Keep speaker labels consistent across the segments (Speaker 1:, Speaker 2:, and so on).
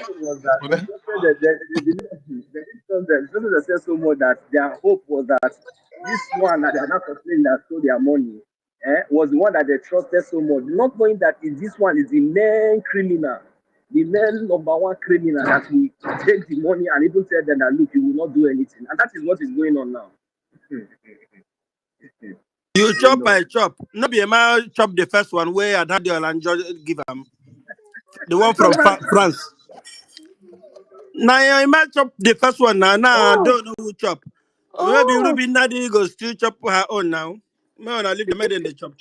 Speaker 1: happened was that they told them, they said so much that their hope was that this one that they are not complaining that stole their money was the one that they trusted so much, not knowing that this one is the main criminal, the main number one criminal that will take the money and even tell them that look, you will not do anything. And that is what is going on now.
Speaker 2: You chop, I chop. No be a man chop the first one where I had the and give him. The one from France. Now I might chop the first one now. Now I don't know who chop. Maybe Ruby Nadi go still chop her own now. Man, I leave the maid in the chop.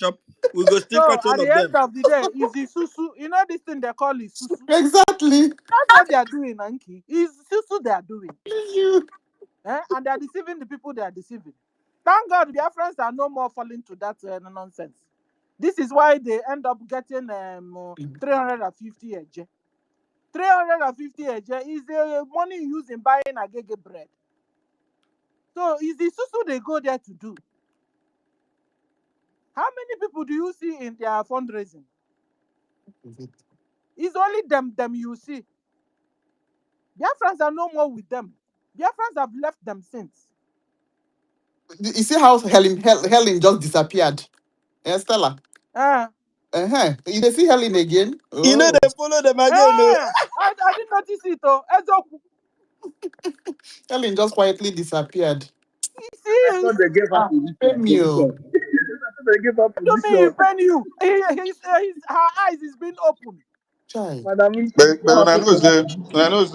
Speaker 2: We go still
Speaker 3: So
Speaker 2: catch all
Speaker 3: at
Speaker 2: of
Speaker 3: the
Speaker 2: them.
Speaker 3: end of the day, is the susu? You know this thing they call it susu.
Speaker 4: Exactly.
Speaker 3: That's what they are doing, Anki. Is susu they are doing. And they are deceiving the people they are deceiving. Thank God, Biafran'S are no more falling to that nonsense. This is why they end up getting 350 eje. 350 eje is the money you use in buying agege bread. So is the susu they go there to do? How many people do you see in their fundraising? It's only them you see. Biafran'S are no more with them. Biafran'S have left them since.
Speaker 4: You see how Helen just disappeared? Yeah, Stella. You see Helen again? Oh.
Speaker 2: You know they follow them again.
Speaker 3: I didn't notice it.
Speaker 4: Helen just quietly disappeared.
Speaker 1: I thought they gave her position. They gave her position.
Speaker 3: Her eyes is being opened.
Speaker 5: But I know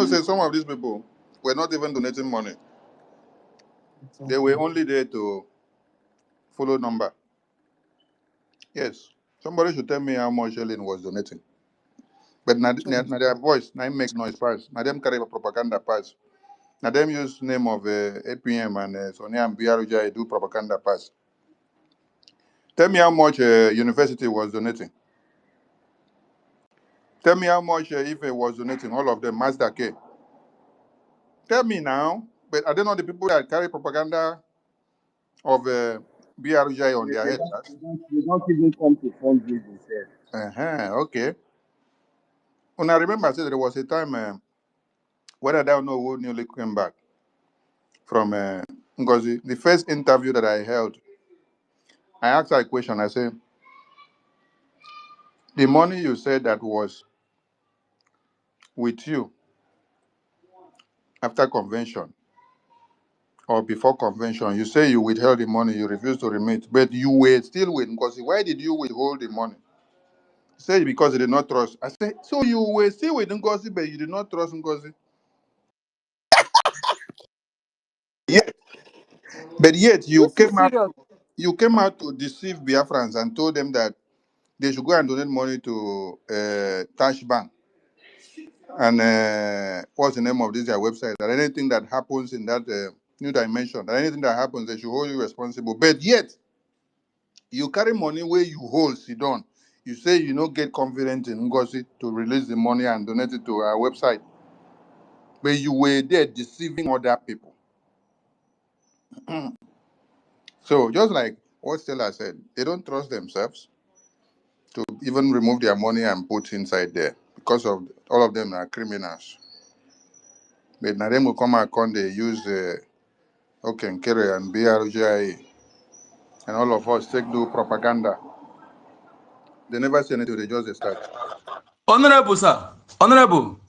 Speaker 5: say some of these people were not even donating money. They were only there to follow number. Yes. Somebody should tell me how much Helen was donating. But now their voice, now make noise pass. Now them carry a propaganda pass. Now them use name of APM and Sonia and BRJ do propaganda pass. Tell me how much university was donating. Tell me how much Ife was donating. All of them, Master K. Tell me now. But are they not the people that carry propaganda of BRJ on their head?
Speaker 1: They don't even come to fundraising.
Speaker 5: Okay. When I remember, I said there was a time when I don't know who newly came back from Ngozi. The first interview that I held, I asked her a question. I said, the money you said that was with you after convention or before convention, you say you withheld the money, you refused to remit, but you were still with Ngozi. Why did you withhold the money? He said because he did not trust. I said, so you were still with Ngozi, but you did not trust Ngozi? Yeah. But yet you came out to deceive Biafrans and told them that they should go and donate money to Tash Bank. And what's the name of this their website? That anything that happens in that new dimension, that anything that happens, they should hold you responsible. But yet, you carry money where you hold Sidon. You say you don't get confident in Ngozi to release the money and donate it to our website. But you were there deceiving other people. So just like what Stella said, they don't trust themselves to even remove their money and put inside there because of all of them are criminals. But now them will come and they use Okenkere and BRGI and all of us do propaganda. They never say anything, they just start.
Speaker 6: Honorable, sir. Honorable.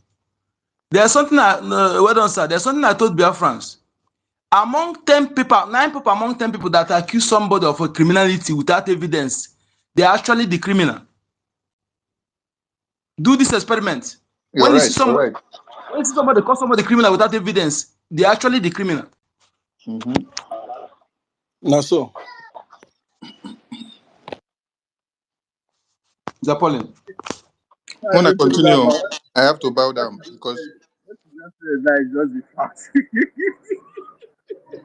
Speaker 6: There's something well done, sir. There's something I told Biafran'S. Among 10 people, 9 people among 10 people that accuse somebody of a criminality without evidence, they are actually the criminal. Do this experiment. When you see somebody call somebody criminal without evidence, they are actually the criminal.
Speaker 2: No, so.
Speaker 6: Zapolin.
Speaker 5: When I continue, I have to bow down because
Speaker 1: that is just the fact.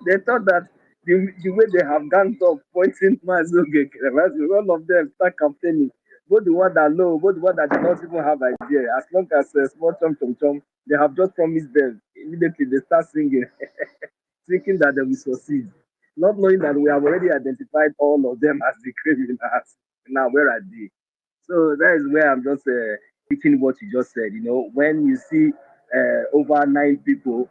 Speaker 1: They thought that the way they have ganged up pointing Mazoge, all of them start campaigning. Both the one that know, both the one that do not even have idea. As long as small chum, they have just promised them. Immediately they start singing, thinking that they will succeed. Not knowing that we have already identified all of them as the criminals. Now, where are they? So that is where I'm just repeating what you just said. When you see over 9 people,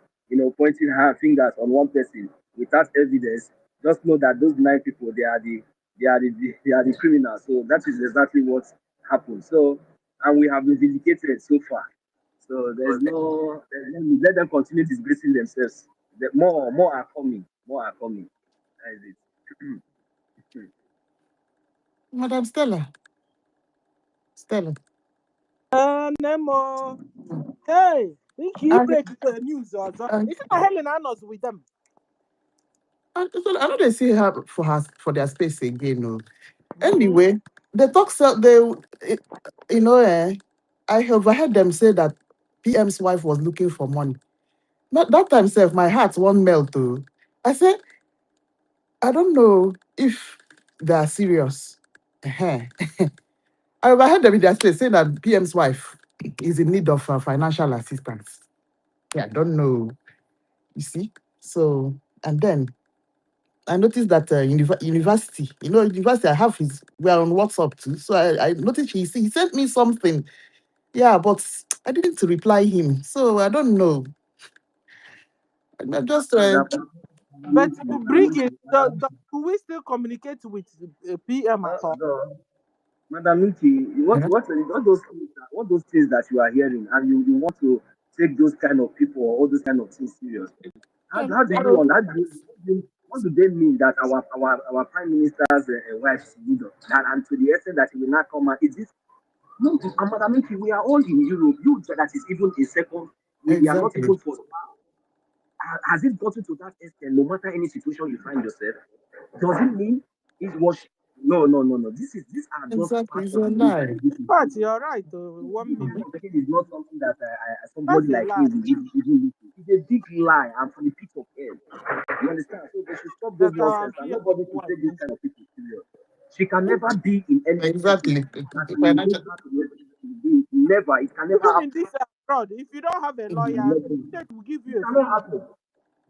Speaker 1: pointing fingers on one person without evidence, just know that those 9 people, they are the criminals. So that is exactly what happened. So, and we have been vindicated so far. So there's no need. Let them continue disgracing themselves. More are coming. More are coming. That is it.
Speaker 4: Madam Stella. Stella.
Speaker 3: Nemo.
Speaker 4: Mm.
Speaker 3: Hey, think you
Speaker 4: I,
Speaker 3: break the news also.
Speaker 4: I,
Speaker 3: It's not Helen Anos with them.
Speaker 4: I know they see her for their space again. No.
Speaker 3: Mm-hmm.
Speaker 4: Anyway, they talk so they, eh, you know, I overheard them say that PM's wife was looking for money. Not that time, self, my heart won't melt too. I said, I don't know if they are serious. I overheard them in their space saying that PM's wife is in need of financial assistance. Yeah, I don't know. You see? So, and then I noticed that university, university, I have we are on WhatsApp too. So I noticed he sent me something. Yeah, but I didn't reply him. So I don't know. I'm just,
Speaker 1: Madam,
Speaker 3: But to bring
Speaker 1: Madam,
Speaker 3: it, do we still communicate with PM at all?
Speaker 1: no, Madam Minty, what those things that you are hearing, and you want to take those kind of people or all those kind of things serious. How do you how do what do they mean that our prime minister's wife is widow, and to the extent that he will not come out? Is this no, Madam Minty, we are all in Europe. You that is even a second. We are not
Speaker 4: exactly,
Speaker 1: even for. Has it gotten to that extent? No matter any situation you find yourself, does it mean it was? No, no, no, no. These are just
Speaker 4: exactly.
Speaker 1: part
Speaker 4: It's
Speaker 1: of
Speaker 4: a
Speaker 1: the way that
Speaker 4: lie.
Speaker 1: this is
Speaker 3: But
Speaker 1: going.
Speaker 3: you're right,
Speaker 1: This
Speaker 3: 1 million.
Speaker 1: kind of thing is not something that
Speaker 3: That's
Speaker 1: somebody
Speaker 3: a
Speaker 1: like
Speaker 3: lie.
Speaker 1: me will even listen. It's a big lie and from the pit of hell. You understand? So they should stop those
Speaker 3: That our
Speaker 1: nonsense and
Speaker 3: PM
Speaker 1: nobody should
Speaker 3: wife
Speaker 1: take this
Speaker 3: is
Speaker 1: kind of people serious. She can never be in any situation
Speaker 4: Exactly.
Speaker 1: that will make
Speaker 4: Financial.
Speaker 1: her to be. Never. It can never
Speaker 3: even in
Speaker 1: happen.
Speaker 3: this abroad. If you don't have a lawyer,
Speaker 1: Never.
Speaker 3: state will give
Speaker 1: It
Speaker 3: you a
Speaker 1: cannot
Speaker 3: free lawyer.
Speaker 1: happen.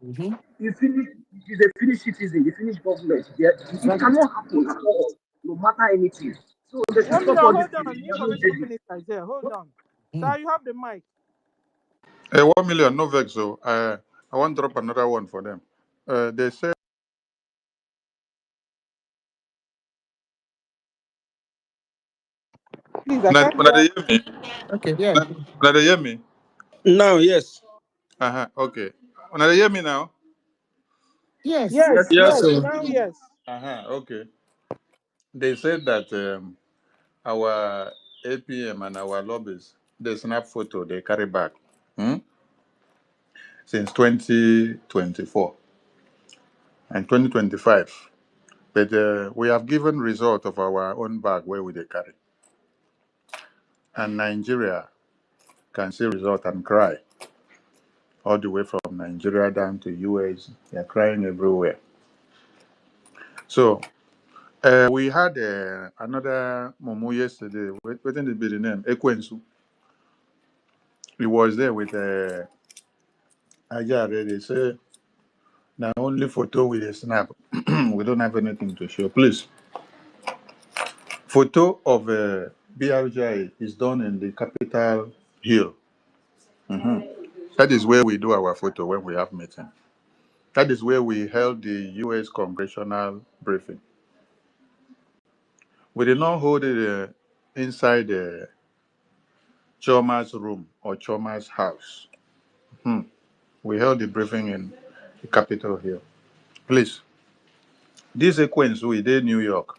Speaker 4: Mhm.
Speaker 1: You finish, it is a Finnish citizen, the Finnish government. It
Speaker 4: Exactly.
Speaker 1: cannot happen at all, no matter anything. So they should
Speaker 3: 1
Speaker 1: stop
Speaker 3: million,
Speaker 1: all this
Speaker 3: hold
Speaker 1: thing.
Speaker 3: on.
Speaker 1: They are not
Speaker 3: Information
Speaker 1: ready.
Speaker 3: minister is there. Hold on.
Speaker 4: Mm.
Speaker 3: Sir, you have the mic.
Speaker 5: Hey, 1 million, no vex. So I want to drop another one for them. They say
Speaker 3: Please, I
Speaker 5: when
Speaker 3: can't
Speaker 5: they
Speaker 3: hear.
Speaker 5: hear me,
Speaker 4: Okay, yeah.
Speaker 5: when they hear me,
Speaker 2: Now, yes.
Speaker 5: okay. When they hear me now,
Speaker 4: Yes.
Speaker 3: Yes,
Speaker 1: Yes,
Speaker 2: Yes,
Speaker 3: yes,
Speaker 1: sir.
Speaker 2: sir.
Speaker 3: now yes.
Speaker 5: okay. They said that our APM and our lobbies, they snap photo they carry back hmm, since 2024 and 2025. But we have given result of our own bag where we they carry. And Nigeria can see result and cry all the way from Nigeria down to US. They're crying everywhere. So we had another Momo yesterday. What did be the name? Ekwensu. He was there with Ajare. They say now only photo with a snap. We don't have anything to show. Please, photo of BRJ is done in the Capitol Hill. Mhm. That is where we do our photo when we have meeting. That is where we held the U.S. congressional briefing. We did not hold it inside Choma's room or Choma's house. Hmm. We held the briefing in the Capitol Hill. Please, this sequence we did New York.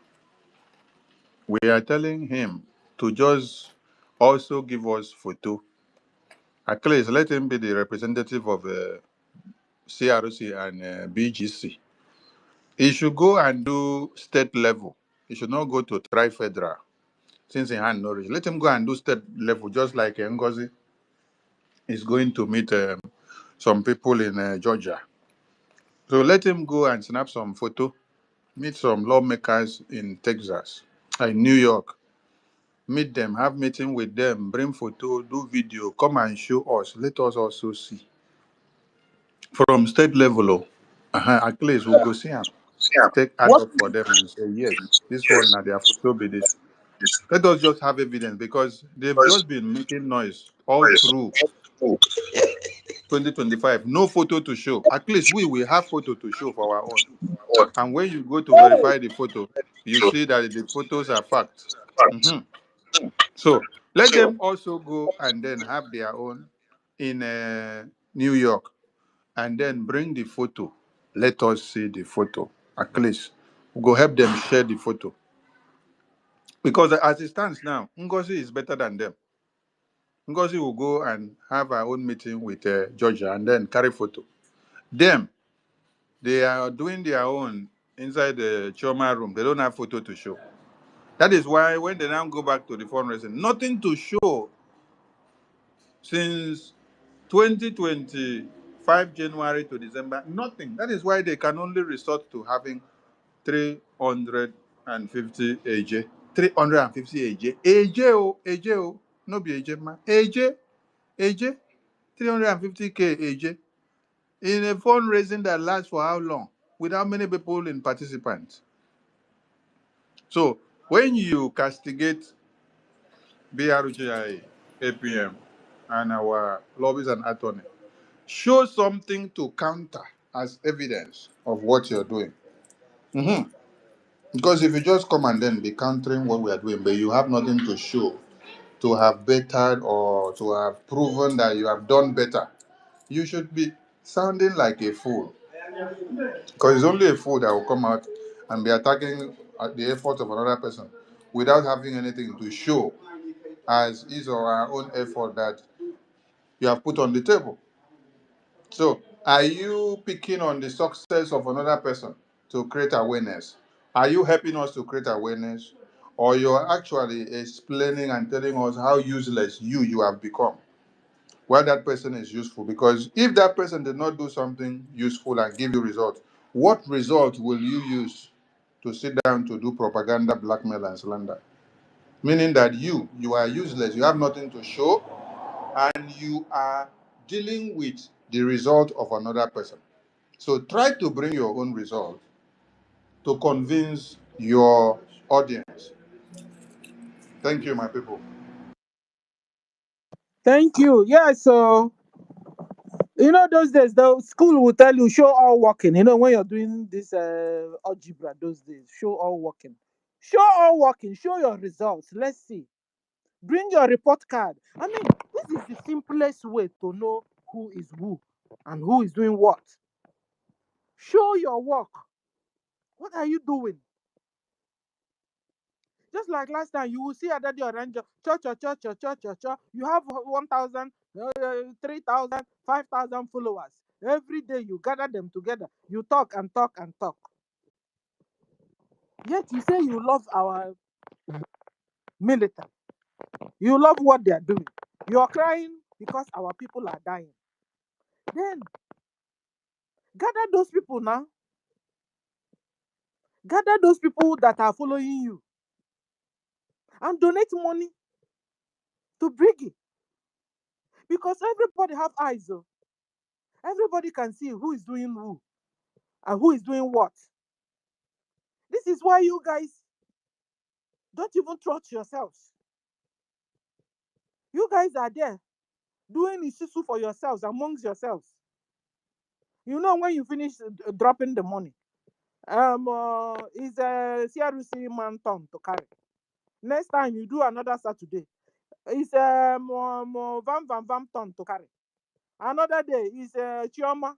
Speaker 5: We are telling him to just also give us photo. At least let him be the representative of CRC and BGC. He should go and do state level. He should not go to tri-federal since he had knowledge. Let him go and do state level, just like Ngozi is going to meet some people in Georgia. So let him go and snap some photo, meet some lawmakers in Texas, in New York. Meet them, have meeting with them, bring photo, do video, come and show us. Let us also see. From state level, at least we'll go see them.
Speaker 3: Yeah.
Speaker 5: Take ad
Speaker 3: What
Speaker 5: up for them and say, yes, this one now their photo be this. Let us just have evidence because they've just been making noise all through 2025. No photo to show. At least we will have photo to show for our own. And when you go to verify the photo, you see that the photos are fact. Mhm. So let them also go and then have their own in New York and then bring the photo. Let us see the photo. At least we go help them share the photo. Because as it stands now, Ngozi is better than them. Ngozi will go and have our own meeting with Georgia and then carry photo. Them, they are doing their own inside the Choma room. They don't have photo to show. That is why when they now go back to the fundraising, nothing to show since 2025 January to December, nothing. That is why they can only resort to having 350 AJ. 350 AJ. AJ, no be AJ, ma. AJ, 350K AJ. In a fundraising that lasts for how long? With how many people in participants? So when you castigate BRGI, APM, and our lobbies and attorney, show something to counter as evidence of what you're doing. Mhm. Because if you just come and then be countering what we are doing, but you have nothing to show, to have bettered or to have proven that you have done better, you should be sounding like a fool. Because it's only a fool that will come out and be attacking the effort of another person without having anything to show as his or her own effort that you have put on the table. So, are you picking on the success of another person to create awareness? Are you helping us to create awareness? Or you're actually explaining and telling us how useless you have become? Why that person is useful? Because if that person did not do something useful and give you results, what result will you use to sit down to do propaganda, blackmail, and slander? Meaning that you are useless, you have nothing to show, and you are dealing with the result of another person. So try to bring your own result to convince your audience. Thank you, my people.
Speaker 3: Thank you. Yeah, so those days the school will tell you show all working. When you're doing this algebra those days, show all working. Show all working, show your results. Let's see. Bring your report card. I mean, this is the simplest way to know who is who and who is doing what. Show your work. What are you doing? Just like last time, you will see a daddy orange, cho. You have 1,000, 3,000, 5,000 followers. Every day you gather them together. You talk and talk and talk. Yet you say you love our military. You love what they are doing. You are crying because our people are dying. Then gather those people now. Gather those people that are following you and donate money to Briggy. Because everybody have eyes. Oh. Everybody can see who is doing who and who is doing what. This is why you guys don't even trust yourselves. You guys are there doing isusu for yourselves, amongst yourselves. When you finish dropping the money, is a CRC man turn to carry. Next time you do another Saturday, it's Vam turn to carry. Another day is Chioma.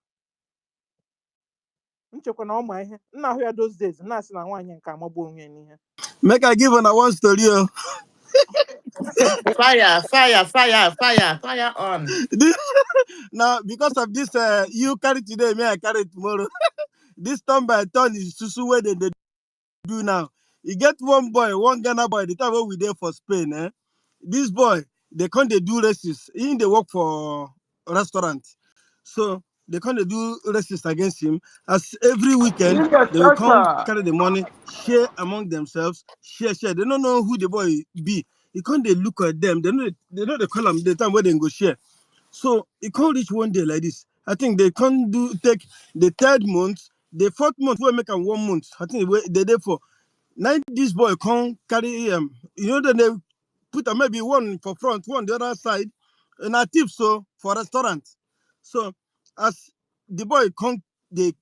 Speaker 3: Nchekwa na ụmụ ihe nna ahụ ya those days na-asị na nwaanyị nke amagbu onwe ya n'ihe.
Speaker 2: Make I give on a one story.
Speaker 4: Fire, fire, fire, fire, fire on.
Speaker 2: Now, because of this, you carry today, me I carry tomorrow. This turn by turn is susu where they do now. You get one boy, one Ghana boy, the time when we there for Spain, eh? This boy, they can't they do races. They work for a restaurant. So they can't they do races against him. As every weekend, they will come carry the money, share among themselves, share. They don't know who the boy be. You can't they look at them. They know they call them the time where they go share. So it can't reach one day like this. I think they can't take the third month, the fourth month, we make them 1 month. I think they there for Now this boy can't carry him. Then they put maybe one for front, one the other side, and a tip so for restaurant. So as the boy can't they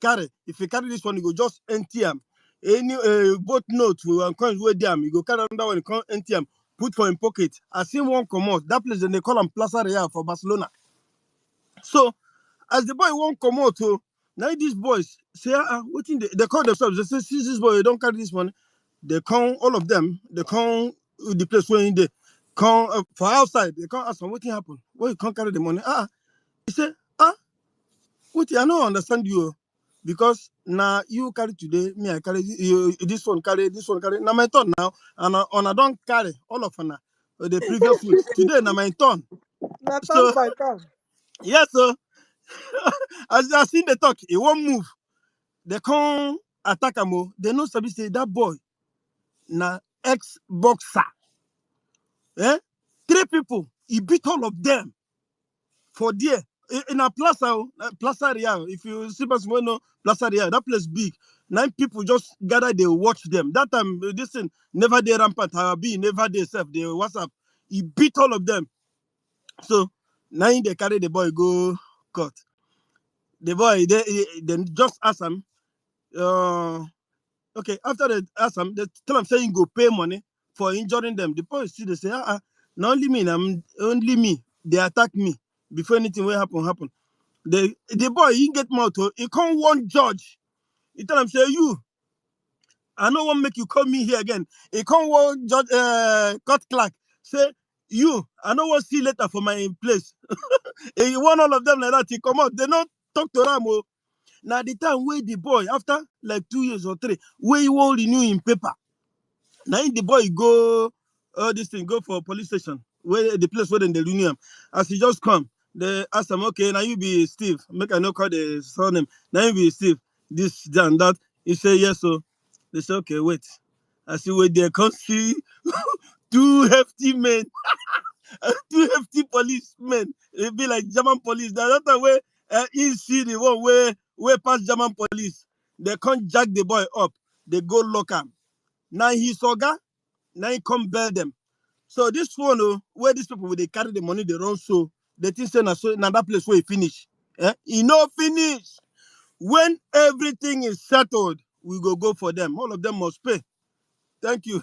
Speaker 2: carry, if you carry this one, you go just empty him. Any both notes we will coins with them, you go carry another one, you can't empty him, put for him pocket. As him one come out, that place then they call him Plaza Real for Barcelona. So as the boy won't come out, now these boys say, what in they call themselves, they say, see this boy, you don't carry this one. They come, all of them, they come the place where in they come for outside, they can't ask them what happened. Why you can't carry the money? He said, what I don't understand you. Because now you carry today, me I carry this one carry, this one carry. Now my turn now, and I don't carry all of them the previous week. Today now my turn.
Speaker 3: Now turn
Speaker 2: So
Speaker 3: by turn.
Speaker 2: yes, so as I seen the talk, he won't move. They come attack him. They know sabi say that boy na ex-boxer. Eh? 3 people, he beat all of them for there. In a Plaza Real, if you see person wey know Plaza Real, that place big. 9 people just gather, they watch them. That time, this thing never dey rampant. Be never dey self. They WhatsApp. He beat all of them. So now they carry the boy go court. The boy, they just ask him, okay, after they ask him, they tell him saying go pay money for injuring them. The boy still they say, not only me, only me. They attack me before anything will happen. The boy he get mouth, he can't one judge. He tell him say you, I no want make you call me here again. He can't one judge court clerk. Say you, I no want see letter for my place. He want all of them like that. He come out. They not talk to Ram. Now the time where the boy after like 2 years or 3, where he won't renew in paper. Now the boy go this thing go for police station where the place where they renew him. As he just come, they ask him, okay, now you be Steve. Make I know call the surname. Now you be Steve. This and that. He say yes, so they say okay, wait. I see where they come see 2 hefty men, 2 hefty policemen. It be like German police. That's the way he see the one where pass German police. They can't jack the boy up. They go lock him. Now he's oga. Now he come bail them. So this one, where these people will they carry the money they run so they think say now that place where he finish. He no finish. When everything is settled, we go for them. All of them must pay. Thank you.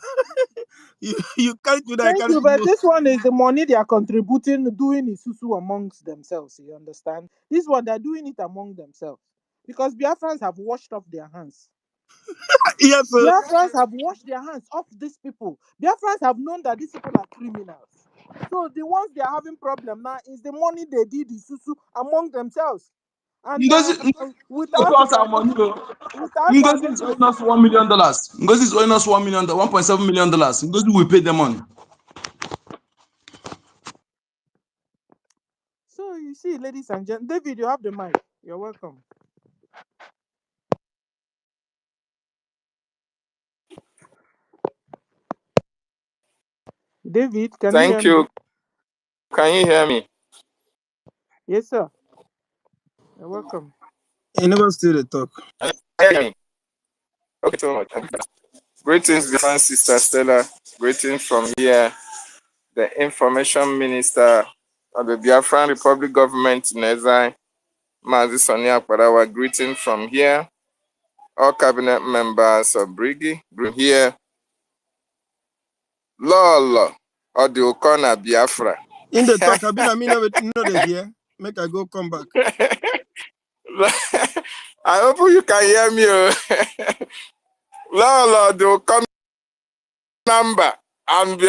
Speaker 2: you can't do that. I
Speaker 3: Thank
Speaker 2: carry
Speaker 3: you,
Speaker 2: you
Speaker 3: but
Speaker 2: go.
Speaker 3: this one is the money they are contributing, doing isusu amongst themselves. You understand? This one they're doing it among themselves because Biafrans have washed off their hands.
Speaker 2: Yes, sir.
Speaker 3: Biafrans have washed their hands off these people. Biafrans have known that these people are criminals. So the ones they are having problem now is the money they did isusu among themselves, and
Speaker 6: Ngozi, Ngozi
Speaker 3: without
Speaker 6: wants our money. Ngozi is owing
Speaker 3: directly.
Speaker 6: us $1 million. Ngozi is owing us $1 million, $1.7 million. Ngozi will pay them money.
Speaker 3: So you see, ladies and gentlemen, David, you have the mic. You're welcome. David, can you hear
Speaker 7: Thank
Speaker 3: me?
Speaker 7: you. Can you hear me?
Speaker 3: Yes, sir. You're welcome.
Speaker 2: You never still the talk.
Speaker 7: Can you hear me? Okay, so much. Greetings, dear sister Stella. Greetings from here, the Information Minister of the Biafran Republic Government in exile, Mazi Sonia Akparawa. Greetings from here, all cabinet members of Brigi. Here, Lolo, Odiokona Biafra.
Speaker 2: In the talk, I've been a minute know they hear. Make I go come back.
Speaker 7: I hope you can hear me. Lolo, Odiokona number and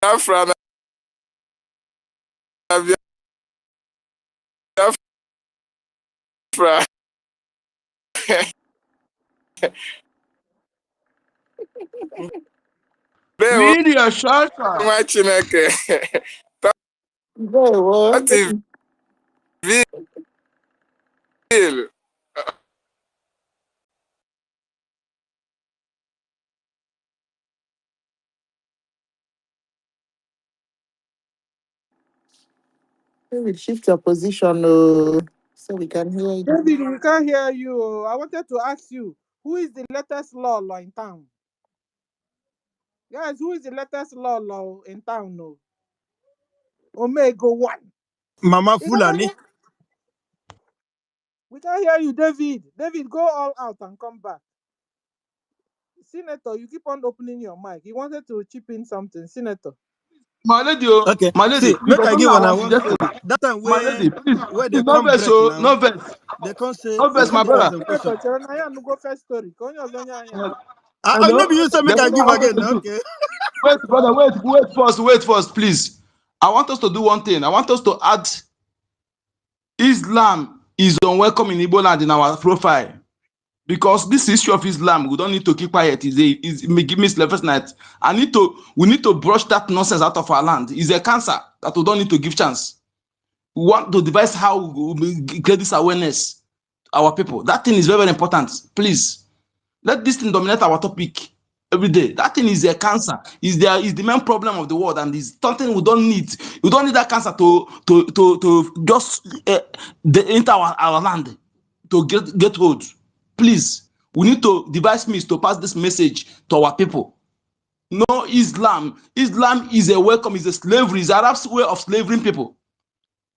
Speaker 7: Biafra. Biafra.
Speaker 6: Read your short.
Speaker 7: Nwa Chineke.
Speaker 4: Very well.
Speaker 7: What is real?
Speaker 4: Maybe shift your position, so we can hear you.
Speaker 3: David, we can't hear you. I wanted to ask you, Who is the latest law in town? Guys, who is the latest law in town? No. Omega 1.
Speaker 2: Mama
Speaker 3: You cannot
Speaker 2: Fulani.
Speaker 3: hear. We can hear you, David. David, go all out and come back. Senator, you keep on opening your mic. You wanted to chip in something, Senator.
Speaker 6: My lady,
Speaker 2: Okay.
Speaker 6: my lady,
Speaker 2: See,
Speaker 6: please,
Speaker 2: make
Speaker 6: I
Speaker 2: I
Speaker 6: don't
Speaker 2: give
Speaker 6: know
Speaker 2: one
Speaker 6: one
Speaker 2: one
Speaker 6: suggestion.
Speaker 2: story. That time
Speaker 6: My lady, please,
Speaker 2: where they
Speaker 6: please, no
Speaker 2: come
Speaker 6: verse,
Speaker 2: break
Speaker 6: oh,
Speaker 2: now,
Speaker 6: no verse,
Speaker 2: they can't say
Speaker 6: no
Speaker 2: they
Speaker 6: verse,
Speaker 2: can't
Speaker 6: my
Speaker 2: dey ask
Speaker 6: brother.
Speaker 2: them
Speaker 3: Senator,
Speaker 2: question.
Speaker 3: Cherana, no go first story. Konyo Zonya.
Speaker 2: I know
Speaker 6: Hello?
Speaker 2: be you say make
Speaker 6: There's
Speaker 2: I
Speaker 6: something
Speaker 2: give
Speaker 6: I want us
Speaker 2: again.
Speaker 6: to do.
Speaker 2: Okay.
Speaker 6: Wait, brother, wait first, please. I want us to do one thing. I want us to add Islam is unwelcome in Igbo land in our profile. Because this issue of Islam, we don't need to keep quiet. Give me first night. We need to brush that nonsense out of our land. It's a cancer that we don't need to give chance. We want to devise how we create this awareness, our people. That thing is very, very important. Please, let this thing dominate our topic every day. That thing is a cancer. Is the main problem of the world, and is something we don't need. We don't need that cancer to just enter our land to get hold. Please, we need to devise means to pass this message to our people. No Islam. Islam is a welcome, is a slavery, is Arab's way of slavering people.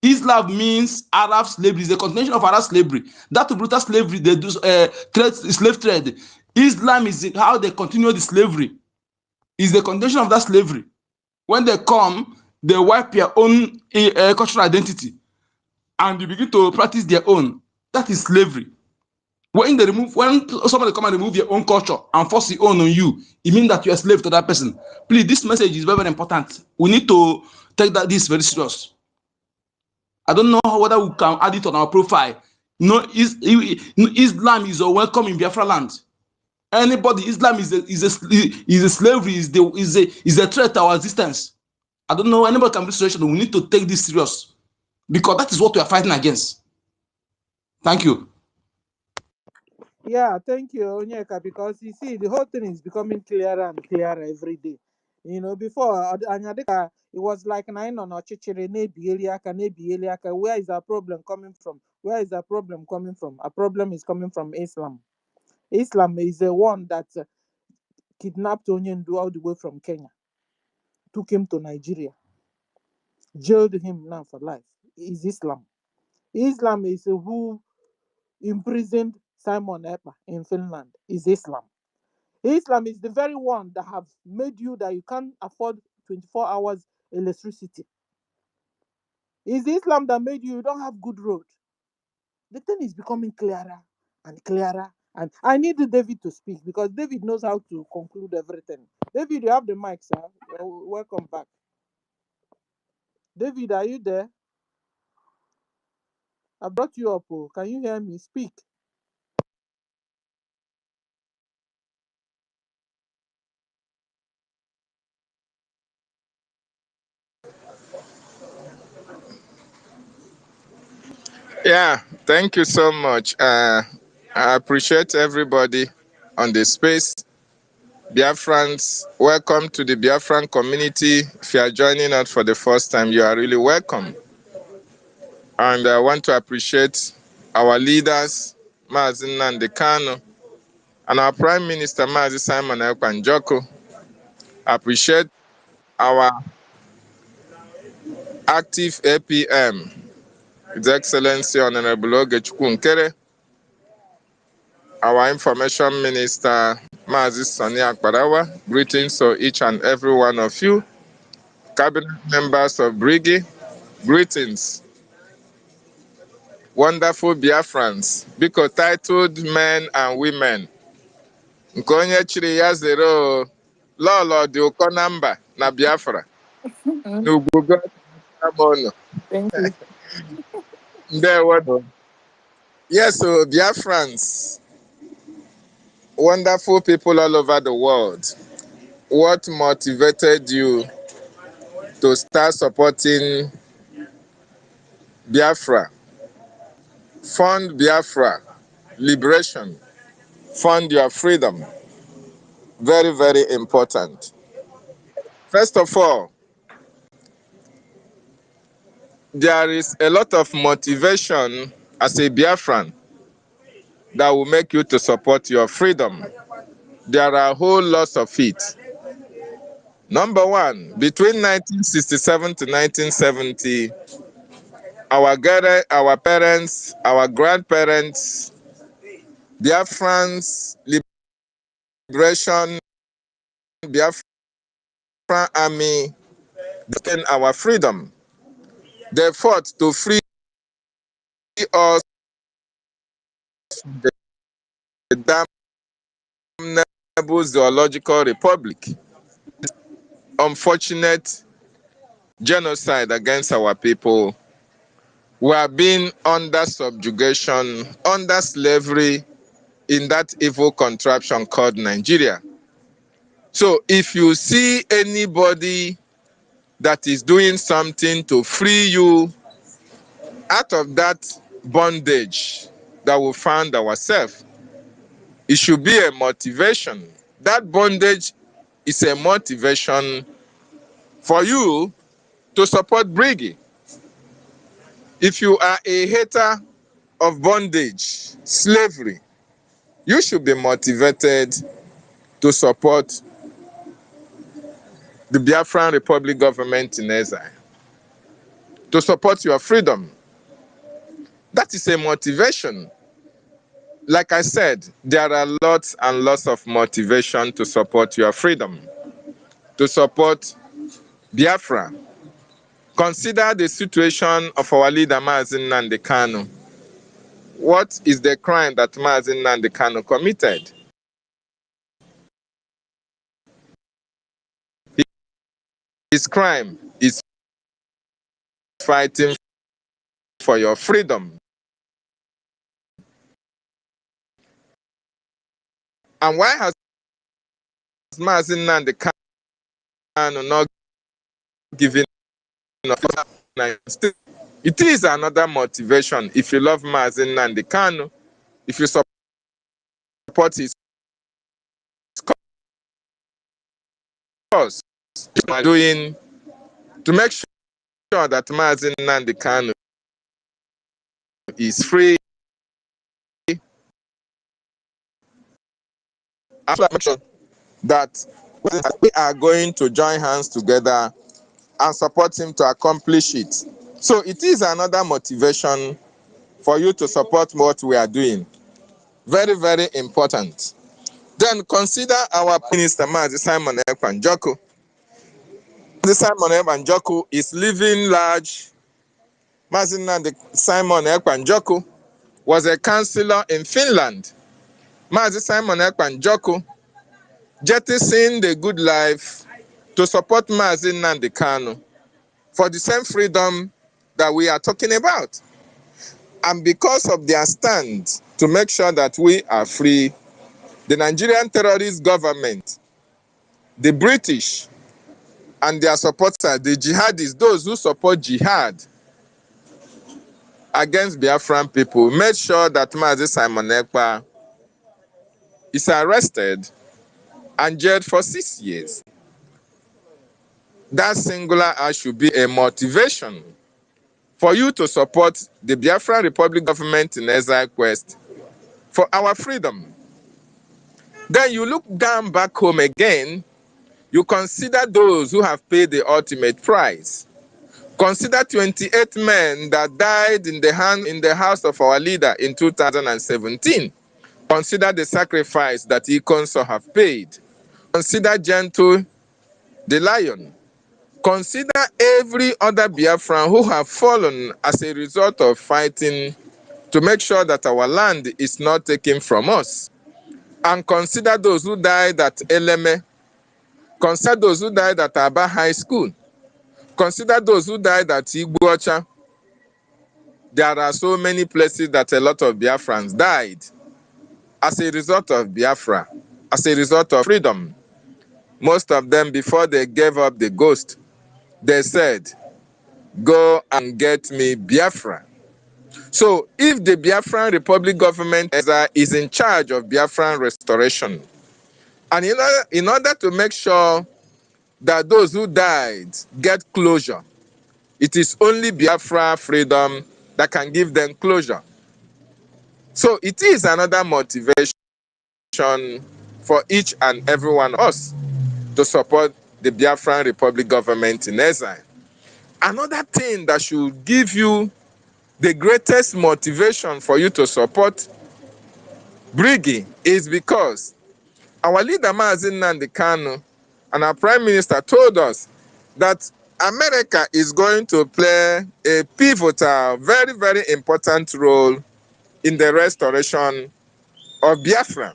Speaker 6: Islam means Arab slavery, is a continuation of Arab slavery. That brutal slavery, they do slave trade. Islam is how they continue the slavery. Is the continuation of that slavery. When they come, they wipe your own cultural identity and you begin to practice their own. That is slavery. When somebody come and remove your own culture and force your own on you, it means that you are a slave to that person. Please, this message is very, very important. We need to take this very serious. I don't know whether we can add it on our profile. No, Islam is a welcome in Biafra land. Anybody, Islam is a slavery, is a threat to our existence. I don't know anybody can be situation. We need to take this serious because that is what we are fighting against. Thank you.
Speaker 3: Yeah, thank you, Onyeka, because you see, the whole thing is becoming clearer and clearer every day. Before, Anyadika, it was like nine on Ochichiri, Nebieliaka. Where is our problem coming from? Where is our problem coming from? Our problem is coming from Islam. Islam is the one that kidnapped Onyendu all the way from Kenya, took him to Nigeria, jailed him now for life. Is Islam. Islam is who imprisoned Simon Epa in Finland. Is Islam. Islam is the very one that have made you that you can't afford 24 hours electricity. It's Islam that made you don't have good road. The thing is becoming clearer and clearer. And I need David to speak because David knows how to conclude everything. David, you have the mic, sir. Welcome back. David, are you there? I brought you up. Oh. Can you hear me? Speak.
Speaker 7: Yeah, thank you so much. I appreciate everybody on the space. Biafran'S, welcome to the Biafran community. If you are joining us for the first time, you are really welcome. And I want to appreciate our leaders, Mazi Nnamdi Kanu, and our Prime Minister, Mazi Simon Ekpa Njoku. Appreciate our active APM, His Excellency Honorable Ogechukwu Nkere, our Information Minister, Mazi Sani Akbarawa. Greetings to each and every one of you. Cabinet members of Brigi, greetings. Wonderful Biafrans, because titled men and women. Nke onye chiri ya zere lọlọ dị ụkọ na mba na Biafra. N'ugwugo Amonu.
Speaker 4: Thank you.
Speaker 7: Ndewo. Yes, so Biafrans, wonderful people all over the world. What motivated you to start supporting Biafra? Fund Biafra, liberation, fund your freedom. Very, very important. First of all, there is a lot of motivation as a Biafran that will make you to support your freedom. There are a whole lot of it. Number one, between 1967 to 1970, our parents, our grandparents, Biafran'S liberation, Biafran army, defend our freedom. They fought to free us from the damnable zoological republic. Unfortunate genocide against our people. We are being under subjugation, under slavery in that evil contraption called Nigeria. So if you see anybody that is doing something to free you out of that bondage that we found ourselves, it should be a motivation. That bondage is a motivation for you to support Briggy. If you are a hater of bondage, slavery, you should be motivated to support the Biafran Republic government in exile, to support your freedom. That is a motivation. Like I said, there are lots and lots of motivation to support your freedom, to support Biafra. Consider the situation of our leader, Maazin Nnamdi Kanu. What is the crime that Maazin Nnamdi Kanu committed? His crime is fighting for your freedom. And why has Maazin Nnamdi Kanu not given up? It is another motivation. If you love Maazin Nnamdi Kanu, if you support his cause, doing to make sure that Maazin Nnamdi Kanu is free, make sure that we are going to join hands together and support him to accomplish it. So it is another motivation for you to support what we are doing. Very, very important. Then consider our minister, Mazi Simon Ekpan-Joko. Mazi Simon Ekpan-Joko is living large. Mazi Simon Ekpan-Joko was a councillor in Finland. Mazi Simon Ekpan-Joko jettisoned the good life to support Mazi Nnamdi Kanu for the same freedom that we are talking about. And because of their stand to make sure that we are free, the Nigerian terrorist government, the British, and their supporters, the jihadists, those who support jihad against Biafran people, made sure that Mazi Simon Ekpa is arrested and jailed for 6 years. That singular act should be a motivation for you to support the Biafran Republic government in exile quest for our freedom. Then you look down back home again, you consider those who have paid the ultimate price. Consider 28 men that died in the house of our leader in 2017. Consider the sacrifice that Ikonso have paid. Consider Gentle the lion. Consider every other Biafran who have fallen as a result of fighting to make sure that our land is not taken from us. And consider those who died at Eleme. Consider those who died at Aba High School. Consider those who died at Igbocha. There are so many places that a lot of Biafrans died as a result of Biafra, as a result of freedom. Most of them, before they gave up the ghost, they said, "Go and get me Biafra." So if the Biafran Republic government is in charge of Biafran restoration, and in order to make sure that those who died get closure, it is only Biafra freedom that can give them closure. So it is another motivation for each and every one of us to support the Biafran Republic government in exile. Another thing that should give you the greatest motivation for you to support Brigi is because our leader Mazi Nnamdi Kanu and our prime minister told us that America is going to play a pivotal, very, very important role in the restoration of Biafra.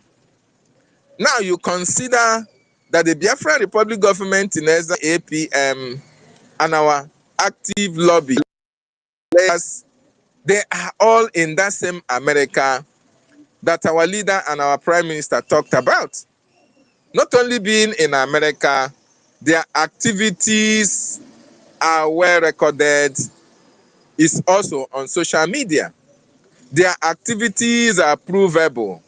Speaker 7: Now you consider that the Biafra Republic government in exile, APM, and our active lobby players, they are all in that same America that our leader and our prime minister talked about. Not only being in America, their activities are well recorded, is also on social media. Their activities are provable.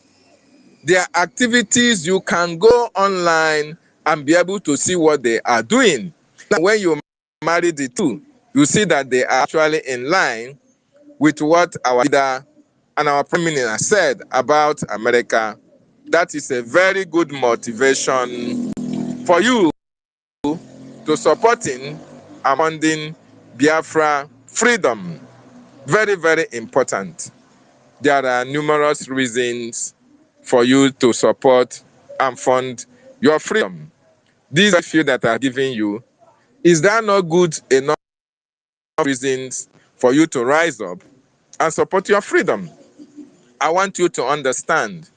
Speaker 7: Their activities, you can go online and be able to see what they are doing. Now, when you marry the two, you see that they are actually in line with what our leader and our prime minister said about America. That is a very good motivation for you to supporting and funding Biafra freedom. Very, very important. There are numerous reasons for you to support and fund your freedom. These few that are giving you, is that not good enough reasons for you to rise up and support your freedom? I want you to understand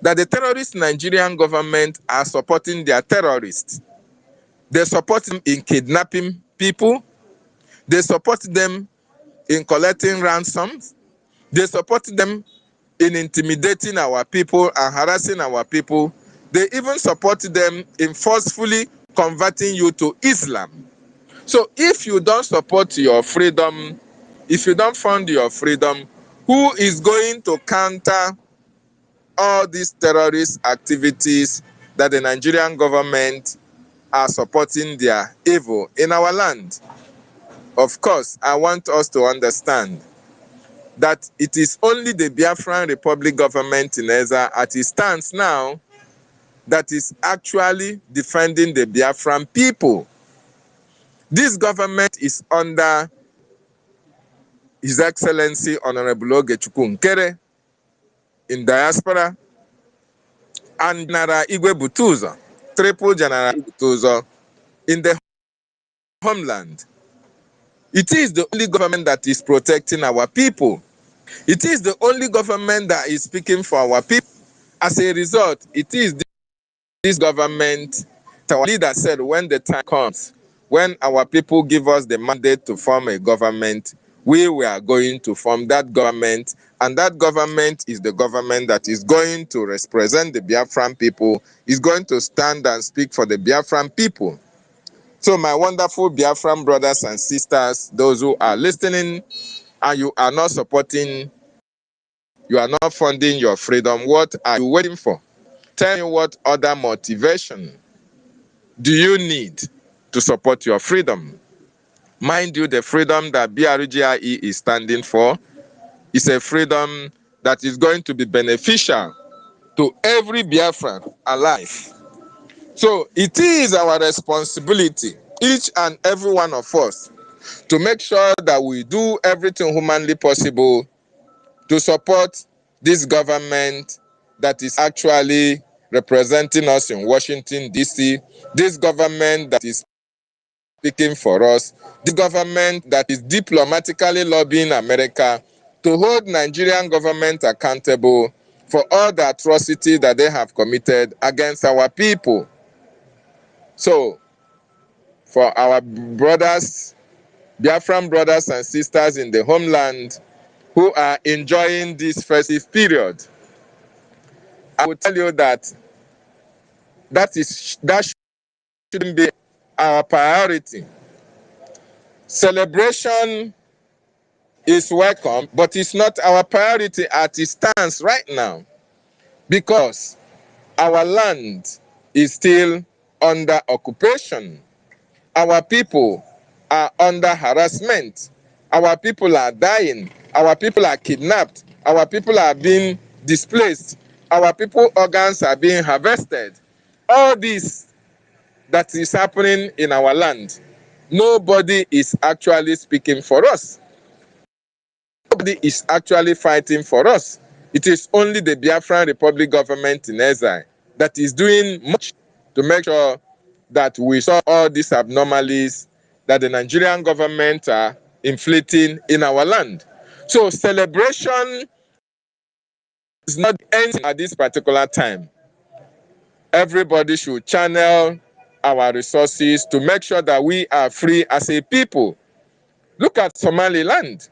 Speaker 7: that the terrorist Nigerian government are supporting their terrorists. They support them in kidnapping people. They support them in collecting ransoms. They support them in intimidating our people and harassing our people. They even support them in forcefully converting you to Islam. So if you don't support your freedom, if you don't fund your freedom, who is going to counter all these terrorist activities that the Nigerian government are supporting their evil in our land? Of course, I want us to understand that it is only the Biafran Republic government in exile as it stands now that is actually defending the Biafran people. This government is under His Excellency Honorable Ogechukwu Nkere in diaspora and General Igwe Butuzo, Triple General Butuzo in the homeland. It is the only government that is protecting our people. It is the only government that is speaking for our people. As a result, it is this government, our leader said, when the time comes, when our people give us the mandate to form a government, we were going to form that government, and that government is the government that is going to represent the Biafran people, is going to stand and speak for the Biafran people. So my wonderful Biafran brothers and sisters, those who are listening and you are not supporting, you are not funding your freedom, what are you waiting for? Tell me, what other motivation do you need to support your freedom? Mind you, the freedom that BRGIE is standing for is a freedom that is going to be beneficial to every Biafran alive. So it is our responsibility, each and every one of us, to make sure that we do everything humanly possible to support this government that is actually representing us in Washington, D.C., this government that is speaking for us, the government that is diplomatically lobbying America to hold Nigerian government accountable for all the atrocity that they have committed against our people. So, for our brothers, Biafran brothers and sisters in the homeland who are enjoying this festive period, I will tell you that that shouldn't be our priority. Celebration is welcome, but it's not our priority as it stands right now, because our land is still under occupation. Our people are under harassment. Our people are dying. Our people are kidnapped. our people are being displaced, our people organs are being harvested. All this that is happening in our land, nobody is actually speaking for us. Nobody is actually fighting for us. It is only the Biafran Republic government in exile that is doing much to make sure that we saw all these abnormalities that the Nigerian government are inflicting in our land. So celebration is not ending at this particular time. Everybody should channel our resources to make sure that we are free as a people. Look at Somaliland.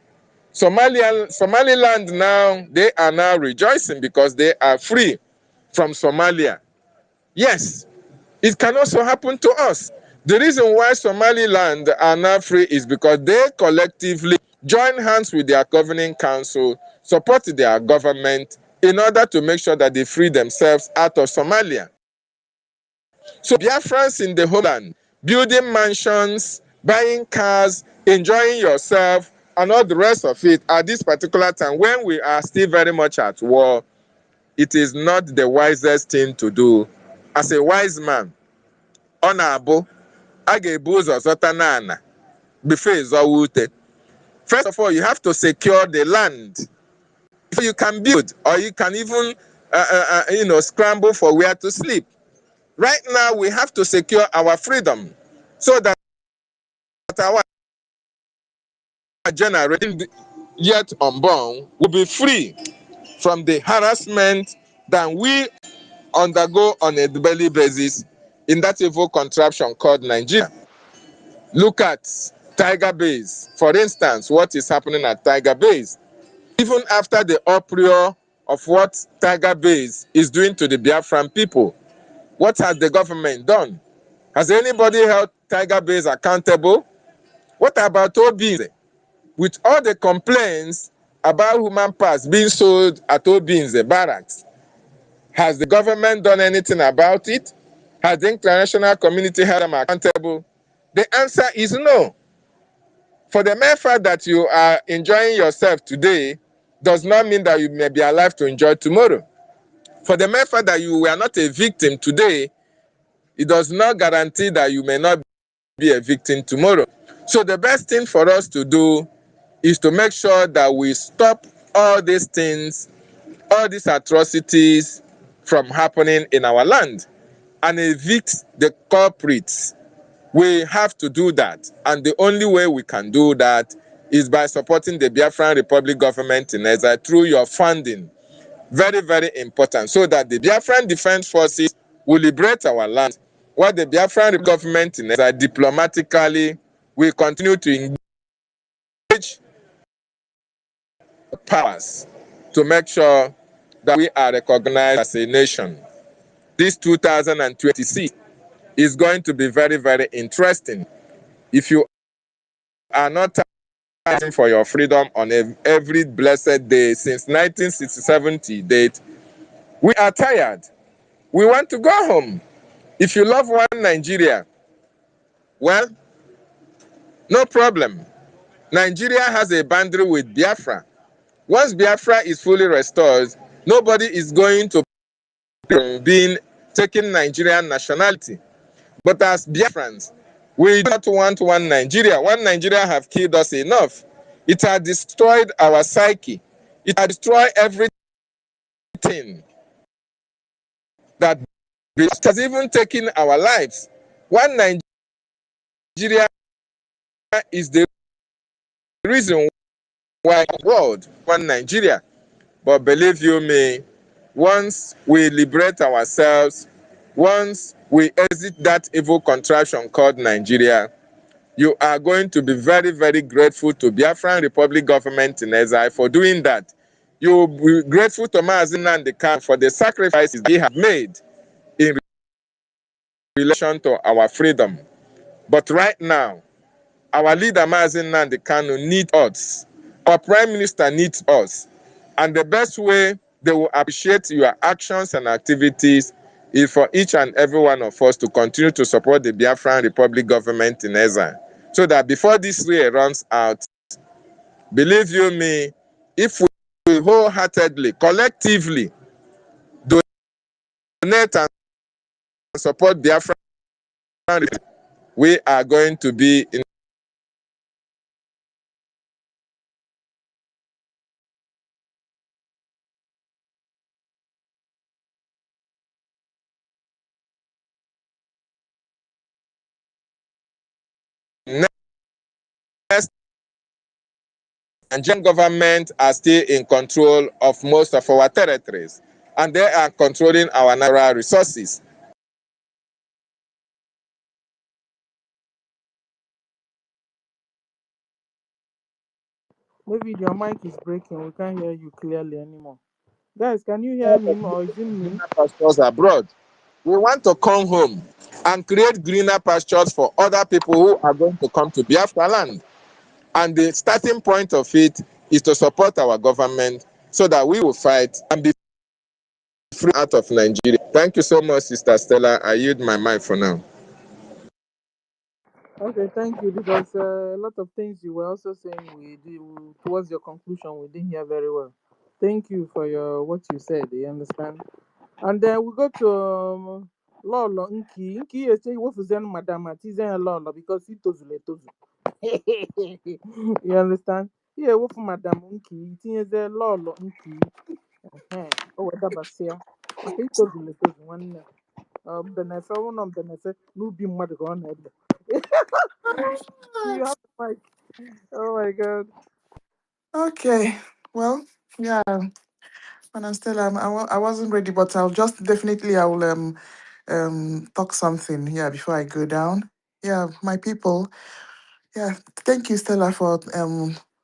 Speaker 7: Somaliland now, they are now rejoicing because they are free from Somalia. Yes, it can also happen to us. The reason why Somaliland are now free is because they collectively join hands with their governing council, support their government in order to make sure that they free themselves out of Somalia. So Biafrans in the homeland, building mansions, buying cars, enjoying yourself, and all the rest of it at this particular time when we are still very much at war, it is not the wisest thing to do. As a wise man, honorable, a ga-ebu ụzọ zọta n'ala before ịzọwa ute. First of all, you have to secure the land before you can build, or you can even scramble for where to sleep. Right now, we have to secure our freedom so that our generation yet unborn will be free from the harassment that we undergo on a daily basis in that evil contraption called Nigeria. Look at Tiger Base. For instance, what is happening at Tiger Base? Even after the uproar of what Tiger Base is doing to the Biafran people, what has the government done? Has anybody held Tiger Base accountable? What about Obinze? With all the complaints about human parts being sold at Obinze barracks, has the government done anything about it? Has the international community held them accountable? The answer is no. For the mere fact that you are enjoying yourself today does not mean that you may be alive to enjoy tomorrow. For the mere fact that you were not a victim today, it does not guarantee that you may not be a victim tomorrow. So the best thing for us to do is to make sure that we stop all these things, all these atrocities from happening in our land and evict the culprits. We have to do that. And the only way we can do that is by supporting the Biafran Republic government in exile through your funding. Very, very important. So that the Biafran Defense Forces will liberate our land, while the Biafran government in exile diplomatically will continue to engage powers to make sure that we are recognized as a nation. This 2026 is going to be very, very interesting. If you are not fighting for your freedom on every blessed day since 1967 to date, we are tired. We want to go home. If you love one Nigeria, well, no problem. Nigeria has a boundary with Biafra. Once Biafra is fully restored, nobody is going to be taking Nigerian nationality. But as Biafrans, we do not want one Nigeria. One Nigeria have killed us enough. It has destroyed our psyche. It has destroyed everything that has even taken our lives. One Nigeria is the reason why the world one Nigeria. But believe you me, once we liberate ourselves, once we exit that evil contraption called Nigeria, you are going to be very, very grateful to Biafran Republic government in exile for doing that. You will be grateful to Mazi Nnamdi Kanu for the sacrifices he has made in relation to our freedom. But right now, our leader Mazi Nnamdi Kanu needs us. Our prime minister needs us. And the best way they will appreciate your actions and activities is for each and every one of us to continue to support the Biafran Republic government in exile. So that before this year runs out, believe you me, if we
Speaker 8: wholeheartedly, collectively donate and support Biafran, we are going to be in next. Nigerian government are still in control of most of our territories, and they are controlling our natural resources.
Speaker 3: Maybe your mic is breaking. We can't hear you clearly anymore. Guys, can you hear him or is it me?
Speaker 8: Greener pastures abroad. We want to come home and create greener pastures for other people who are going to come to Biafra land. And the starting point of it is to support our government so that we will fight and be free out of Nigeria. Thank you so much, Sister Stella. I yield my mic for now.
Speaker 3: Okay, thank you. Because a lot of things you were also saying towards your conclusion we didn't hear very well. Thank you for your what you said. You understand? And then we go to Lolo Nki. Nki you say what was then Madam Atizen Lolo because he tozu tozu. You understand? Yeah, what for Madam Nki? It is a Lolo Nki. Oh, what about say? Okay, tozu one. Benefe, one of Benefe, no be mad go on head. You have the mic. Oh my god.
Speaker 4: Okay. Well, yeah. And I'm still I wasn't ready, but I'll just definitely I will talk something here before I go down. Yeah, my people. Yeah, thank you, Stella, for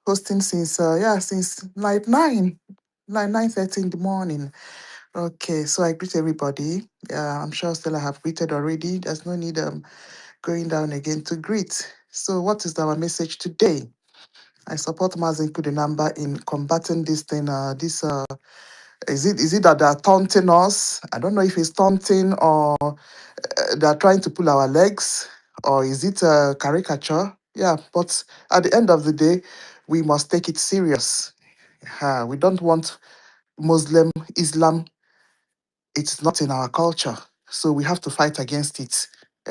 Speaker 4: hosting since since like 9:30 in the morning. Okay, so I greet everybody. Yeah, I'm sure Stella have greeted already. There's no need going down again to greet. So what is our message today? I support Mazin number in combating this thing. Is it that they are taunting us? I don't know if it's taunting or they are trying to pull our legs, or is it a caricature? Yeah, but at the end of the day, we must take it serious. We don't want Islam. It's not in our culture, so we have to fight against it,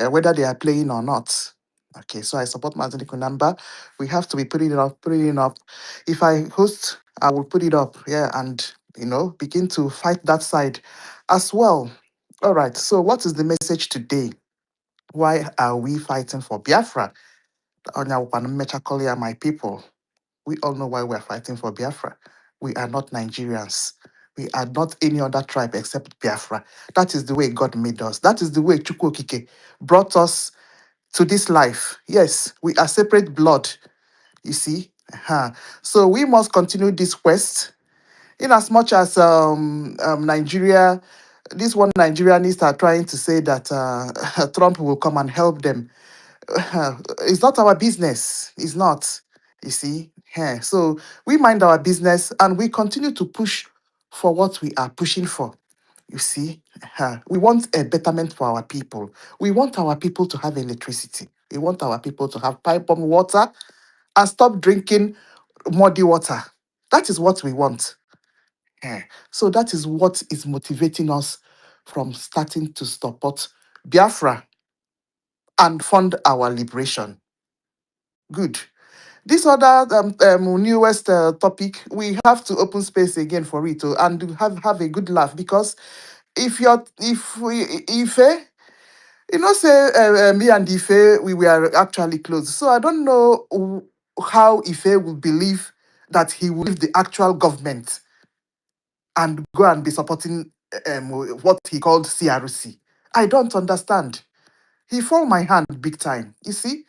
Speaker 4: whether they are playing or not. Okay, so I support Martin Kunamba. We have to be putting it up. If I host, I will put it up, yeah, and begin to fight that side as well. All right. So, what is the message today? Why are we fighting for Biafra? My people. We all know why we're fighting for Biafra. We are not Nigerians. We are not any other tribe except Biafra. That is the way God made us. That is the way Chukwokike brought us to this life. Yes, we are separate blood, you see. So we must continue this quest. In as much as Nigeria, this one Nigerianists are trying to say that Trump will come and help them. It's not our business. It's not. You see? Yeah. So we mind our business and we continue to push for what we are pushing for. You see? We want a betterment for our people. We want our people to have electricity. We want our people to have pipe bomb water and stop drinking muddy water. That is what we want. Yeah. So that is what is motivating us from starting to support Biafra and fund our liberation. Good. This other newest topic, we have to open space again for it and have a good laugh, because if say me and Ife, we were actually close. So I don't know how Ife will believe that he will leave the actual government and go and be supporting what he called CRC. I don't understand. He fall my hand big time. You see?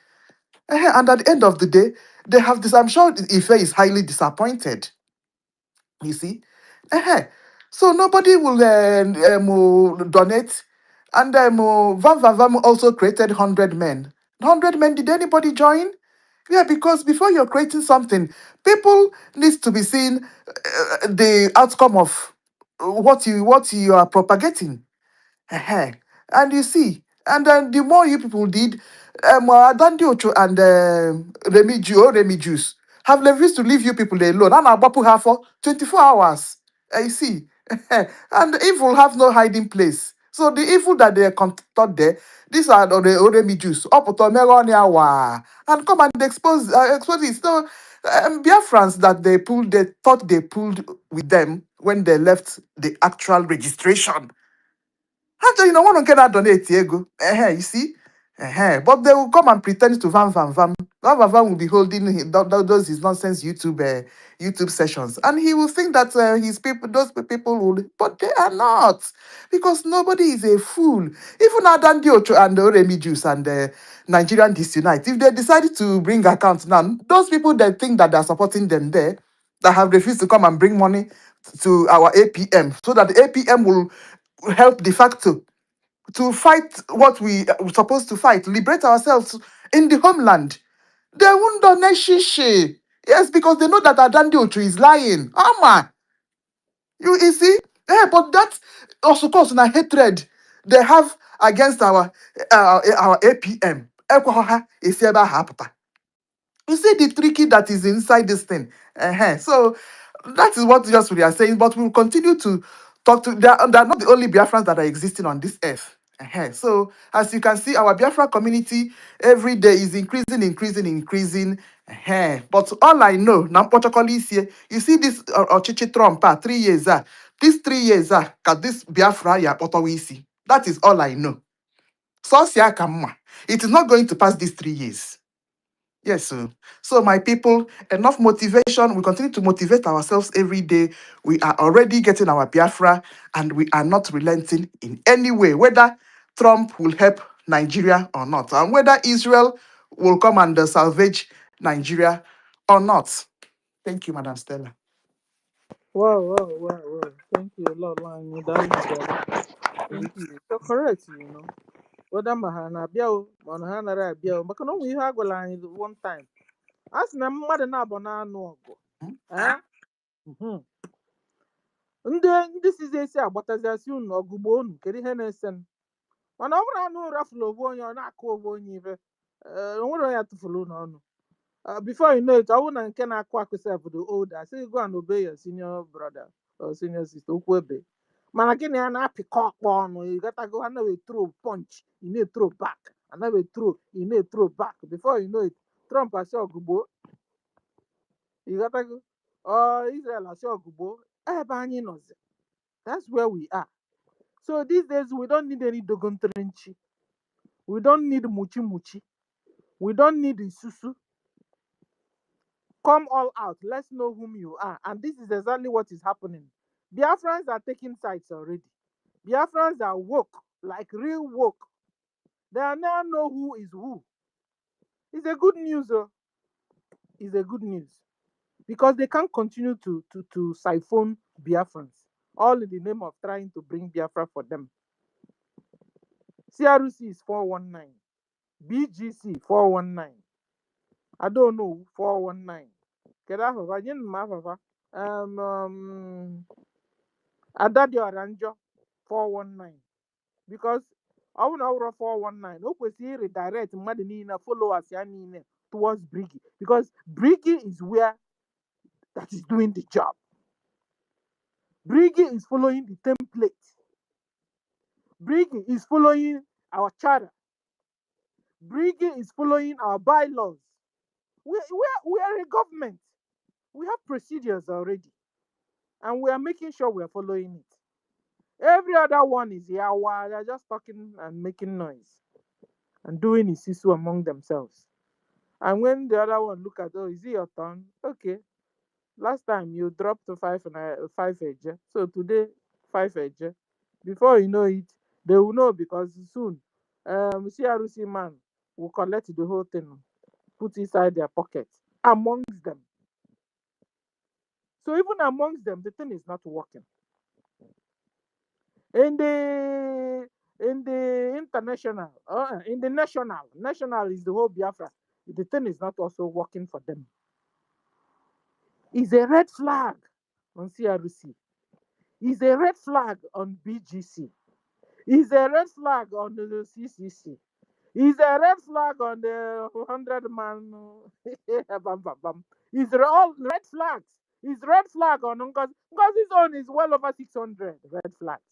Speaker 4: And at the end of the day, they have this. I'm sure Ife is highly disappointed. You see? So nobody will donate. And Van Van Van also created 100 men. 100 men, did anybody join? Yeah, because before you're creating something, people needs to be seeing the outcome of what you are propagating. Ehen. And you see, and then the more you people did, Adandi Ocho and Remy Juice have refused to leave you people alone. And I'll her for 24 hours. You see, and evil have no hiding place. So the evil that they conduct there, these are the Oremi Jews. Up to Meronia, and come and expose it. So Biafrans that they thought they pulled with them when they left the actual registration. Actually, no one can donate ego. You see? But they will come and pretend to Van Van Van. Van will be holding those his nonsense YouTube sessions, and he will think that his people, those people would, but they are not, because nobody is a fool. Even Adan Diocho and the Oremi Juice and the Nigerian Disunite, if they decided to bring accounts now, those people that think that they are supporting them there, that have refused to come and bring money to our APM, so that the APM will help de facto to fight what we are supposed to fight, liberate ourselves in the homeland. They won't donate shishi. Yes, because they know that Adandi Ochu is lying. Ama, you see? But that also causes a hatred they have against our APM. Ekwaha esieba hapụta. You see the tricky that is inside this thing. So that is what just we are saying. But we'll continue to talk to. They are not the only Biafrans that are existing on this earth. So as you can see, our Biafra community every day is increasing. But all I know, now protocol is here. You see this Ochichi Trump, 3 years. These 3 years, this Biafra ya Potowisi. That is all I know. So it is not going to pass these 3 years. Yes, so my people, enough motivation. We continue to motivate ourselves every day. We are already getting our Biafra, and we are not relenting in any way, whether Trump will help Nigeria or not, and whether Israel will come and salvage Nigeria or not. Thank you, Madam Stella.
Speaker 3: Wow. Thank you a lot, man. You're correct, Whether Mahana Biao, Manahana Biao, but can only have a line one time. Ask them mother Nabona no go. Eh? This is a say, but as I soon or Gubon, Kerry Hennison. When I know Raffle of one, you're not called one either. What do I have to follow on? Before you know it, I wouldn't can I quack yourself with the older. I say go and obey your senior brother or senior sister. Ukwebe. Man, again, you're not pick up on. You gotta go and never throw punch. You need throw back. And never throw. You need throw back. Before you know it, Trump has saw Gubo. You gotta go. Israel has saw Gubo. Bany knows it. That's where we are. So these days we don't need any dogon trenchi. We don't need muchi muchi. We don't need isusu. Come all out. Let's know whom you are. And this is exactly what is happening. Biafrans are taking sides already. Biafrans are woke, like real woke. They now know who is who. It's a good news, though. It's a good news. Because they can't continue to siphon Biafrans, all in the name of trying to bring Biafra for them. CRC is 419. BGC 419. I don't know 419. Kedafafa, yin mafafa. Adadio Aranjo 419. Because I will know 419. No kwesịrị redirect mmadụ niile followers ya niile towards Briggy. Because Briggy is where that is doing the job. Briggy is following the template. Briggy is following our charter. Briggy is following our bylaws. We are a government. We have procedures already. And we are making sure we are following it. Every other one is here while they're just talking and making noise and doing isisu among themselves. And when the other one look at, oh, is it your turn? Okay. Last time you dropped to five edge. So today 5 edge. Before you know it, they will know because soon CRC man will collect the whole thing, put inside their pocket amongst them. So even amongst them, the thing is not working. In the international, in the national is the whole Biafra. The thing is not also working for them. It's a red flag on CRC. It's a red flag on BGC. It's a red flag on the CCC. Is a red flag on the 100-man. Bam, bam, bam. Is all red flags. Is red flag on Ngozi's own is well over 600 red flags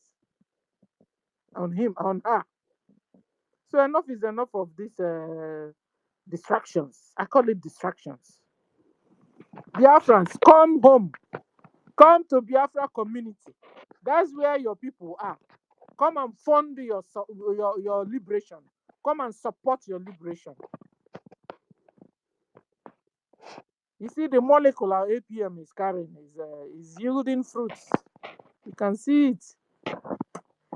Speaker 3: on him, on her. So enough is enough of these distractions. I call it distractions. Biafrans, come home. Come to Biafra community. That's where your people are. Come and fund your liberation. Come and support your liberation. You see, the molecular APM is carrying is yielding fruits. You can see it.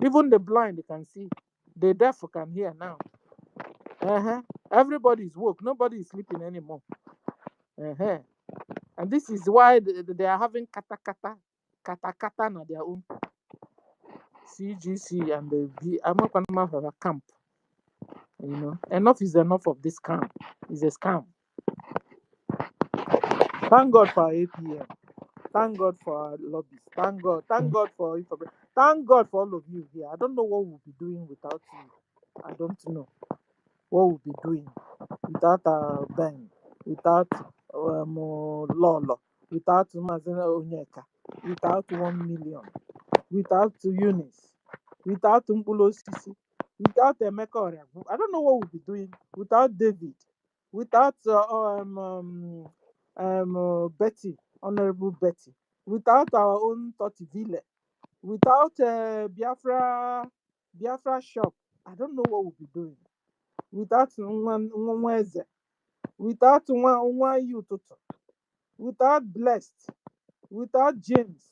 Speaker 3: Even the blind can see. The deaf can hear now. Everybody is woke. Nobody is sleeping anymore. And this is why they are having kata na their own CGC and the Amapanama have a camp. Enough is enough of this scam. It's a scam. Thank God for APM. Thank God for our lobbies. Thank God. Thank God for information. Thank God for all of you here. I don't know what we'll be doing without you. I don't know what we'll be doing without Ben, without Lolo, without Mazina Onyeka, without 1 million, without Eunice, without Mbulo Sisi, without Emeka Oriagu. I don't know what we'll be doing without David, without Betty, Honorable Betty, without our own Totivile, without Biafra shop. I don't know what we'll be doing without Nweze, without Nwa Yututu, without Blessed, without James,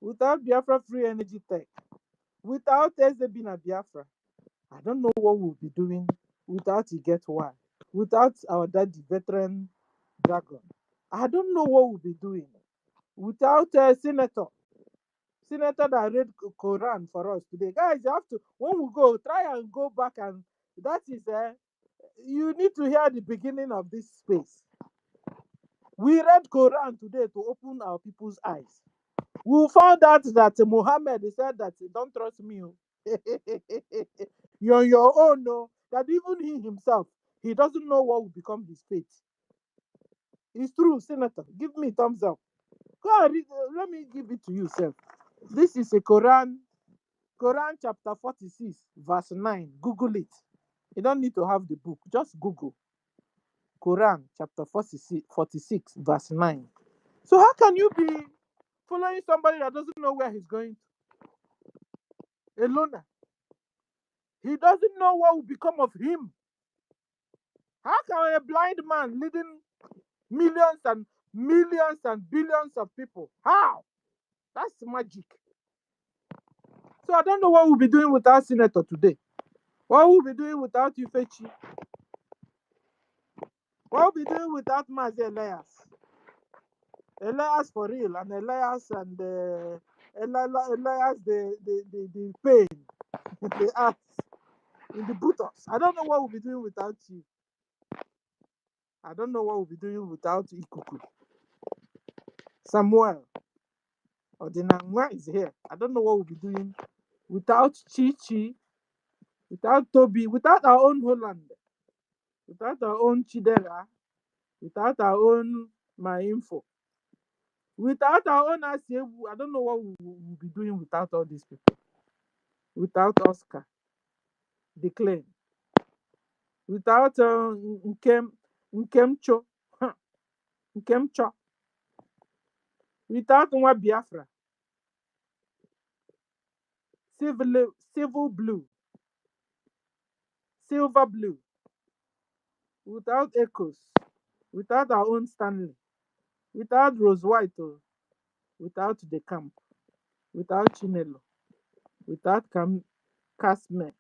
Speaker 3: without Biafra Free Energy Tech, without Ezebina Biafra. I don't know what we'll be doing without Igetwa, without our daddy, Veteran Dragon. I don't know what we'll be doing without Senator that read Quran for us today. Guys, you have to, when we go, try and go back, and that is, you need to hear the beginning of this space. We read Quran today to open our people's eyes. We found out that Muhammad said that, don't trust me. You're on your own, no. That even he himself, he doesn't know what will become his fate. It's true, Senator. Give me thumbs up. Go and read, let me give it to you, sir. This is a Quran chapter 46, verse 9. Google it. You don't need to have the book. Just Google. Quran chapter 46, verse 9. So how can you be following somebody that doesn't know where he's going to? A loner. He doesn't know what will become of him. How can a blind man leading millions and millions and billions of people? How? That's magic. So I don't know what we'll be doing without Senator today. What we'll be doing without Ufechi. What we'll be doing without Mazi Elias. Elias for real, and Elias and Elias the pain, the ass in the buttocks. I don't know what we'll be doing without you. I don't know what we'll be doing without Ikuku. Samuel Odinangwa is here. I don't know what we'll be doing without Chichi, without Toby, without our own Holland, without our own Chidera, without our own My Info, without our own Asiebu. I don't know what we'll be doing without all these people. Without Oscar, Declan, without Nkemcho, Nkemcho, without Nwa Biafra, Civil Blue, Silver Blue, without Echoes, without our own Stanley, without Rose White, without the camp, without Chinelo, without Cashmere,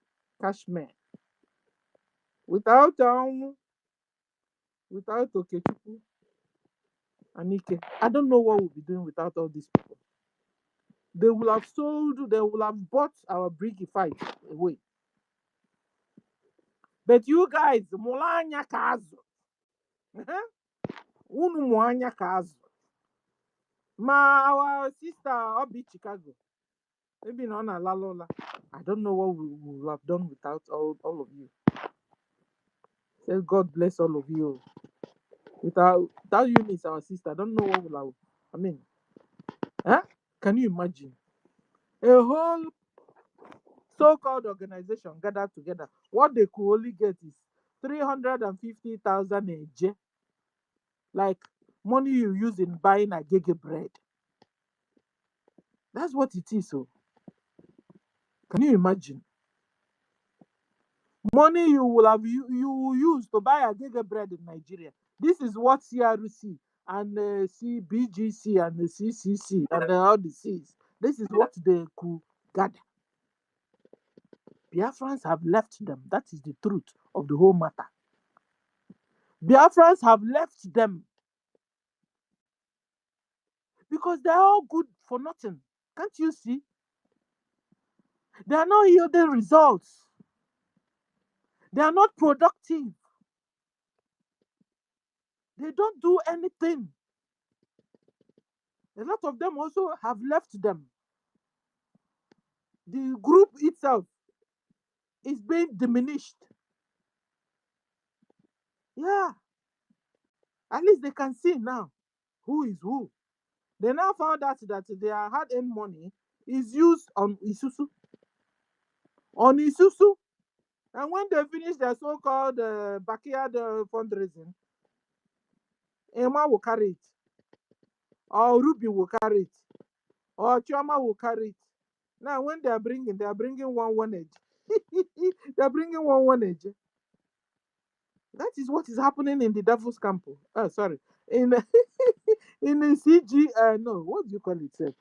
Speaker 3: without Okechukwu, Anike. I don't know what we'll be doing without all these people. They will have sold, they will have bought our Briggy fight away. But you guys, Mulanya Kazu, Unu Mwanya Kazu. Our sister Obi Chicago, maybe not Lalola. I don't know what we will have done without all of you. Says God bless all of you. Without Eunice, our sister, I don't know what will have. I mean, huh? Can you imagine a whole so-called organization gathered together? What they could only get is 350,000 a year, like money you use in buying a gege bread. That's what it is. So, can you imagine? Money you will use to buy a gege bread in Nigeria. This is what CRC and CBGC and the CCC and all the C's. This is what they could gather. Biafrans have left them. That is the truth of the whole matter. Biafrans have left them because they're all good for nothing. Can't you see? They are not yielding results. They are not productive. They don't do anything. A lot of them also have left them. The group itself is being diminished. Yeah, at least they can see now who is who. They now found out that their hard-earned money is used on Isusu. On Isusu. And when they finish their so-called backyard fundraising, Emma will carry it. Or Ruby will carry it. Or Chioma will carry it. Now, when they are bringing one edge. They are bringing one edge. That is what is happening in the Devil's Camp. Sorry. In in the CG, no, what do you call it?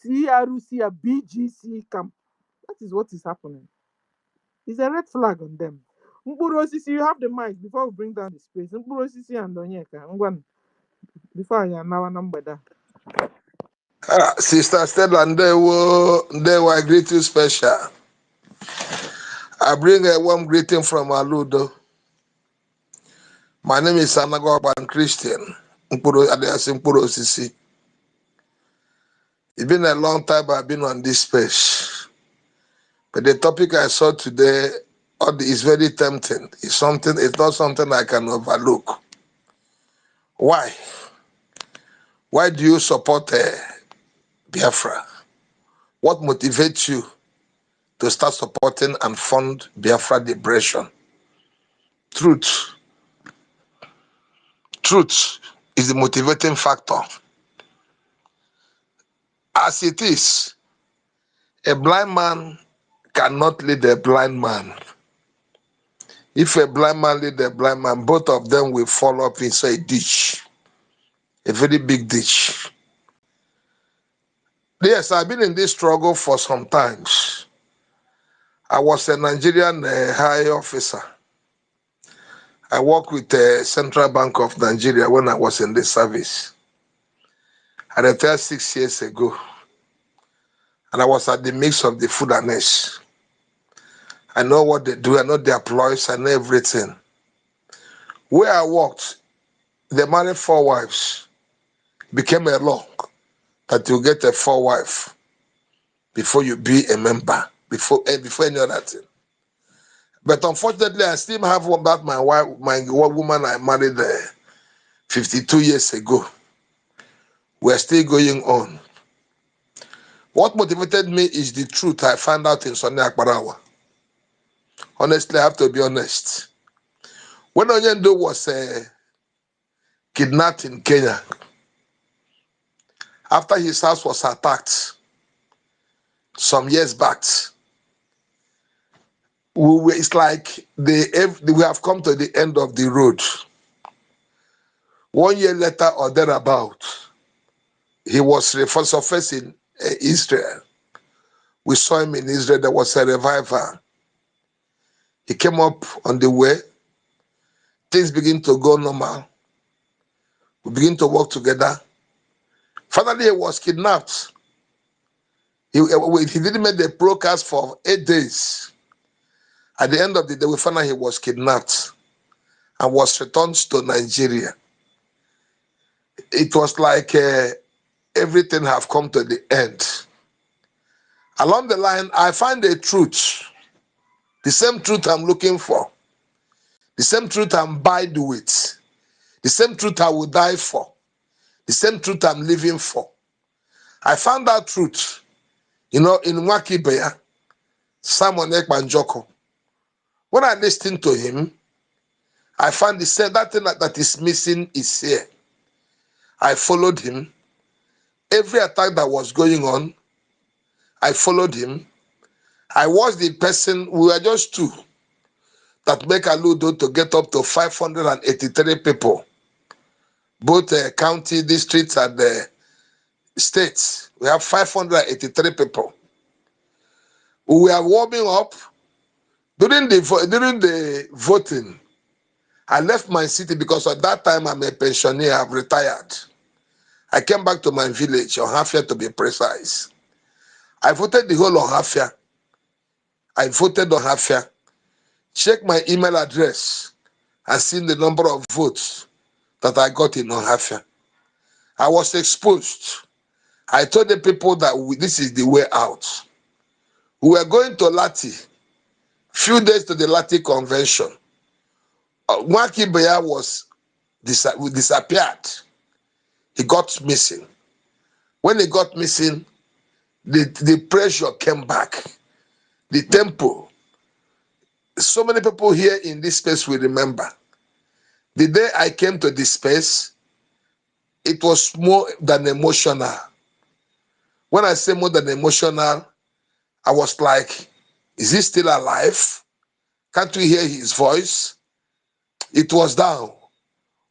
Speaker 3: CRC, BGC camp. That is what is happening. It's a red flag on them. Mkpụrụ osisi, you have the mic before we bring down the space. Mkpụrụ osisi and Onyeka. Before I now number that.
Speaker 9: Sister Stella, I greet you special. I bring a warm greeting from Aludo. My name is Anagoban Christian. Mpuro Osisi. It's been a long time I've been on this space. But the topic I saw today is very tempting. It's not something I can overlook. Why? Why do you support Biafra? What motivates you to start supporting and fund Biafra liberation? Truth is the motivating factor. As it is, a blind man cannot lead a blind man. If a blind man lead a blind man, both of them will fall up inside a ditch, a very big ditch. Yes, I've been in this struggle for some times. I was a Nigerian high officer. I worked with the Central Bank of Nigeria when I was in the service. I retired 6 years ago. And I was at the mix of the food and nest. I know what they do, I know their ploys, I know everything. Where I worked, they married 4 wives. It became a law that you get a 4 wife before you be a member, before any other thing. But unfortunately, I still have one about my wife, my woman I married 52 years ago. We're still going on. What motivated me is the truth I found out in Sonny Akbarawa. Honestly, I have to be honest. When Onyendo was kidnapped in Kenya, after his house was attacked some years back, it's like we have come to the end of the road. 1 year later or thereabout, he was resurfaced in Israel. We saw him in Israel. There was a revival. He came up on the way. Things begin to go normal. We begin to work together. Finally, he was kidnapped. He didn't make the broadcast for 8 days. At the end of the day, we found out he was kidnapped and was returned to Nigeria. It was like everything have come to the end. Along the line, I find a truth, the same truth I'm looking for. the same truth I'm bide with, the same truth I will die for, the same truth I'm living for. I found that truth, in Nwakibeya, Simon Ekbanjoko. When I listened to him, I found he said that thing that is missing is here. I followed him. Every attack that was going on, I followed him. I was the person, we were just two, that make Aludo to get up to 583 people, both county, districts, and states. We have 583 people. We were warming up. During the voting, I left my city because at that time I'm a pensioner, I've retired. I came back to my village, Ohafia to be precise. I voted the whole Ohafia. I voted Ohafia. Check my email address and seen the number of votes that I got in Ohafia. I was exposed. I told the people that this is the way out. We were going to Lati, few days to the Lati convention. Nwaki Beya disappeared. He got missing. When he got missing, the pressure came back. The tempo. So many people here in this space will remember. The day I came to this space, it was more than emotional. When I say more than emotional, I was like, is he still alive? Can't we hear his voice? It was down.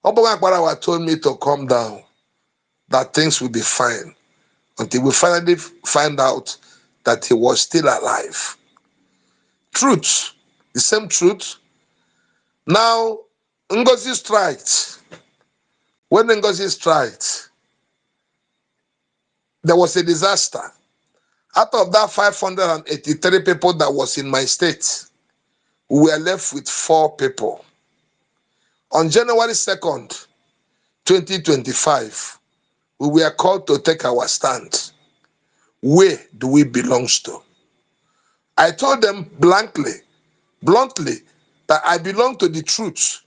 Speaker 9: Obaga Akbarawa told me to calm down, that things will be fine, until we finally find out that he was still alive. Truth, the same truth. Now, Ngozi striked. When Ngozi striked, there was a disaster. Out of that 583 people that was in my state, we were left with 4 people. On January 2nd, 2025, we were called to take our stand. Where do we belong to? I told them bluntly, that I belong to the truth,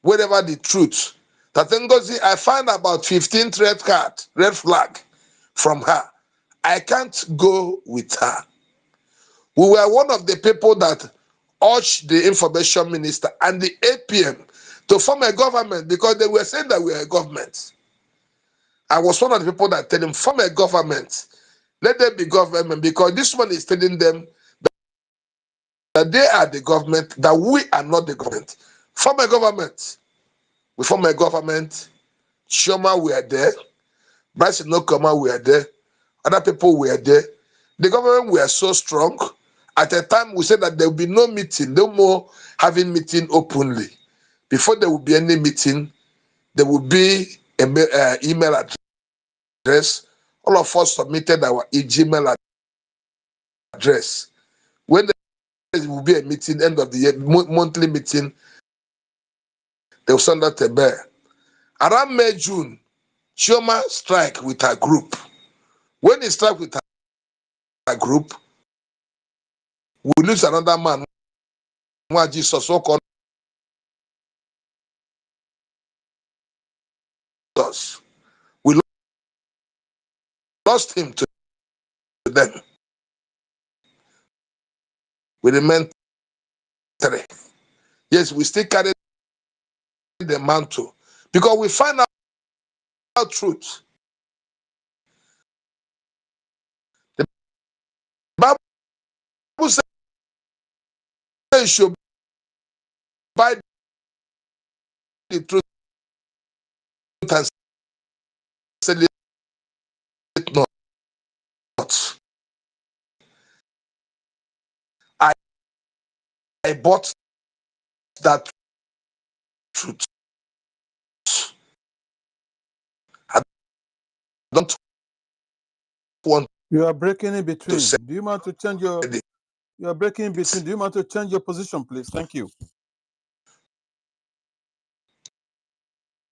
Speaker 9: wherever the truth. That Ngozi, I find about 15 red flag from her. I can't go with her. We were one of the people that urged the information minister and the APM to form a government because they were saying that we are a government. I was one of the people that tell him, form a government. Let there be government because this one is telling them that they are the government, that we are not the government. Form a government. We form a government. Shoma were there. Bryce Nokoma were there. Other people were there. The government were so strong. At a time, we said that there will be no meeting, no more having meeting openly. Before there will be any meeting, there will be an email address. All of us submitted our Gmail address. When there will be a meeting, end of the year, monthly meeting, they will send out a bear. Around May, June, Chioma strike with her group. When he strike with her group, we lose another man, Jesus, so called us. We lost him to them. We remain 3. Yes, we still carry the mantle because we find out truth. The Bible says you should buy the truth and sell it not. I, I bought that truth. I don't want
Speaker 10: You are breaking in
Speaker 9: to
Speaker 10: between.
Speaker 9: say
Speaker 10: Do you want to change your?
Speaker 9: it.
Speaker 10: You are breaking in between. Do you want to change your position, please? Thank you.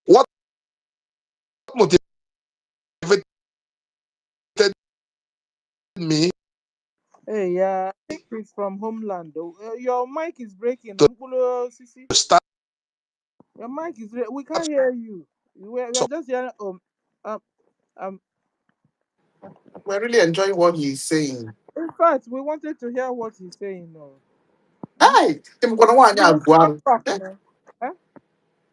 Speaker 9: What motivated me
Speaker 3: Hey, yeah, I think he's from homeland though. Your mic is breaking.
Speaker 9: to
Speaker 3: Mkpulu Sisi.
Speaker 9: start
Speaker 3: Your mic is we can't hear you. We are just hearing um um.
Speaker 4: We're really enjoying what he's saying.
Speaker 3: In fact, we wanted to hear what he's saying. No. Hmm?
Speaker 4: Hey, I'm gonna want
Speaker 3: Please come
Speaker 4: Abuaru.
Speaker 3: back now. Eh?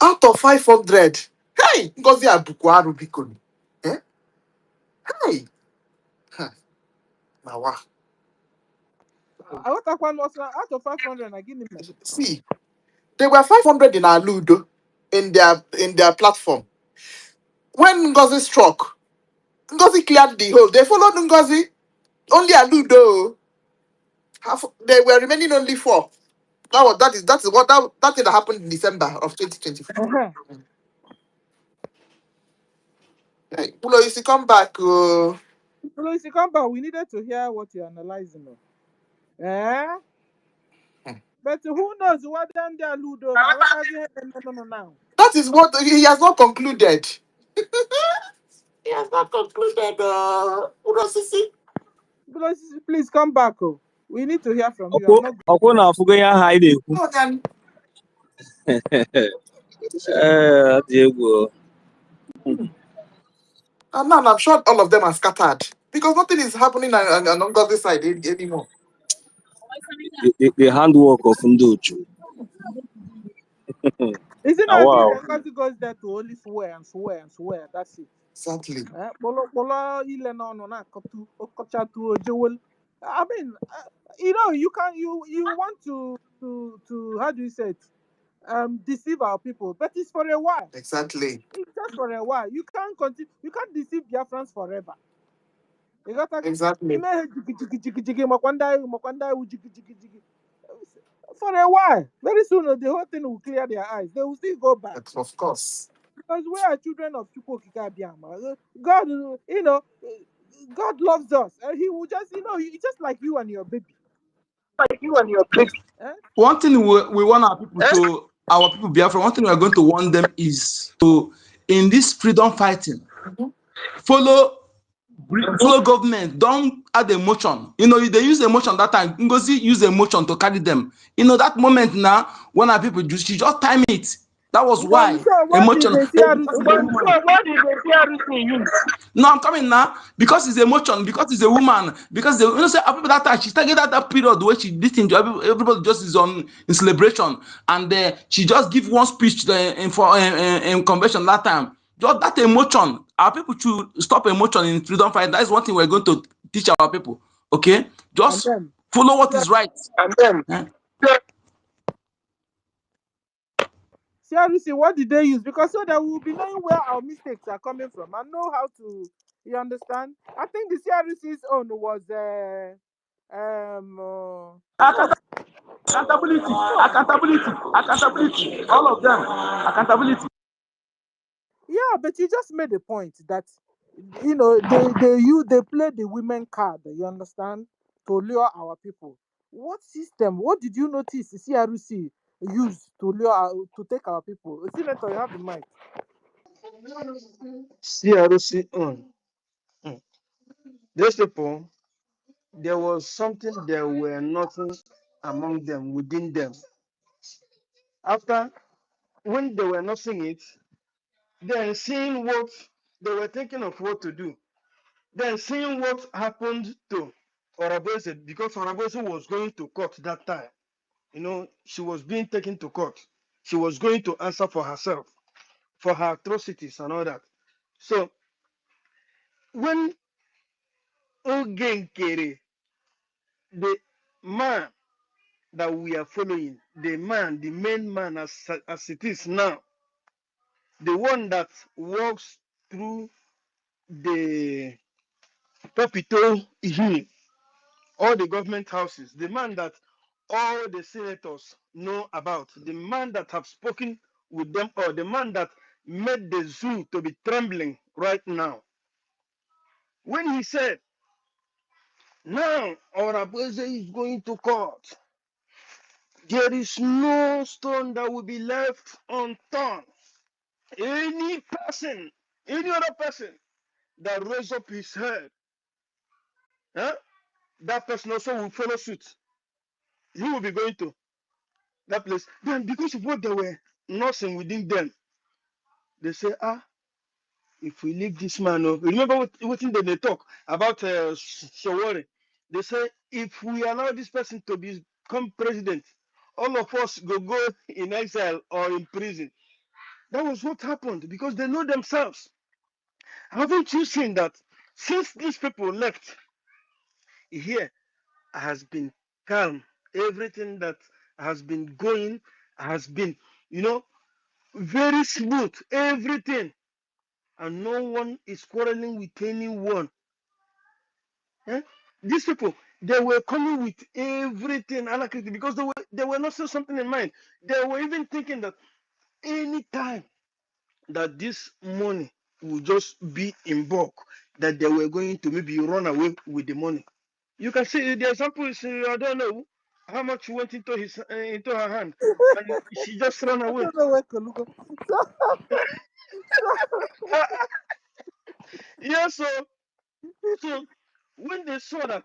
Speaker 4: Out of 500. Hey, Ngozi Abuaru Bikon. Eh? Hey. Huh. Now, wow.
Speaker 3: I want that one was out of 500. I give him.
Speaker 4: See, there were 500 in our Ludo in their platform. When Ngozi struck, Ngozi cleared the hole. They followed Ngozi. Only a Ludo. There were remaining only 4. That is what that thing that happened in December of 2024.
Speaker 3: Uh-huh.
Speaker 4: Hey, Pulo, you see, come back.
Speaker 3: So if you come back, we needed to hear what you're analyzing. No. Eh? But who knows what done there, Ludo? Now, what have you heard? No, now.
Speaker 4: That is what he has not concluded. He has not concluded. Urosisi.
Speaker 3: Please come back. Oh. We need to hear from you. I'm not.
Speaker 11: ọkwụ na afụgo ihe ahụ anyị na-ekwu
Speaker 4: No, then.
Speaker 11: ọ dị egwu o.
Speaker 4: And now I'm sure all of them are scattered because nothing is happening on God's side anymore.
Speaker 11: The handwork of ndị otu
Speaker 3: Is it
Speaker 11: na
Speaker 3: not every
Speaker 11: wow.
Speaker 3: day Ngozi goes there to only swear and swear and swear? That's it.
Speaker 4: Exactly.
Speaker 3: Bolo ile no no na kotu okocha tu ojewel. I mean, you can you want to how do you say it? Deceive our people, but it's for a while.
Speaker 4: Exactly.
Speaker 3: It's just for a while. You can't continue. You can't deceive Biafrans forever. You got to
Speaker 4: Exactly.
Speaker 3: for a while. Very soon, the whole thing will clear their eyes. They will still go back.
Speaker 4: Of course.
Speaker 3: Because we are children of Chukwokika Biama. God, God loves us. And He will just, He's just like you and your baby. Eh?
Speaker 6: One thing we want our people Biafra, one thing we are going to want them is to, in this freedom fighting, follow government. Don't add emotion. They use emotion that time. Ngozi use emotion to carry them. That moment now, when our people she just time it. That was why
Speaker 3: So what did
Speaker 6: emotion.
Speaker 3: the CRC use?
Speaker 6: No, I'm coming now because it's emotion, because it's a woman, because say people that time she started that period where she listened to everybody just is in celebration, and she just give one speech in convention that time. Just that emotion, our people should stop emotion in freedom fight. That is one thing we're going to teach our people. Okay,
Speaker 3: And
Speaker 6: just
Speaker 3: then
Speaker 6: follow what is right.
Speaker 3: And then CRC, what did they use? Because so that we will be knowing where our mistakes are coming from and know how to. You understand? I think the CRC's own was
Speaker 6: Accountability, all of them, accountability.
Speaker 3: yeah, but you just made a point that they play the women card. You understand, to lure our people. What system? What did you notice the CRC used to to take our people? Senator, you have the mic.
Speaker 12: CRC on. Those people, there was something, there were nothing among them, within them. After, when they were not seeing it, then seeing what they were thinking of what to do, then seeing what happened to Orabose, because Orabose was going to court that time. She was being taken to court. She was going to answer for herself, for her atrocities and all that. So when Ogenkere, the man that we are following, the main man as it is now, the one that walks through the Capitol Hill, all the government houses, the man that all the senators know about, the man that have spoken with them, or the man that made the zoo to be trembling right now. When he said, now our Abueze is going to court, there is no stone that will be left unturned. Any person, any other person that raise up his head, huh, that person also will follow suit. He will be going to that place. Then because of what they were nursing within them. They say, if we leave this man, remember what they talk about Shawari. They say, if we allow this person to become president, all of us go in exile or in prison. That was what happened because they know themselves. Haven't you seen that since these people left, here has been calm. Everything that has been going has been, very smooth. Everything. And no one is quarreling with anyone. Eh? These people, they were coming with everything alacrity because they were not saying something in mind. They were even thinking that any time that this money will just be in bulk, that they were going to maybe run away with the money. You can see the example is I don't know how much went into her hand, and she just ran
Speaker 3: I
Speaker 12: away.
Speaker 3: don't know where to look.
Speaker 12: Yeah, so when they saw that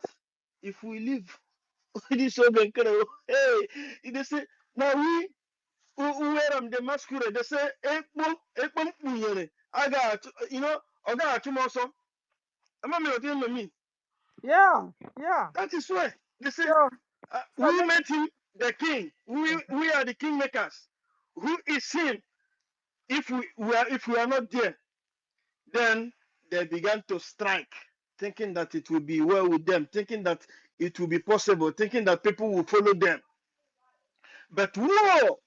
Speaker 12: if we leave this open, hey, they say now we wear them the masquerade. They say ekpo I got I got also. I'm not me.
Speaker 3: Yeah, yeah.
Speaker 12: That is why they say
Speaker 3: So, so
Speaker 12: who
Speaker 3: let me.
Speaker 12: made him the king? We are the kingmakers. Who is him? If we are not there, then they began to strike, thinking that it will be well with them, thinking that it will be possible, thinking that people will follow them. But woe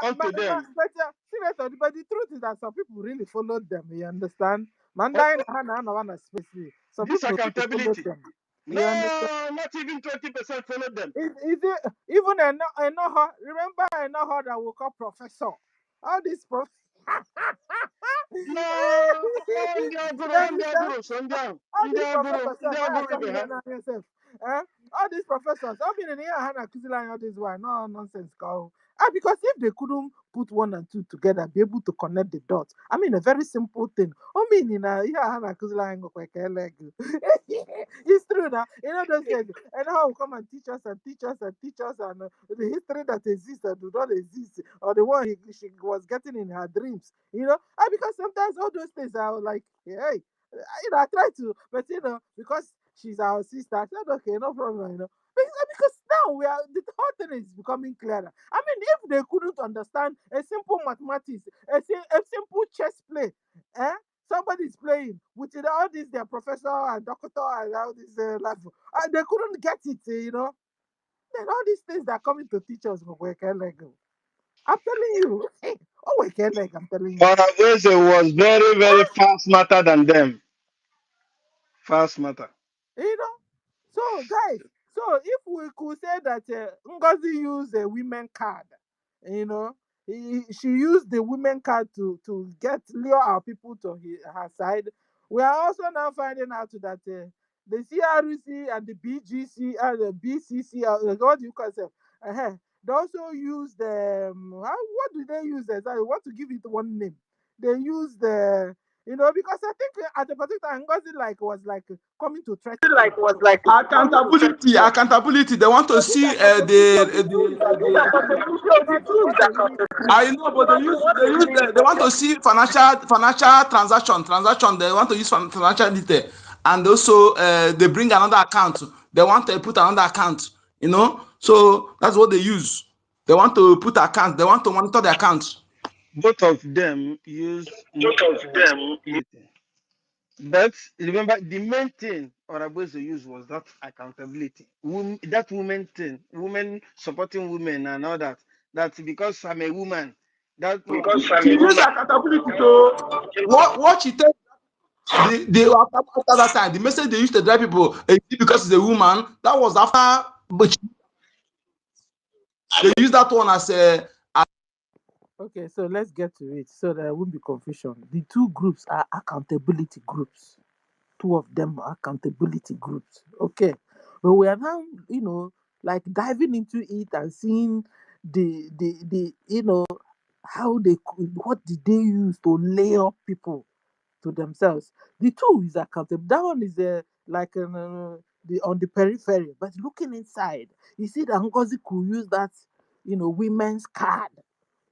Speaker 12: unto them.
Speaker 3: But the truth is that some people really followed them. You understand? Mandai na hana hana wana space. Some
Speaker 12: This
Speaker 3: people really followed
Speaker 12: accountability.
Speaker 3: them. You understand?
Speaker 12: No, not even 20% follow them.
Speaker 3: Is it even I know her? Remember, I know her that will call professor. All these prof.
Speaker 12: No, ndị agụrụ
Speaker 3: You
Speaker 12: ndị
Speaker 3: understand?
Speaker 12: agụrụ so ndị ahụ
Speaker 3: All
Speaker 12: ndị
Speaker 3: these
Speaker 12: agụrụ
Speaker 3: professors,
Speaker 12: ndị
Speaker 3: why are
Speaker 12: agụrụ ibe
Speaker 3: talking
Speaker 12: ha.
Speaker 3: here now yourself? All these professors, I mean, in here, Hannah Kuzila, all this why no nonsense, call. Because if they couldn't put one and two together, be able to connect the dots. I mean, a very simple thing. I mean, yeah, Hannah Kuzila, it's true now. You know those days, and how come and teach us and teach us and teach us, and the history that exists and do not exist, or the one she was getting in her dreams. Because sometimes all those things are like, hey, I try to, but because she's our sister, I said, okay, no problem, Because now the whole thing is becoming clearer. I mean, if they couldn't understand a simple mathematics, a simple chess play, somebody is playing with all this, their professor and doctor and all this level, and they. Get it, Then all these things that are coming to teach us, I'm telling you, I'm telling you.
Speaker 12: Oraveze was very, very far smarter than them. Far smarter.
Speaker 3: You know, so guys, so if we could say that Ngozi used a women card, you know, she used the women card to lure our people to her side. We are also now finding out that the CRC and the BGC and the BCC, what do you call them? They also use the what do they use? I want to give it one name. They use the because I think at a particular time, Ngozi was like coming to threaten them.
Speaker 6: Accountability. They want to
Speaker 3: So these
Speaker 6: see
Speaker 3: are the tools that they use what they need.
Speaker 6: I know, but they want to see financial transaction. They want to use financial detail, and also they bring another account. They want to put another account. So that's what they use. They want to put account. They want to monitor the accounts.
Speaker 12: Both of them use accountability. But remember, the main thing Orabozo used was that accountability. That woman thing, women supporting women and all that. That's because I'm a woman. That
Speaker 6: She used accountability to what she tells after that time. The message they used to drive people because it's a woman. That was after, but they use that one as a.
Speaker 3: Okay, so let's get to it so there won't be confusion. The two groups are accountability groups. Two of them are accountability groups. Okay. But we are now, like diving into it and seeing the how what did they use to layer people to themselves. The two is accountable. That one is like the on the periphery, but looking inside, you see that Ngozi could use that women's card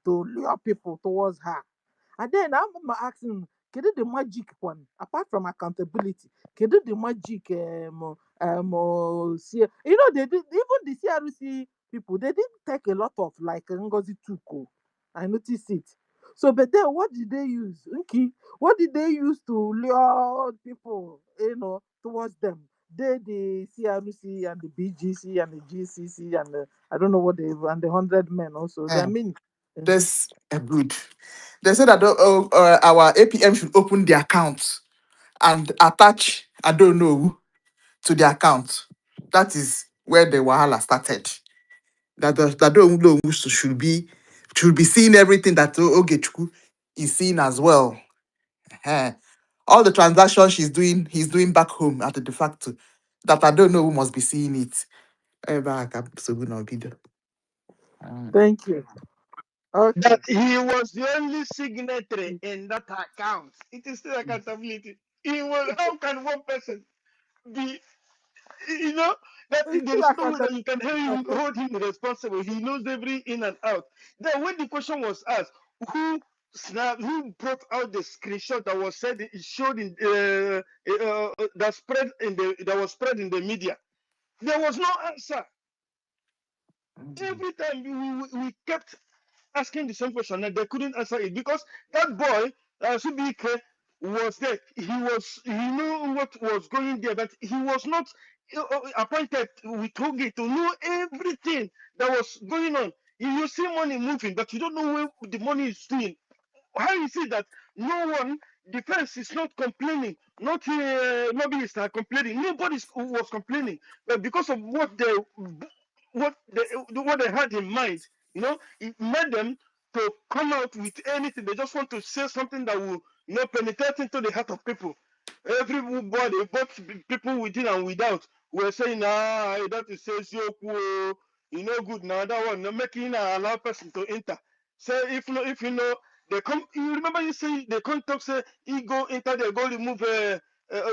Speaker 3: to lure people towards her. And then I'm asking, can the magic one, apart from accountability, can the magic they did even the CRC people, they didn't take a lot of like Ngozi Tuko. I noticed it. So, but then what did they use? Okay, what did they use to lure people, towards them? They, the CRC and the BGC and the GCC and I don't know what they, and the 100 men also. I
Speaker 4: Eh,
Speaker 3: mean,
Speaker 4: that's good. They said that our APM should open the account and attach, I don't know, to the account. That is where the wahala started. That don't know should be seeing everything that Ogechukwu is seeing as well. Eh. All the transactions he's doing back home at the de facto. That I don't know who must be seeing it. So good now, Bido.
Speaker 3: thank you. Okay.
Speaker 12: That he was the only signatory in that account. It is still accountability. He was. How can one person be? You know that
Speaker 3: It's
Speaker 12: there
Speaker 3: still
Speaker 12: is no way
Speaker 3: accountability.
Speaker 12: that you can hold him responsible. He knows every in and out. Then when the question was asked, who brought out the screenshot that was said it showed in that was spread in the media, there was no answer. Every time we kept asking the same question and they couldn't answer it because that boy, Subike, was there. He knew what was going there, but he was not appointed with Toge to know everything that was going on. You see money moving, but you don't know where the money is doing. How is it that no one, defense is not complaining, not lobbyists are complaining, nobody was complaining, but because of what they had in mind, it made them to come out with anything. They just want to say something that will penetrate into the heart of people. Everybody, both people within and without, were saying, that is says you know good now, that one, not making allow person to enter. So if you know they come, you remember you say they come talk say he go enter there, go remove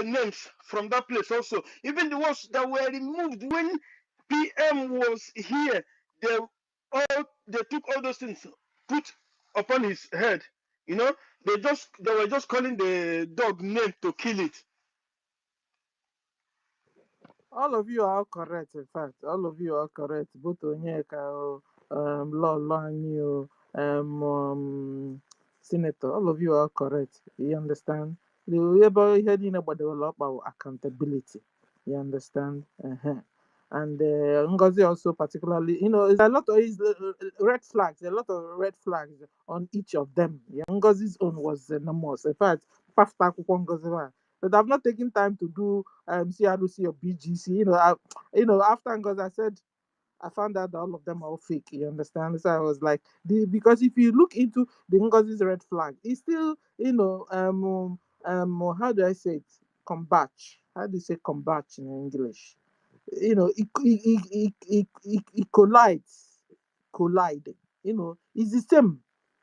Speaker 12: names from that place also. Even the ones that were removed when PM was here, they they took all those things, put upon his head. You know, they were just calling the dog name to kill it.
Speaker 3: All of you are correct, in fact. All of you are correct. Both Onyeka, Lolo, and you, Senator, all of you are correct. You understand? The about heading about develop accountability. You understand? And Ngozi also particularly, there's a lot of red flags, a lot of red flags on each of them. Yeah, Ngozi's own was enormous. In fact, Pafta Akwukwo Ngozi wa. But I've not taken time to do CRC or BGC. After Ngozi, I said I found out that all of them are all fake. You understand? So I was like, because if you look into the Ngozi's red flag, it's still, how do I say it? Combat. How do you say combat in English? It collides, collide. It's the same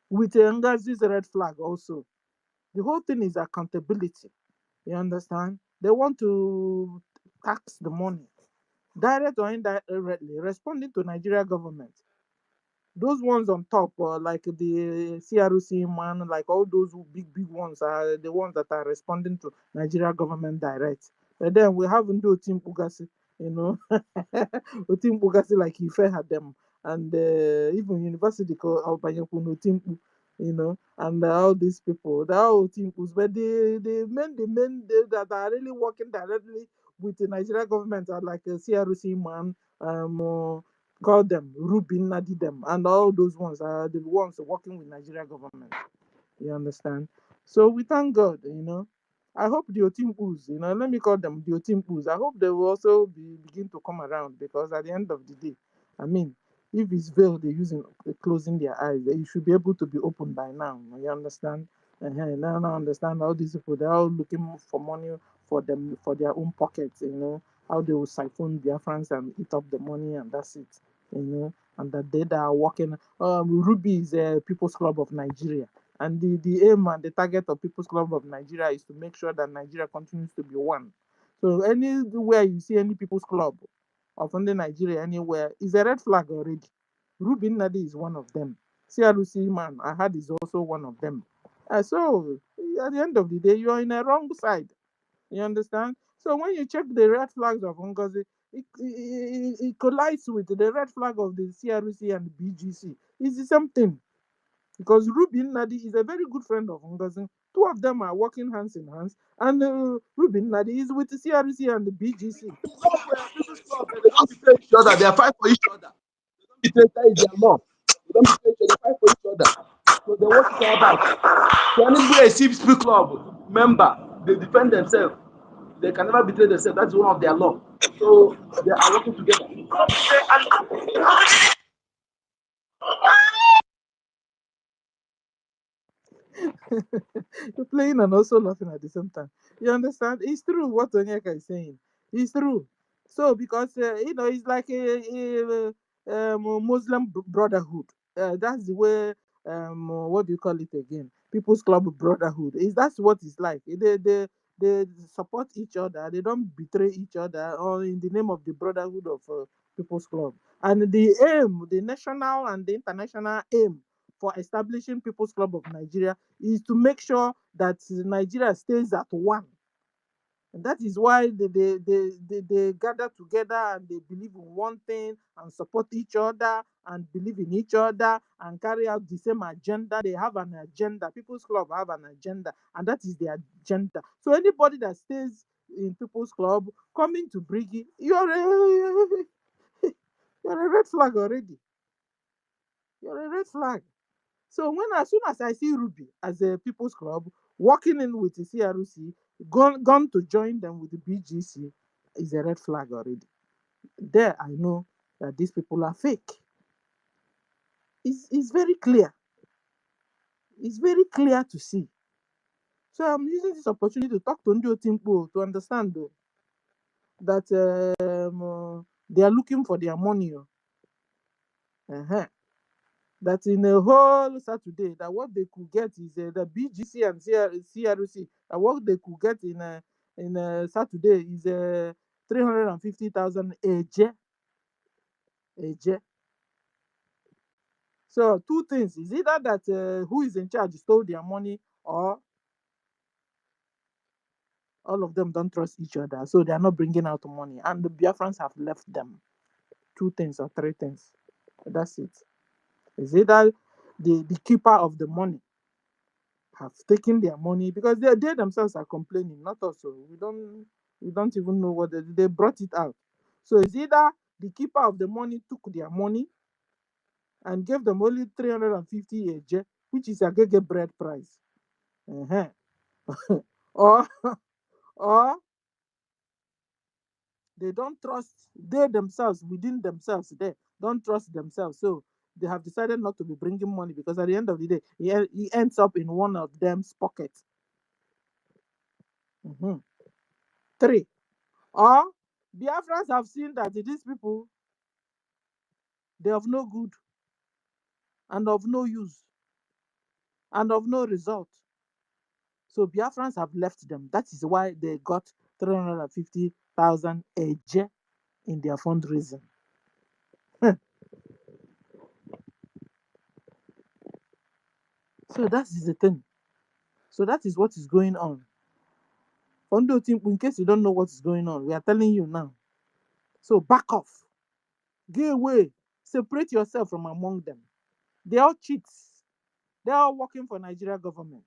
Speaker 3: with Ngozi's red flag also. The whole thing is accountability. You understand? They want to tax the money, direct or indirectly, responding to Nigeria government. Those ones on top, like the CRC man, like all those big ones are the ones that are responding to Nigeria government direct. But then we have Ndo Team Bugasi, you know, Team Bugasi like Ife had them, and even University called Albanyakuno Team, and all these people, they are all Team, but that are really working directly with the Nigeria government are like a CRC man, call them Rubin Nadi them, and all those ones are the ones working with Nigeria government. You understand? So we thank God. I hope the Otimpus, let me call them the Otimpus. I hope they will also begin to come around, because at the end of the day, I mean, if it's veil they're using, closing their eyes, they should be able to be open by now. You understand? Now I understand all these people, they're all looking for money for them, for their own pockets, how they will siphon Biafran'S and eat up the money, and that's it. And that they that are working, Ruby is a People's Club of Nigeria, and the aim and the target of People's Club of Nigeria is to make sure that Nigeria continues to be one. So anywhere you see any People's Club of under Nigeria anywhere is a red flag already. Ruby Nadi is one of them. CRC man I had is also one of them. So at the end of the day, you are in a wrong side. You understand? So when you check the red flags of Ngozi, it collides with the red flag of the CRC and the BGC. It's the same thing. Because Rubin Nadi is a very good friend of Ngozi. Two of them are working hands in hands, and Rubin Nadi is with the CRC and the BGC.
Speaker 6: People's club, they don't betray each other. They fight for each other. They don't betray, that is their law. They don't betray each other. They fight for each other. So they want each other back. So anybody a CP club member, they defend themselves. They can never betray themselves. That's one of their law. So they are working together.
Speaker 3: You're playing and also laughing at the same time. You understand? It's true what Onyeka is saying. It's true. So because it's like a Muslim brotherhood. That's the way. What do you call it again? People's Club Brotherhood. Is that's what it's like. They support each other. They don't betray each other, or in the name of the brotherhood of People's Club. And the aim, the national and the international aim for establishing People's Club of Nigeria is to make sure that Nigeria stays at one. And that is why they gather together and they believe in one thing and support each other and believe in each other and carry out the same agenda. They have an agenda. People's Club have an agenda, and that is their agenda. So anybody that stays in People's Club coming to Briggy, you're a red flag already. You're a red flag. So as soon as I see Ruby as a People's Club walking in with the CRC, gone to join them with the BGC, is a red flag already. There I know that these people are fake. It's very clear. It's very clear to see. So I'm using this opportunity to talk to Ndio Timpo to understand though, that they are looking for their money. Uh-huh. That in a whole Saturday, that what they could get is the BGC and CRC. That what they could get in a Saturday is 350,000 a year. A year. So two things: is either that who is in charge stole their money, or all of them don't trust each other, so they are not bringing out money, and the Biafrans have left them. Two things or three things. That's it. Is either the keeper of the money have taken their money, because they themselves are complaining, not us. So we don't even know what they brought it out. So it's either the keeper of the money took their money and gave them only 350 a j, which is a gege bread price. Uh-huh. or or they don't trust, they themselves, within themselves, they don't trust themselves. So they have decided not to be bringing money, because at the end of the day, he ends up in one of them's pockets. Mhm. Three, or Biafrans have seen that these people, they have no good and of no use and of no result. So Biafrans have left them. That is why they got 350,000 a year in their fundraising. So that is the thing. So that is what is going on. Fondo team, in case you don't know what is going on, we are telling you now. So back off. Get away. Separate yourself from among them. They are cheats. They are working for Nigeria government.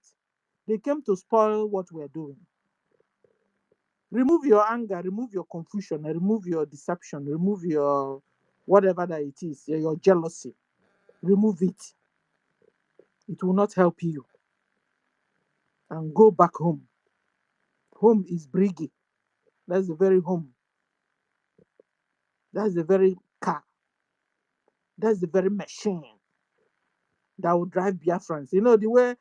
Speaker 3: They came to spoil what we're doing. Remove your anger, remove your confusion, remove your deception, remove your whatever that it is, your jealousy. Remove it. It will not help you. And go back home. Home is Briggy. That's the very home. That's the very car. That's the very machine that will drive Biafrans. You know, the way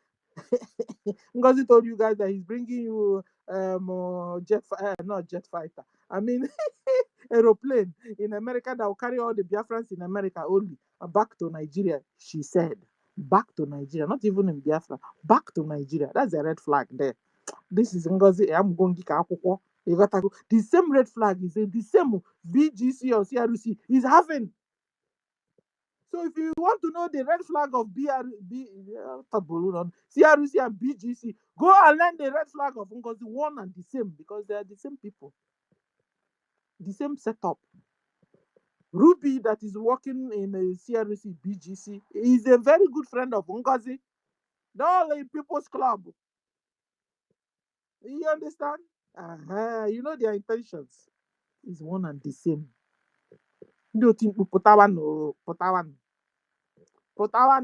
Speaker 3: Ngozi told you guys that he's bringing you not jet fighter. I mean, aeroplane in America that will carry all the Biafrans in America only back to Nigeria. She said, back to Nigeria, not even in Biafra, back to Nigeria. That's a red flag there. This is Ngozi. I'm going to akwụkwọ. You got to go. The same red flag is the same BGC or CRC is having. So if you want to know the red flag of CRC and BGC, go and learn the red flag of Ngozi, one and the same, because they are the same people, the same setup. Ruby, that is working in a CRC BGC, is a very good friend of Ngozi. They're all in People's Club. You understand? You know their intentions is one and the same. You think Potawan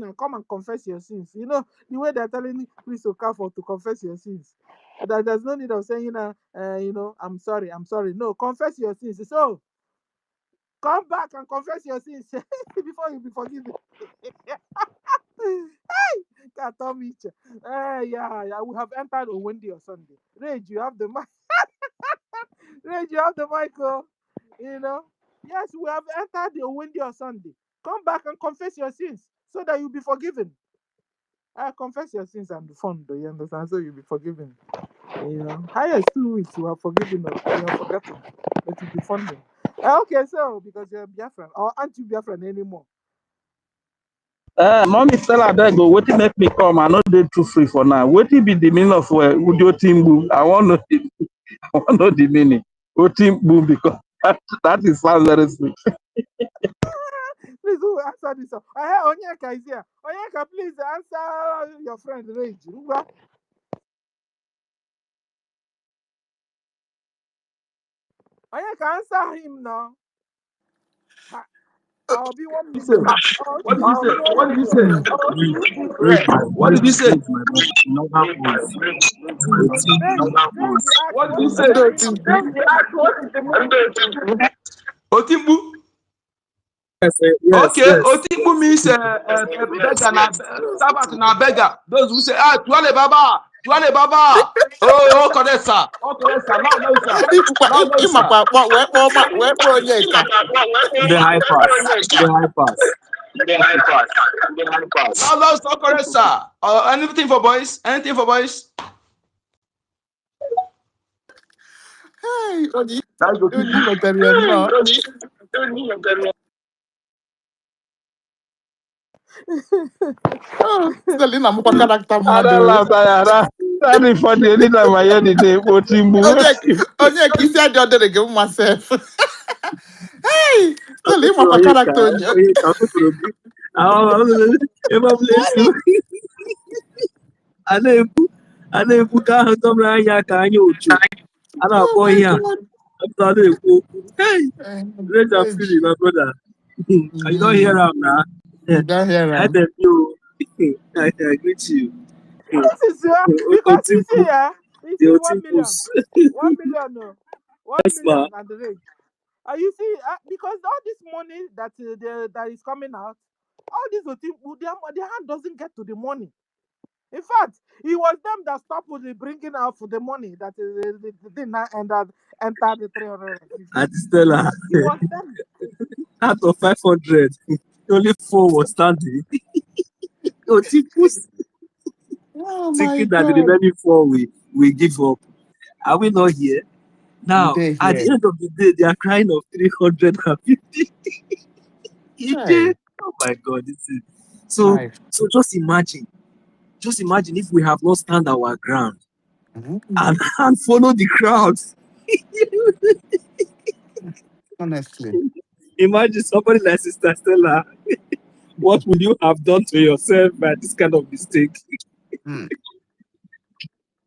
Speaker 3: and come and confess your sins. You know, the way they're telling Chris Okafor to confess your sins. That there's no need of saying, I'm sorry. No, confess your sins. So, come back and confess your sins before you be forgiven. Hey, can't tell me. Yeah, we have entered on Wednesday or Sunday. Rage, you have the mic. Rage, you have the mic. You know, yes, we have entered the Wednesday or Sunday. Come back and confess your sins so that you'll be forgiven. Confess your sins and fun, do you understand? So you'll be forgiven. Highest 2 weeks you are forgiven or you are forgotten. It will be funding. Okay, so because you're Biafran, or aren't you Biafran anymore?
Speaker 6: Mommy tell her that go. What make me come? I know they too free for now. What be the meaning of Udio Timbu? I want to know the meaning. Timbu because that is sounds very sweet.
Speaker 3: Please who answer this. Onyeka is here. Onyeka, please answer your friend Rage. Onyeka, answer him now. I'll be 1 million.
Speaker 6: What did you say? What did you say? What
Speaker 11: Rage,
Speaker 6: did you say?
Speaker 11: number was
Speaker 3: Rage, ask
Speaker 6: What did
Speaker 3: what
Speaker 6: you
Speaker 3: is
Speaker 6: say?
Speaker 3: the meaning of that?
Speaker 6: Otimbu.
Speaker 11: yes,
Speaker 6: Okay,
Speaker 11: yes.
Speaker 6: Otimbu means beggar na servant na beggar. Those who say, Tuale Baba. Oh, correct, sir. Oh, correct, sir. No, sir. No, sir.
Speaker 11: The high pass. The high pass.
Speaker 6: No, so correct, sir. Anything for boys? Anything for boys?
Speaker 4: Hey,
Speaker 6: That's
Speaker 4: Oni
Speaker 6: Otimbu.
Speaker 4: Nigerian, no. Oh, Selena mukwa character
Speaker 6: I don't
Speaker 4: mmadụ.
Speaker 6: laugh, that is funny. Anytime I hear the name Otimbu.
Speaker 4: Onye ka isi ajọ dịrị gị mma sef. Hey, Selena
Speaker 11: Ọtụtụ
Speaker 4: ịmakwa
Speaker 11: onye ka
Speaker 4: character onye.
Speaker 11: ọtụtụrụ gị. Ebe ọ bụla esi a na-ekwu ka ahụ dọmara anya ka anya ocho. A
Speaker 4: Oh
Speaker 11: na-akpọ
Speaker 4: my
Speaker 11: ihe a.
Speaker 4: God.
Speaker 11: A na-ekwu okwu. Hey, Rage and
Speaker 4: Rage.
Speaker 11: Fury, my brother. You don't hear am now.
Speaker 4: You don't hear
Speaker 11: I
Speaker 4: am.
Speaker 11: tell you. I greet you.
Speaker 3: This is because you see,
Speaker 11: Otimpu. The
Speaker 3: 1 million.
Speaker 11: Otimpus.
Speaker 3: 1 million, no. 1
Speaker 11: Yes, ma.
Speaker 3: million and the rate. You see, because all this money that is coming out, all these people, their hand doesn't get to the money. In fact, it was them that stopped with the bringing out for the money that did not enter the 350.
Speaker 11: At Stella.
Speaker 3: It was them.
Speaker 11: Out of 500, only 4 was standing. Otimpus
Speaker 4: Oh my
Speaker 11: thinking that the
Speaker 4: God.
Speaker 11: remaining 4 we give up. Are we not here?
Speaker 4: We
Speaker 11: Now,
Speaker 4: dey
Speaker 11: at the
Speaker 4: here.
Speaker 11: end of the day, they are crying of 350.
Speaker 4: Hey,
Speaker 11: Oh my God, this is
Speaker 4: life.
Speaker 11: so. Just imagine if we have not stand our ground
Speaker 4: Mhm.
Speaker 11: and follow the crowds.
Speaker 4: Honestly.
Speaker 11: Imagine somebody like Sister Stella. What would you have done to yourself by this kind of mistake?
Speaker 4: Hmm.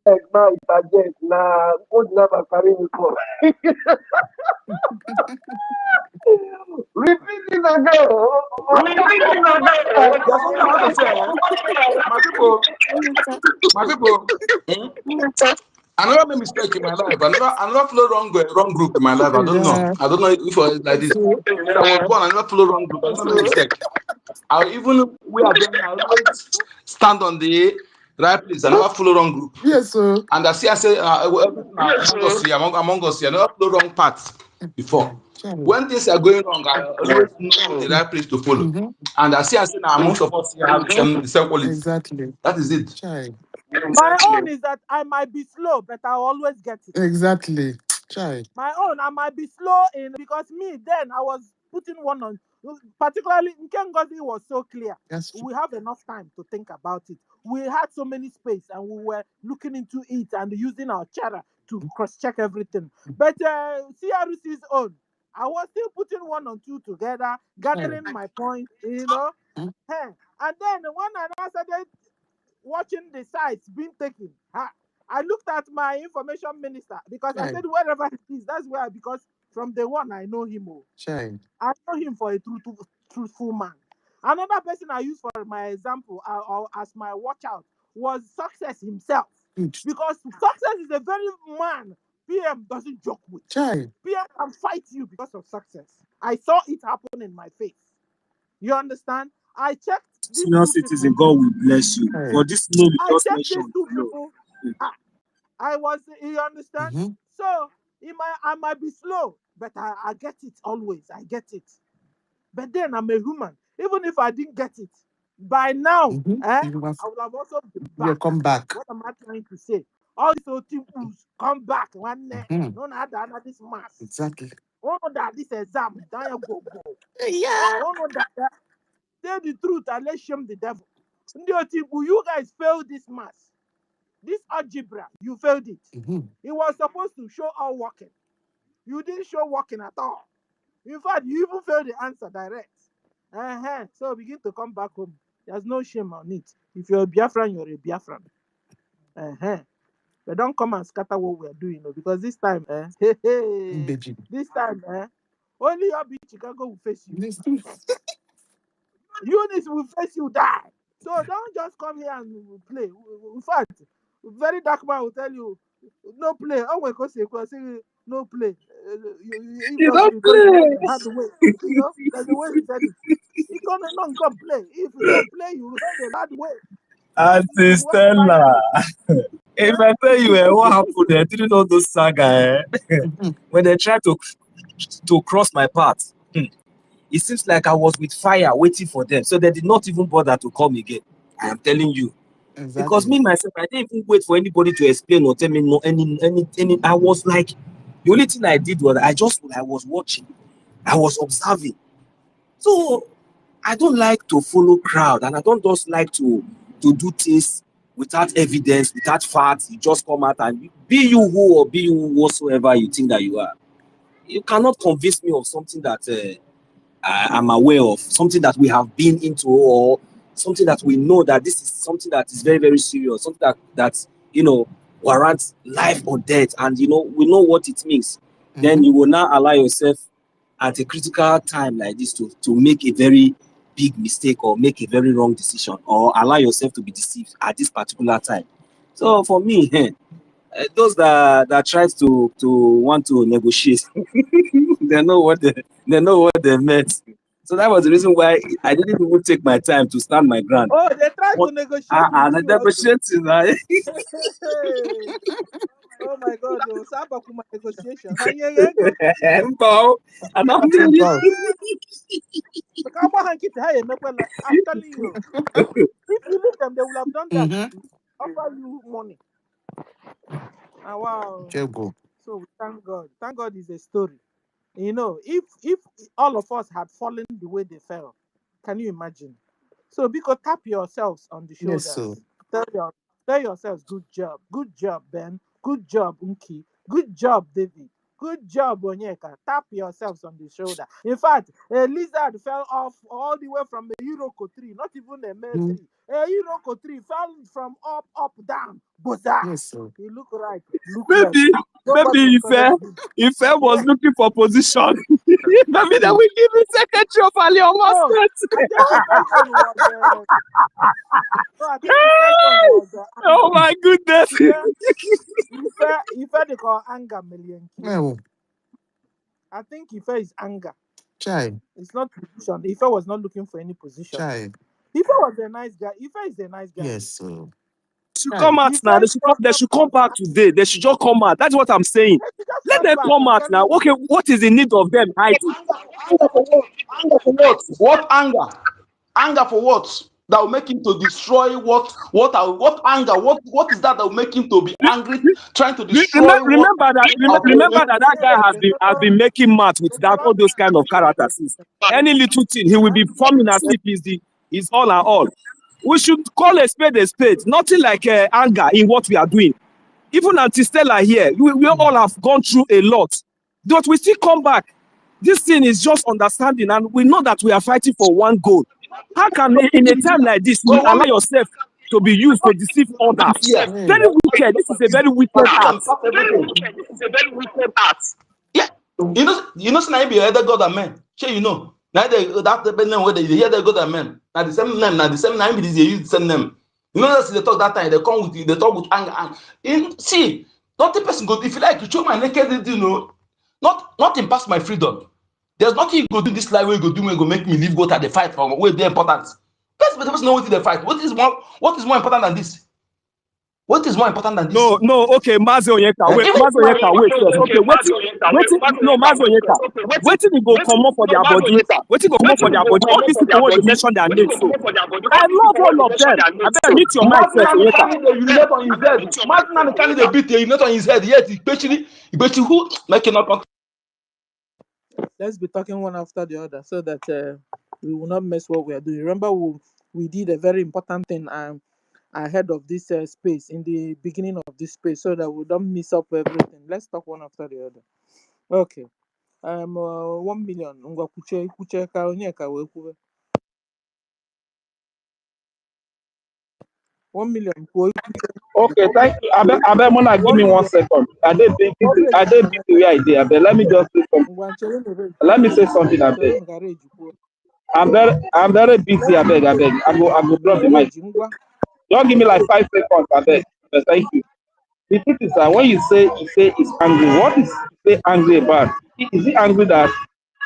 Speaker 1: Now it's now good number carry me come. Repeating again.
Speaker 6: There's something I want to say. My people. I never made mistake in my life. I never follow wrong group in my life. I don't know.
Speaker 4: Yeah.
Speaker 6: I don't know if it was like this.
Speaker 4: So,
Speaker 6: Since I was born, I never follow wrong group. I never made mistake. We are then I always stand on the right place. I never follow wrong group.
Speaker 4: yes, so.
Speaker 6: And I say among us here, I never follow wrong path before. When things are going wrong, I always know the right place to follow.
Speaker 4: Mm-hmm.
Speaker 6: And I say now amongst of us here have the same quality.
Speaker 4: Exactly.
Speaker 6: That is it.
Speaker 4: Chai.
Speaker 3: My own is that I might be slow, but I'll always get it.
Speaker 4: Exactly. Chai.
Speaker 3: My own, I might be slow in because me then I was putting one on, particularly Nkengozi was so clear.
Speaker 4: That's true.
Speaker 3: We have enough time to think about it. We had so many space and we were looking into it and using our chatter to cross-check everything. But CRC's own, I was still putting one and two together, gathering my point,
Speaker 4: Mm.
Speaker 3: Hey, and then when I started watching the sites being taken, I looked at my information minister because I said wherever it is, that's where, because from the one I know him.
Speaker 4: Child.
Speaker 3: I know him for a truthful man. Another person I used for my example or as my watch out was Success himself.
Speaker 4: Good.
Speaker 3: Because Success is a very man PM doesn't joke with.
Speaker 4: Child.
Speaker 3: PM can fight you because of Success. I saw it happen in my face. You understand? I checked these
Speaker 11: Senior
Speaker 3: two
Speaker 11: citizen,
Speaker 3: people.
Speaker 11: God will bless you.
Speaker 4: Hey.
Speaker 11: For this name you
Speaker 3: I
Speaker 11: just
Speaker 3: checked these
Speaker 11: mentioned.
Speaker 3: two
Speaker 11: No.
Speaker 3: people. I was, you understand?
Speaker 4: Mm-hmm.
Speaker 3: So I might be slow, but I get it always. I get it. But then I'm a human. Even if I didn't get it, by now,
Speaker 4: Mm-hmm.
Speaker 3: I would have also been
Speaker 4: Yeah,
Speaker 3: back.
Speaker 4: come back.
Speaker 3: What am I trying to say? All these old people come back one day.
Speaker 4: Mm-hmm.
Speaker 3: No, not that this mass.
Speaker 4: Exactly.
Speaker 3: Oh, no, that this exam, then you go.
Speaker 4: Yeah.
Speaker 3: Oh, no, that tell the truth and let's shame the devil. You guys failed this mass. This algebra, you failed it.
Speaker 4: Mm-hmm.
Speaker 3: It was supposed to show all working. You didn't show working at all. In fact, you even failed the answer direct. So begin to come back home. There's no shame on it. If you're a Biafran, you're a Biafran. But don't come and scatter what we're doing, because this time, this time, only your big Chicago will face you.
Speaker 4: This too.
Speaker 3: Eunice will face you, die. So don't just come here and play. In fact, very dark man will tell you, no play. Oh, we say no play. If
Speaker 11: You
Speaker 3: not,
Speaker 11: don't
Speaker 3: you're going to learn the
Speaker 11: play.
Speaker 3: hard way. That's the way he said it. He's gonna not come play. If you don't play, you learn the hard way.
Speaker 11: Auntie
Speaker 3: It's well by
Speaker 11: Stella.
Speaker 3: you.
Speaker 11: If I tell you what happened there during all those saga,
Speaker 4: Mm-hmm.
Speaker 11: when they tried to cross my path, it seems like I was with fire waiting for them. So they did not even bother to come again. I am telling you. Because
Speaker 4: Exactly.
Speaker 11: me myself, I didn't even wait for anybody to explain or tell me no any. I was like, the only thing I did was I was watching, I was observing. So I don't like to follow crowd, and I don't just like to do things without evidence, without facts. You just come out and be you who or be you whatsoever you think that you are. You cannot convince me of something that I'm aware of, something that we have been into, or something that we know that this is something that is very, very serious, something that warrants life or death, and we know what it means. Then
Speaker 4: Mm-hmm.
Speaker 11: you will now allow yourself at a critical time like this to make a very big mistake or make a very wrong decision, or allow yourself to be deceived at this particular time. So for me, those that tries to want to negotiate, they know what they meant. So that was the reason why I didn't even take my time to stand my ground.
Speaker 3: Oh, they tried
Speaker 11: But
Speaker 3: to negotiate with
Speaker 11: the
Speaker 3: you also.
Speaker 11: negotiating,
Speaker 3: Oh my God, oh, Saba Kuma negotiations. And yeah, go.
Speaker 11: and I'm
Speaker 3: Because
Speaker 11: telling
Speaker 4: Simple.
Speaker 3: I'm telling you, if you leave them, they will have done that.
Speaker 4: Mm-hmm.
Speaker 3: Offer you money. Wow.
Speaker 4: Go.
Speaker 3: So we thank God. Thank God is a story. If all of us had fallen the way they fell, can you imagine? So because tap yourselves on the
Speaker 4: Yes, so.
Speaker 3: shoulders. Tell yourselves, good job, Ben. Good job, Unki. Good job, David. Good job, Onyeka. Tap yourselves on the shoulder. In fact, a lizard fell off all the way from a Iroko tree, not even a male
Speaker 4: Mm.
Speaker 3: tree. A Iroko tree fell from up, down. Boza.
Speaker 4: Yes, so.
Speaker 3: He look right, look left.
Speaker 11: maybe
Speaker 3: Nobody encouraged him.
Speaker 11: if I was
Speaker 3: Yeah.
Speaker 11: looking for position, maybe they will give me secretary of Alioma
Speaker 3: No, I
Speaker 11: State.
Speaker 3: think his first one was. No, I think his first one was
Speaker 11: Oh
Speaker 3: anger.
Speaker 11: my goodness.
Speaker 3: Ife they call anger million key.
Speaker 4: Well,
Speaker 3: I think Ife is anger.
Speaker 4: child.
Speaker 3: It's not position. Ife was not looking for any position.
Speaker 4: Child.
Speaker 3: Ife was a nice guy. Ife is a nice guy.
Speaker 4: Yes, so.
Speaker 11: Should come
Speaker 4: Child.
Speaker 11: out
Speaker 3: Ife
Speaker 11: now. They
Speaker 3: problem
Speaker 11: should come
Speaker 3: was
Speaker 11: back today. They should just come out. That's what I'm saying.
Speaker 3: let me just
Speaker 11: Let
Speaker 3: come
Speaker 11: them
Speaker 3: back.
Speaker 11: come
Speaker 3: I'm
Speaker 11: out now.
Speaker 3: telling you.
Speaker 11: Okay, what is the need of them hiding?
Speaker 6: Anger for what? Anger for what? What anger? Anger for what? that will make him to destroy what anger, what is that will make him to be angry, trying to destroy what our
Speaker 11: Remember
Speaker 6: president.
Speaker 11: that guy has been making math with that all those kind of characters. Any little thing he will be forming as if he's all and all. We should call a spade. Nothing like anger in what we are doing. Even Anti-Stella here, we all have gone through a lot, but we still come back. This thing is just understanding, and we know that we are fighting for one goal. How can, in a time like this, you
Speaker 6: So
Speaker 11: will allow yourself to be used to deceive others?
Speaker 6: yeah,
Speaker 11: Very wicked. This is a very wicked
Speaker 6: party
Speaker 11: act.
Speaker 6: and start everything. Yeah, say na him be elder God and men. Shey you know. Na that name wey they hear the God and men. Na the same name, na the same name be this, they use the same name. You know that they talk that time, they come with they talk with anger. And see, nothing person go if you like you show my naked, you know, nothing pass my freedom. There's nothing you go do this life where you go do wey go make me leave go to the fight for wey dey important. Person know wetin dey fight. What is more important than this? What is more important than this?
Speaker 11: No, okay, Mazi Onyeka, wait,
Speaker 6: Even
Speaker 11: Mazi Onyeka, wait first. Okay, waiting, no, Mazi Onyeka, waiting will go come up for their body, waiting go come up for their body. All these people want to mention their names, so I love all of them. I better mute your mic first,
Speaker 6: Martin
Speaker 11: Onyeka.
Speaker 6: carry the urinate on his head. Martin carry the beat the urinate on his head. Yet, especially who making up.
Speaker 3: Let's be talking one after the other so that we will not mess what we are doing. Remember, we did a very important thing ahead of this space, in the beginning of this space, so that we don't miss up everything. Let's talk one after the other. Okay. 1 million. Ngwa kuche ka onye ka wee kwube. 1 million.
Speaker 13: Okay, thank you. I Mona, give
Speaker 3: 1
Speaker 13: me
Speaker 3: million.
Speaker 13: 1 second. I did big
Speaker 3: Coverage
Speaker 13: I did
Speaker 3: na
Speaker 13: big where I did. Let me just say something.
Speaker 3: ngwa chere me rage.
Speaker 13: Let me say something. I beg.
Speaker 3: Chere me ka rage kwuo.
Speaker 13: I'm very busy.
Speaker 3: Let
Speaker 13: I
Speaker 3: me
Speaker 13: beg. I go drop the mic.
Speaker 3: rage ngwa.
Speaker 13: Don't give me like 5 seconds. I beg. But thank you. The truth is that when you say he's angry, what is he say angry about? Is he angry that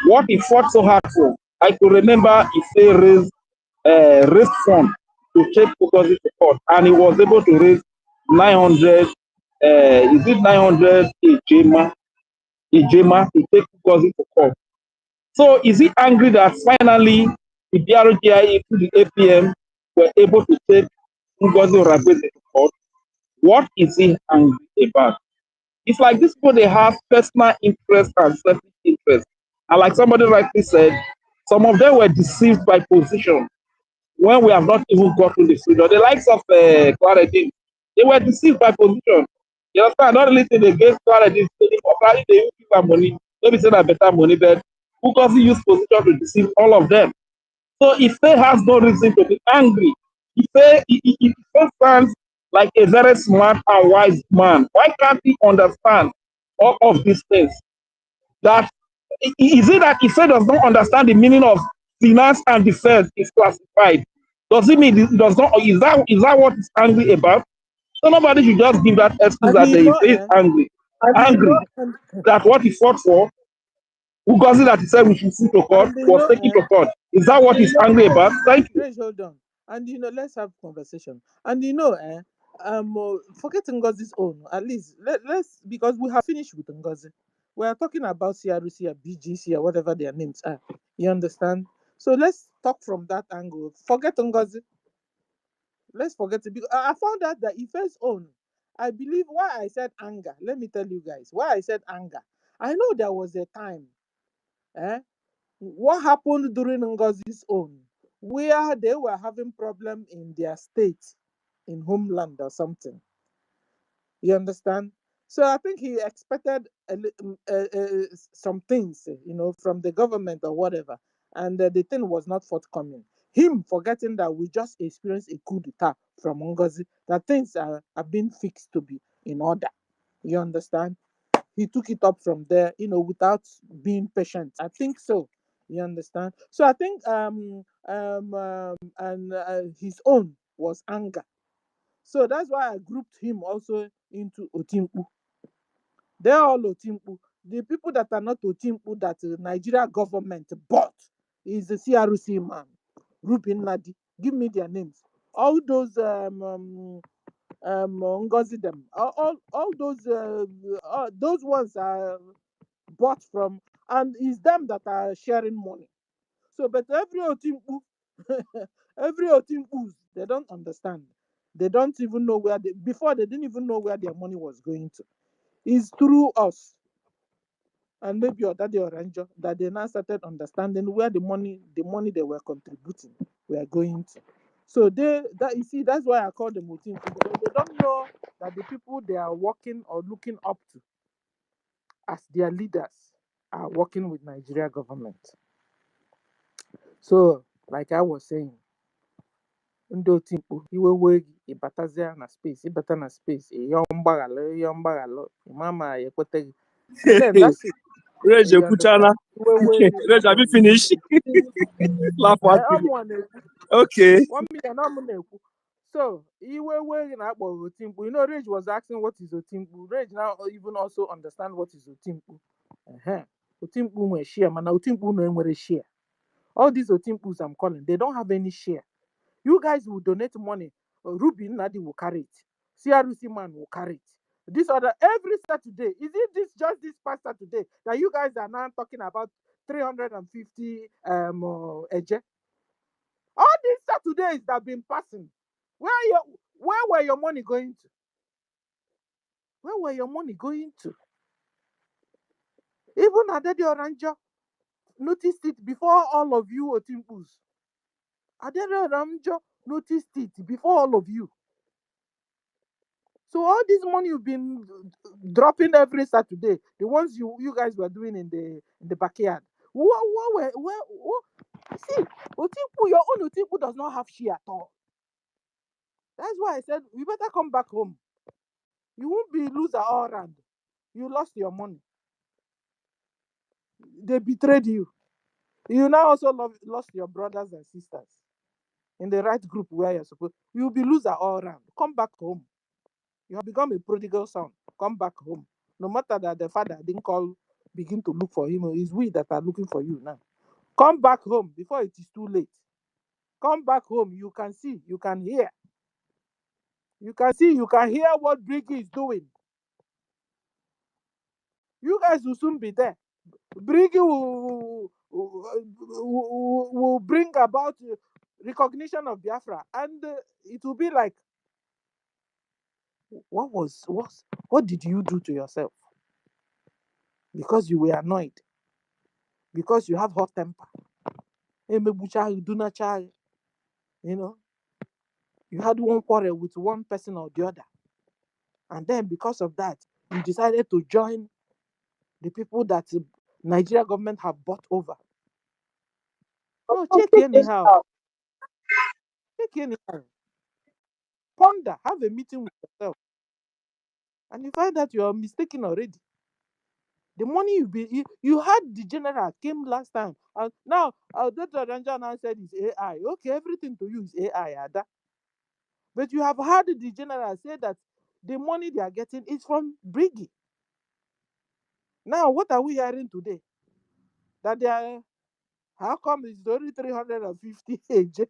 Speaker 13: what he fought so hard for? I could remember he say raise fund to take Fugazi to court, and he was able to raise 900. Is it 900 Ijema to take Fugazi to court? So is he angry that finally the BRGI to the APM were able to take Fugazi Ragweze to court? What is he angry about? It's like these people, they have personal interest and selfish interest. And like somebody rightly said, some of them were deceived by position when we have not even gotten the freedom. The likes of Claredin, they were deceived by position. You understand? Not really thing against Claredin, apparently they give them money. Maybe say that better money, but who doesn't use position to deceive all of them? So if they has no reason to be angry, if they stands like a very smart and wise man, why can't he understand all of these things? That is it that if he does not understand the meaning of finance and defense is classified? Does it mean it does not? Is that what he's angry about? So nobody should just give that excuse
Speaker 3: And
Speaker 13: that
Speaker 3: you
Speaker 13: they
Speaker 3: know,
Speaker 13: is angry.
Speaker 3: and,
Speaker 13: That what he fought for, who got it that he said we should see to court,
Speaker 3: and you
Speaker 13: was
Speaker 3: know,
Speaker 13: taken to court. Is that what he's angry about? Thank you.
Speaker 3: Rage, hold on. And you know, let's have conversation. And you know, forget Ngozi's own. At least let's, because we have finished with Ngozi. We are talking about CRC or BGC or whatever their names are. You understand? So let's talk from that angle. Forget Ngozi. Let's forget it, because I found out that Ife's own. I believe why I said anger. Let me tell you guys why I said anger. I know there was a time. Eh? What happened during Ngozi's own, where they were having problem in their state, in homeland or something. You understand? So I think he expected some things, from the government or whatever, and the thing was not forthcoming. Him forgetting that we just experienced a coup d'etat from Ngozi, that things are being fixed to be in order. You understand? He took it up from there, without being patient. I think so. You understand? So I think and his own was anger. So that's why I grouped him also into Otimpu. They're all Otimpu. The people that are not Otimpu that the Nigeria government bought is the CRC man, Rubin Nadi. Give me their names. All those Ngozi them. All those ones are bought from, and it's them that are sharing money. So, but every Otimpu Every Otimpus, they don't understand. They don't even know where before they didn't even know where their money was going to. It's through us and maybe your daddy or ranger that they now started understanding where the money they were contributing were going to. So that you see, that's why I call them Otimpu, because they don't know that the people they are working or looking up to as their leaders are working with Nigeria government. So, like I was saying, ndị otimkpu iwe wee gị ịbatazia na space ịbata na space ịyọọ mgbaghalụ ịma ma ya ekweta gị, and then that's it.
Speaker 11: Rage
Speaker 3: You
Speaker 11: Kuchana.
Speaker 3: understand? Iwe wee gị
Speaker 11: Rage, have you finished? Laugh at me.
Speaker 3: ọmụ na-ekwu
Speaker 11: Okay.
Speaker 3: 1 million ọmụ na-ekwu. So iwe wee gị na-akpọ otimkpu. You know, Rage was asking what is otimkpu. Rage now even also understand what is otimkpu. Otimkpu nwere share, mana otimkpu no enwere share. All these otimpus I'm calling, they don't have any share. You guys will donate money. Ruby Nadi will carry it. CRC man will carry it. This other every Saturday. Is it this just this past Saturday that you guys are now talking about 350 eje? All these Saturdays that have been passing. Where were your money going to? Where were your money going to? Even Adedi Oranjo noticed it before all of you Otimpus. Adedi Oranjo noticed it before all of you. So all this money you've been dropping every Saturday, the ones you guys were doing in the backyard. See, Otipu, your own Otipu does not have share at all. That's why I said you better come back home. You won't be loser all around. You lost your money. They betrayed you. You now also lost your brothers and sisters in the right group where you're supposed. You'll be loser all around. Come back home. You have become a prodigal son. Come back home. No matter that the father didn't begin to look for him. It's we that are looking for you now. Come back home before it is too late. Come back home. You can see, you can hear. You can see, you can hear what Briggy is doing. You guys will soon be there. Briggy will bring about recognition of Biafra, and it will be like, what did you do to yourself? Because you were annoyed. Because you have hot temper. You know, you had one quarrel with one person or the other. And then because of that, you decided to join the people that the Nigeria government have bought over. No, check anyhow. Check anyhow. Ponder. Have a meeting with yourself. And you find that you are mistaken already. The money you had the general came last time. And now Dr. Ranjan said it's AI. Okay, everything to you is AI, Ada. But you have heard the general say that the money they are getting is from Briggy. Now, what are we hearing today? That they are, how come it's only 350 AJ?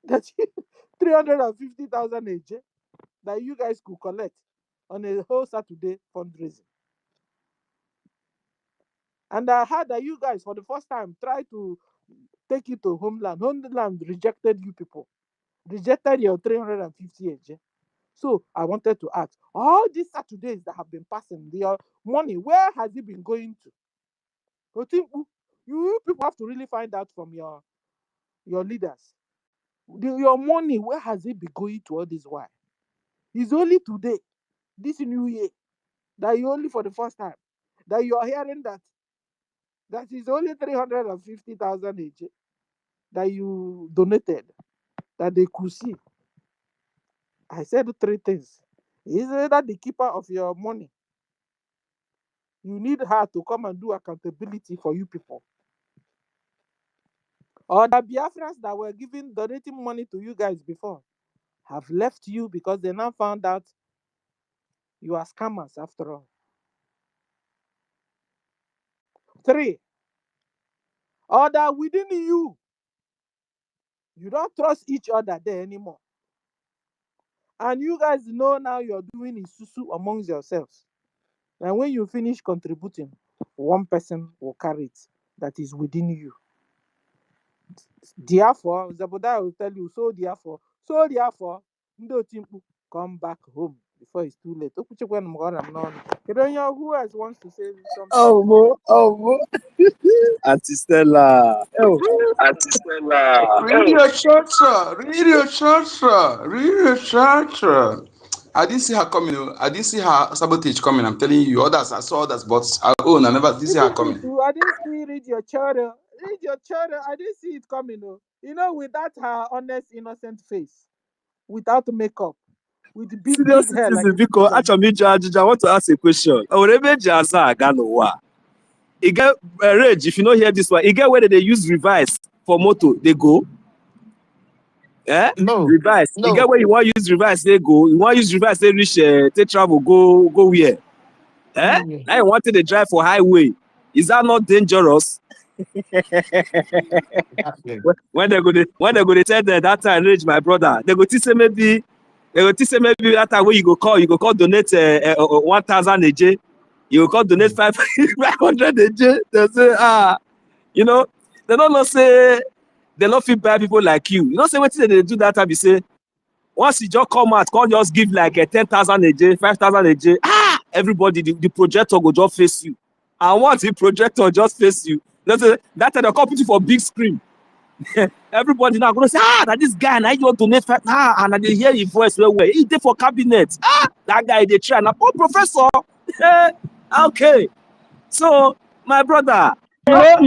Speaker 3: That's 350,000 AJ that you guys could collect on a whole Saturday fundraising. And I heard that you guys, for the first time, tried to take it to Homeland. Homeland rejected you people, rejected your 350 AJ. So I wanted to ask, all these Saturdays that have been passing, your money, where has it been going to? You people have to really find out from your leaders. Your money, where has it been going to all this while? It's only today, this new year, that you only for the first time, that you are hearing that is only 350,000 AJ that you donated, that they could see. I said three things. Is that the keeper of your money? You need her to come and do accountability for you people. Or the Biafrans that were donating money to you guys before have left you because they now found out you are scammers after all. 3, or that within you don't trust each other there anymore. And you guys know now you're doing isusu amongst yourselves. And when you finish contributing, one person will carry it that is within you. Therefore, Zabodiah will tell you, so therefore, Ndo Timpu, come back home before it's too late. Who else wants to say something?
Speaker 11: Oh, mo. Auntie Stella. Oh,
Speaker 6: Radio Chacha, Radio Chacha, Radio Chacha. I didn't see her coming. I didn't see her sabotage coming. I'm telling you, others, I saw others, but I never did see her
Speaker 3: Even me
Speaker 6: coming.
Speaker 3: too. I didn't see read your charter. Read your charter. I didn't see it coming. Oh. With that her honest, innocent face, without makeup, with
Speaker 11: senior
Speaker 3: big hair like
Speaker 11: citizen,
Speaker 3: a
Speaker 11: because
Speaker 3: citizen.
Speaker 11: actually, I want to ask a question. You get Rage, if you don't hear this one, you get whether they use revise for motor, they go. Eh?
Speaker 4: No,
Speaker 11: Revise. You get
Speaker 4: no.
Speaker 11: where you want to use revise, they go. You want to use revise, they reach, they travel, go where? Eh?
Speaker 4: Anyway.
Speaker 11: Now you want to drive for highway. Is that not dangerous?
Speaker 4: Okay.
Speaker 11: When they go to tell them that time Rage, my brother, they go to say maybe that time when you go call donate 1,000 a J. You go call donate 500 a J. They say, they don't know say they don't feel bad people like you. You know say what they do that time, you say, once you just come out, can't just give like 10,000 a J, 5,000 a J. Everybody, the projector go just face you. And once the projector just face you, that time they call people for big screen. Everybody now gonna say, that this guy now you donate and they hear your voice well. He did for cabinet. That guy they try now. Oh, professor. Okay. So my brother,
Speaker 13: Some of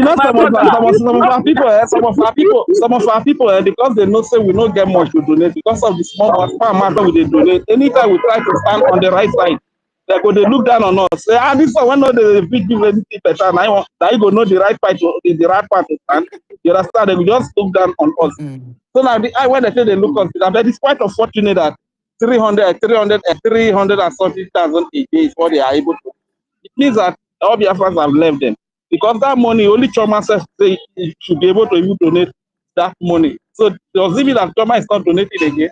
Speaker 13: our people, because they know say we don't get much to donate because of the small amount that we dey donate. Anytime we try to stand on the right side, they go they look down on us. Say, this one when not the big give anything better. Now you go know the right part to stand. You understand? They will just look down on us.
Speaker 4: Mm.
Speaker 13: So now when they say they look us, but it's quite unfortunate that 300 and something thousand a day is what they are able to. It means that all Biafrans have left them. Because that money, only Choma says they should be able to even donate that money. So does it mean that Choma is not donating again?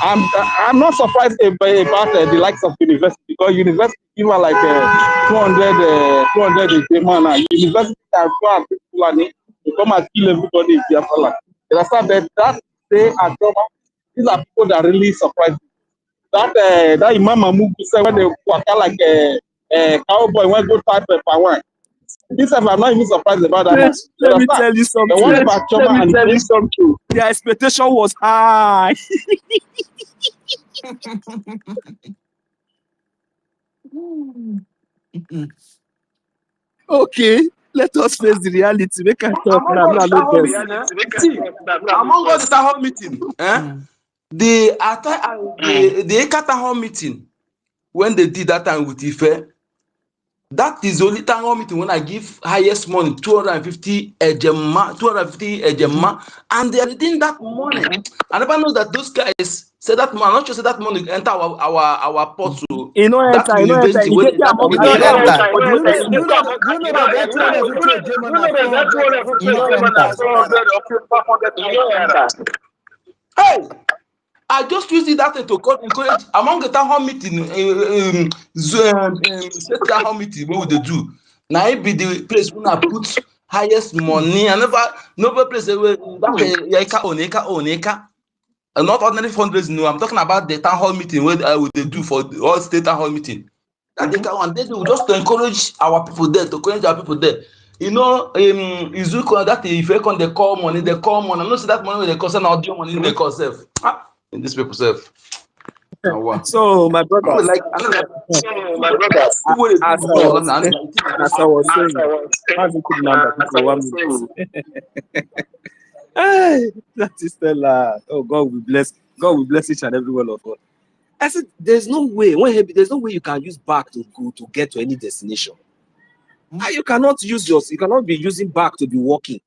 Speaker 13: I'm not surprised about the likes of university, because university give her like 200 a day man. University can go and take Fulani to come and kill everybody in Biafra. You understand that they are Choma, these are people that really surprise me. That Imam Mahmoud said when they walk out like a cowboy when go type per one. This time I'm not even surprised about that
Speaker 11: Rage,
Speaker 13: much. You
Speaker 11: let me
Speaker 13: understand?
Speaker 11: tell you
Speaker 13: The one
Speaker 11: something.
Speaker 13: about Choma and the
Speaker 11: Their expectation was high. Okay, let us face the reality. Make I talk
Speaker 6: Among
Speaker 11: now.
Speaker 6: all the
Speaker 11: No
Speaker 6: town hall
Speaker 11: best.
Speaker 6: meeting, see, among all the town hall meeting, the Eka town hall meeting, when they did that time with Ife, that is the only town hall meeting when I give highest money, 250 ejema, and they are redeeming that money. I never know that those guys say that money. I'm not sure say that money enter our pot. So
Speaker 11: You know
Speaker 6: that
Speaker 11: enter.
Speaker 6: university
Speaker 11: You
Speaker 6: when
Speaker 11: get
Speaker 6: they that
Speaker 11: among
Speaker 4: You
Speaker 6: money
Speaker 4: know,
Speaker 6: they enter.
Speaker 4: enter.
Speaker 11: but
Speaker 10: Do
Speaker 11: the
Speaker 10: you know?
Speaker 11: thing,
Speaker 10: Do you know that that 250 German are 400
Speaker 4: You know,
Speaker 10: naira?
Speaker 4: enter.
Speaker 6: Hey, I just used that to encourage among the town hall meeting, state town hall meeting, what would they do? Now it be the place where I put highest money. I never place where that not ordinary fundraising. No, I'm talking about the town hall meeting where they do for the all state town hall meeting. That they can one day do just to encourage our people there, to encourage our people there. Izuko that if they come, they call money. I know see that money when they call, say audio money they call self. In this people self. Now what?
Speaker 11: so my brothers,
Speaker 6: I know like people they do
Speaker 11: as
Speaker 6: money on and
Speaker 11: I was saying, pass it to the number, people 1 minute. Hey, that is Stella. Oh, God will bless. God will bless each and every one of us. I said, there's no way. There's no way you can use back to go to get to any destination. And you cannot you cannot be using back to be walking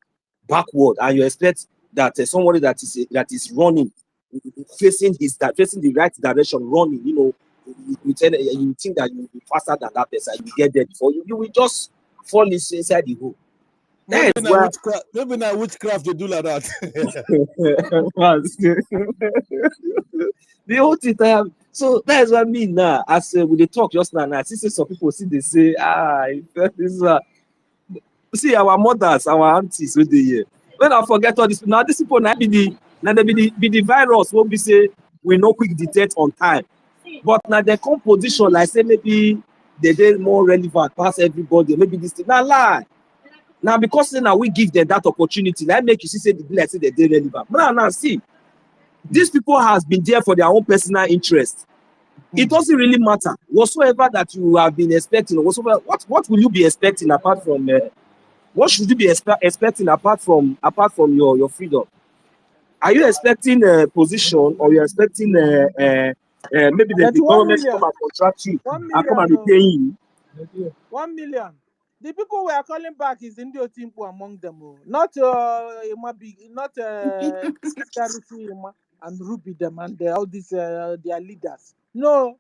Speaker 11: backward, and you expect that somebody that is running, facing the right direction, running. You think that you will be faster than that person. You get there before you will just fall inside the hole.
Speaker 10: Maybe
Speaker 11: That's
Speaker 10: now
Speaker 11: why.
Speaker 10: witchcraft. Maybe now witchcraft they do like that.
Speaker 11: The whole thing time. So that is what I mean now. As we dey talk just now, I see some people they say, this see our mothers, our aunties with the year. when I forget all this, now these people now be the virus won't be say we no quick detect on time. But now the composition, like say maybe they more relevant past everybody, maybe this thing. Now lie. Now because now we give them that opportunity, like make you see say the like say they relevant. But now see, these people has been there for their own personal interest. It doesn't really matter whatsoever that you have been expecting, or whatsoever. What will you be expecting apart from? What should you be expecting apart from your freedom? Are you expecting a position, or you're expecting maybe
Speaker 3: That
Speaker 11: the
Speaker 3: 1
Speaker 11: government come
Speaker 3: million,
Speaker 11: and contract you
Speaker 3: 1
Speaker 11: and come and
Speaker 3: million,
Speaker 11: be
Speaker 3: no,
Speaker 11: paying you?
Speaker 3: 1 million. The people we are calling back is Indio Timpu among them, oh. Not not Sister Rusi Ima and Ruby them and all these their leaders. No,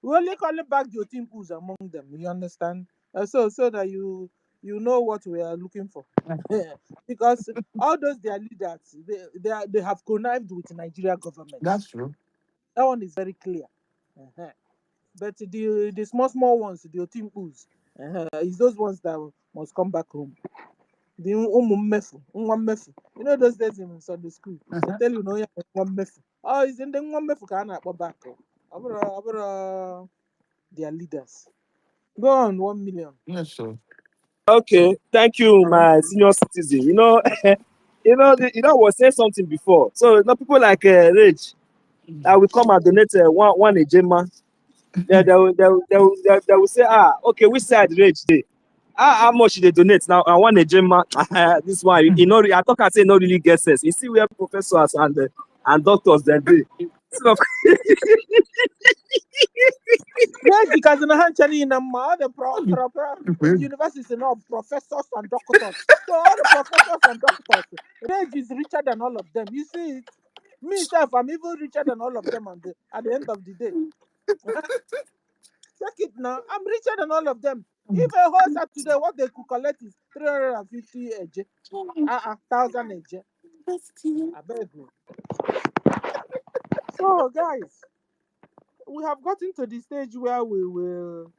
Speaker 3: we only calling back the Otimpus among them. You understand? So that you know what we are looking for. Because all those their leaders, they have connived with the Nigeria government.
Speaker 4: That's true.
Speaker 3: That one is very clear. Uh-huh. But the small ones, the Otimpus, is those ones that must come back home. The Mmefu, Mmefu. You know those days in Sunday school, they tell you no, yeah, Mmefu. Oh, it's in the Mmefu can I go back? Their leaders. Go on, 1 million.
Speaker 4: Yes, sir.
Speaker 11: Okay, thank you, my senior citizen. I was saying something before. So now people like Rage, that will come and donate one Ejema. They will say, okay, which side Rage dey? How much they donate now? I want Ejema. This one, I talk and say no really get sense. You see where professors and doctors they dey. So,
Speaker 3: Yes, because in the hand in all the
Speaker 4: Well,
Speaker 3: universities and all professors and doctors. So all the professors and doctors, Rage is richer than all of them. You see it? Me self, I'm even richer than all of them at the end of the day. Check it now. I'm richer than all of them. If a horse at today, what they could collect is 350 AJ. 1,000 AJ. I beg you. So guys, we have gotten to the stage where we will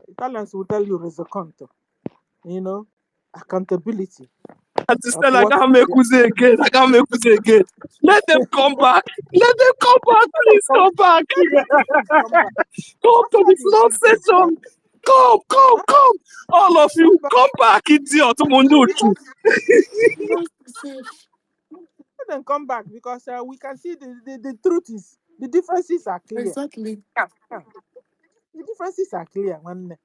Speaker 3: Italians will tell you resoconto. Accountability
Speaker 11: and
Speaker 3: of
Speaker 11: still, I
Speaker 3: what
Speaker 11: can't make
Speaker 3: we
Speaker 11: Uze again. I can't make Uze again. Let them come back. Let them come back. Please
Speaker 3: come.
Speaker 11: come back.
Speaker 3: Let the Otimpus come back.
Speaker 11: Come to
Speaker 3: After
Speaker 11: the
Speaker 3: the
Speaker 11: floor
Speaker 3: Otimpus come,
Speaker 11: session. Come. All of
Speaker 3: come
Speaker 11: you,
Speaker 3: back.
Speaker 11: come back, idiot. Munduchu.
Speaker 3: Because let them come back because we can see the truth is the differences are clear.
Speaker 4: exactly.
Speaker 3: The differences are clear, man.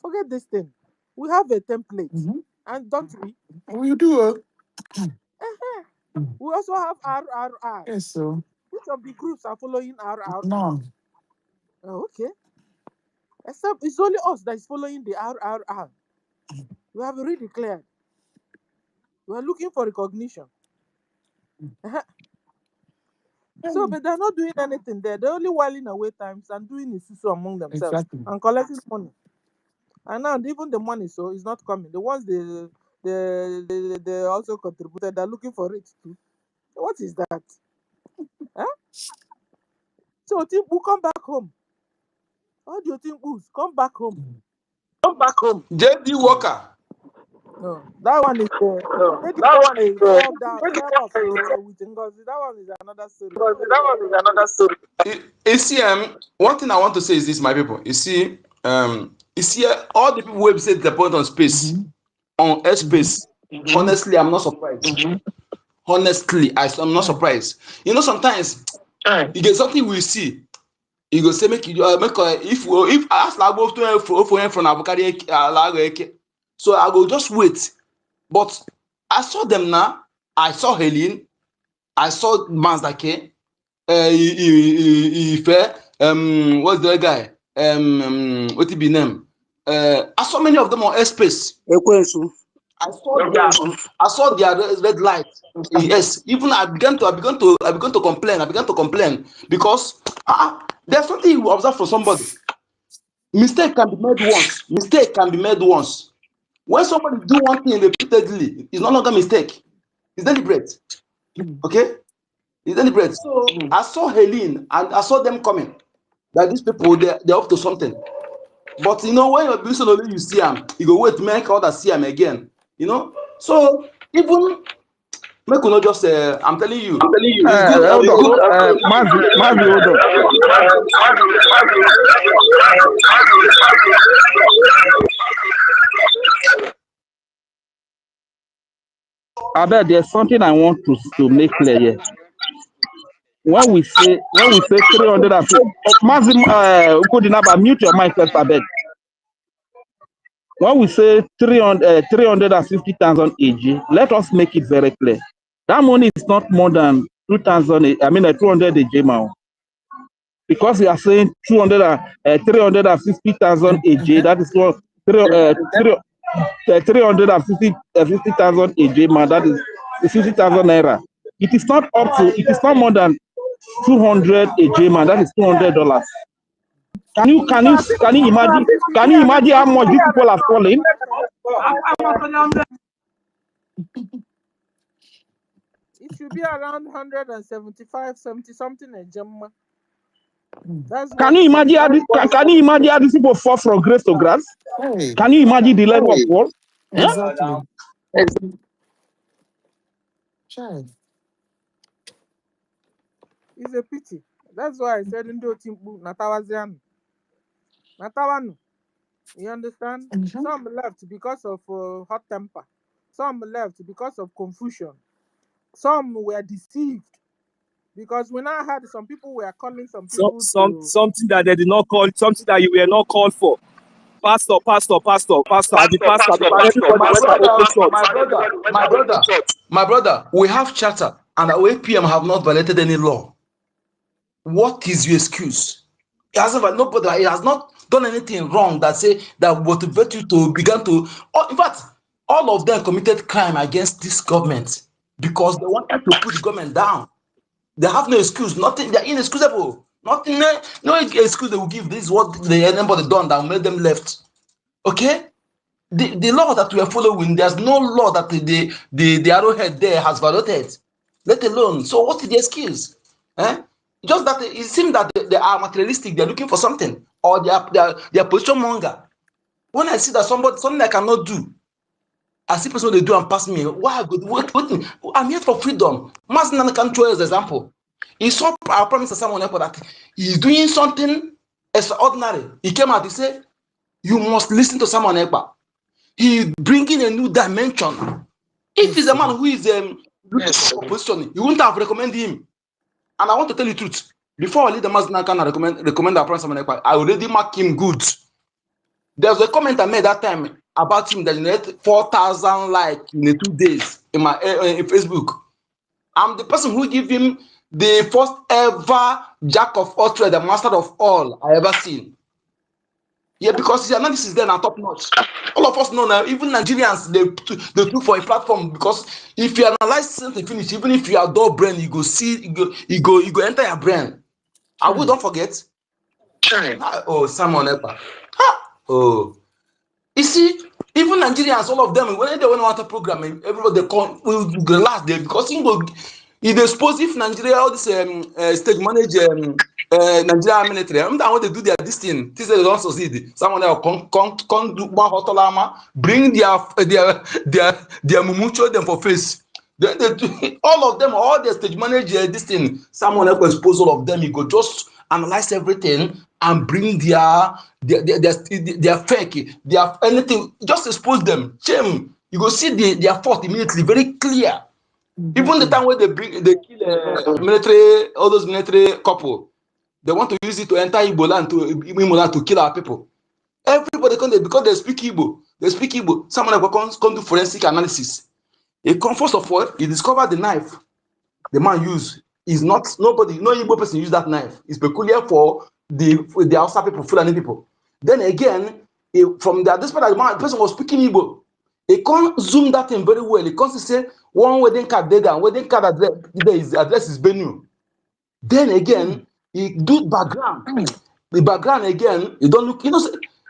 Speaker 3: Forget this thing. We have a template,
Speaker 4: Mm-hmm.
Speaker 3: and don't we?
Speaker 4: You do.
Speaker 3: We also have RRR.
Speaker 4: Yes, sir.
Speaker 3: Which of the groups are following RRR?
Speaker 4: No.
Speaker 3: Oh, okay. Except it's only us that is following the RRR. We have already declared. We are looking for recognition. So, but they're not doing anything there. They're only whiling away times and doing isusu among themselves
Speaker 4: Exactly.
Speaker 3: and collecting money. And now even the money so is not coming. The ones they also contributed, they're looking for it too. What is that? Huh? So Timbu come back home. How do you think come back home?
Speaker 11: Come back home. JD Walker.
Speaker 3: No, that one is
Speaker 11: No,
Speaker 3: Lady
Speaker 11: that one is
Speaker 3: fell down, fell off with Ngozi. That one is another story.
Speaker 11: that one is another story. You see, one thing I want to say is this, my people. You see, all the people who say the point on space,
Speaker 4: Mm-hmm.
Speaker 11: on
Speaker 4: Mm-hmm.
Speaker 11: airspace. Honestly, I'm not surprised. Honestly, I'm not surprised. Sometimes you get something we see. You go say make you make if ask la go to for from Abukari Alago. So I go just wait. But I saw them now. I saw Helen. I saw Mazdake. Ife. What's the other guy? What it be name? I saw many of them on airspace.
Speaker 2: Ekwensu.
Speaker 11: I saw their I saw their red light. Yes, even I began to complain. I began to complain because there's something you observe from somebody. Mistake can be made once. Mistake can be made once. When somebody do one thing repeatedly, it's no longer mistake. It's deliberate. Okay? It's deliberate. So I saw Helene and I saw them coming. That these people they're up to something. But when you're building only you see them, you go wait make others see them again. So
Speaker 6: Even make we not just I'm telling you, it's good.
Speaker 13: Hold
Speaker 6: It's
Speaker 13: on.
Speaker 6: good.
Speaker 13: Mazi, hold on. I bet there's something I want to make clear here. When we say 350, Mazi, Ukodinaba, mute your mic first, I beg. When we say 350,000 AG, let us make it very clear. That money is not more than 200 AG now. Because you are saying 350,000 AG, that is what 350,000 AJ, man, that is 50,000 naira. It is not more than 200 AJ, man, that is $200. Can you imagine? Can you imagine how much these people are falling?
Speaker 3: It should be around 175, 70 something a Gemma. That's what.
Speaker 13: Can you imagine how these people fall from grace to grace?
Speaker 4: Hey,
Speaker 13: Can you imagine the level of fall?
Speaker 4: exactly. Child.
Speaker 3: It's a pity. That's why I said in the Timbu Natawazian. Natawanu. You understand?
Speaker 4: Mhm.
Speaker 3: Some left because of hot temper. Some left because of confusion. Some were deceived because we now had some people were calling some people to.
Speaker 11: Something that they did not call, something that you were not called for. Pastor. I the pastor, everybody went to open church.
Speaker 6: My brother, we have charter and our APM have not violated any law. What is your excuse? It has not done anything wrong that motivate you to begin to. In fact, all of them committed crime against this government because they wanted to put the government down. They have no excuse. Nothing. They're inexcusable. Nothing. No excuse they will give. This is what anybody done that made them left. Okay. The law that we are following, there's no law that the arrowhead there has violated, let alone. So what is the excuse? Just that it seems that they are materialistic, they're looking for something, or they are position monger. When I see that something I cannot do, I see person they do and pass me. Why? What? I'm here for freedom. Master can show as example. He saw I promise to someone else that he's doing something extraordinary. He came out, he said, you must listen to someone else. He bringing a new dimension. If he's a man who is looking for position, you wouldn't have recommended him. And I want to tell you the truth. Before I leave the Mazda can recommend our friend, I already mark him good. There's a comment I made that time about him that you had 4,000 likes in 2 days in my in Facebook. I'm the person who give him the first ever jack of all trades, the master of all I ever seen. Yeah, because his analysis then are top notch. All of us know now, even Nigerians, they look for a platform because if you analyze something finish, even if you are dull brain, you go see, you go enter your brain. I will don't forget. Oh, Simon Epa. Oh, you see, even Nigerians, all of them, when they want to program, everybody they come will last there because it expose if Nigeria all this state manage Nigeria military. I'm that want to do this thing. This they don't succeed. Someone else come do one hotolama, bring their mumucho them for face. Then they do, all of them, all the stage manager, this thing. Someone else expose all of them. You go just analyze everything and bring their fake, their anything. Just expose them. Shame. You go see their fault immediately, very clear. Even the time when they kill military, all those military couple, they want to use it to enter Igbo land to kill our people. Everybody come there because they speak Igbo. They speak Igbo. Someone come do forensic analysis. He come first of all, he discovered the knife the man used is not nobody, no Igbo person use that knife. It's peculiar for the Hausa people, Fulani people. Then again, from that, despite the person was speaking Igbo, he can't zoom that in very well. He can't say one wedding card there, and wedding card address is Benue. Then again, he do background. The background again, you don't look,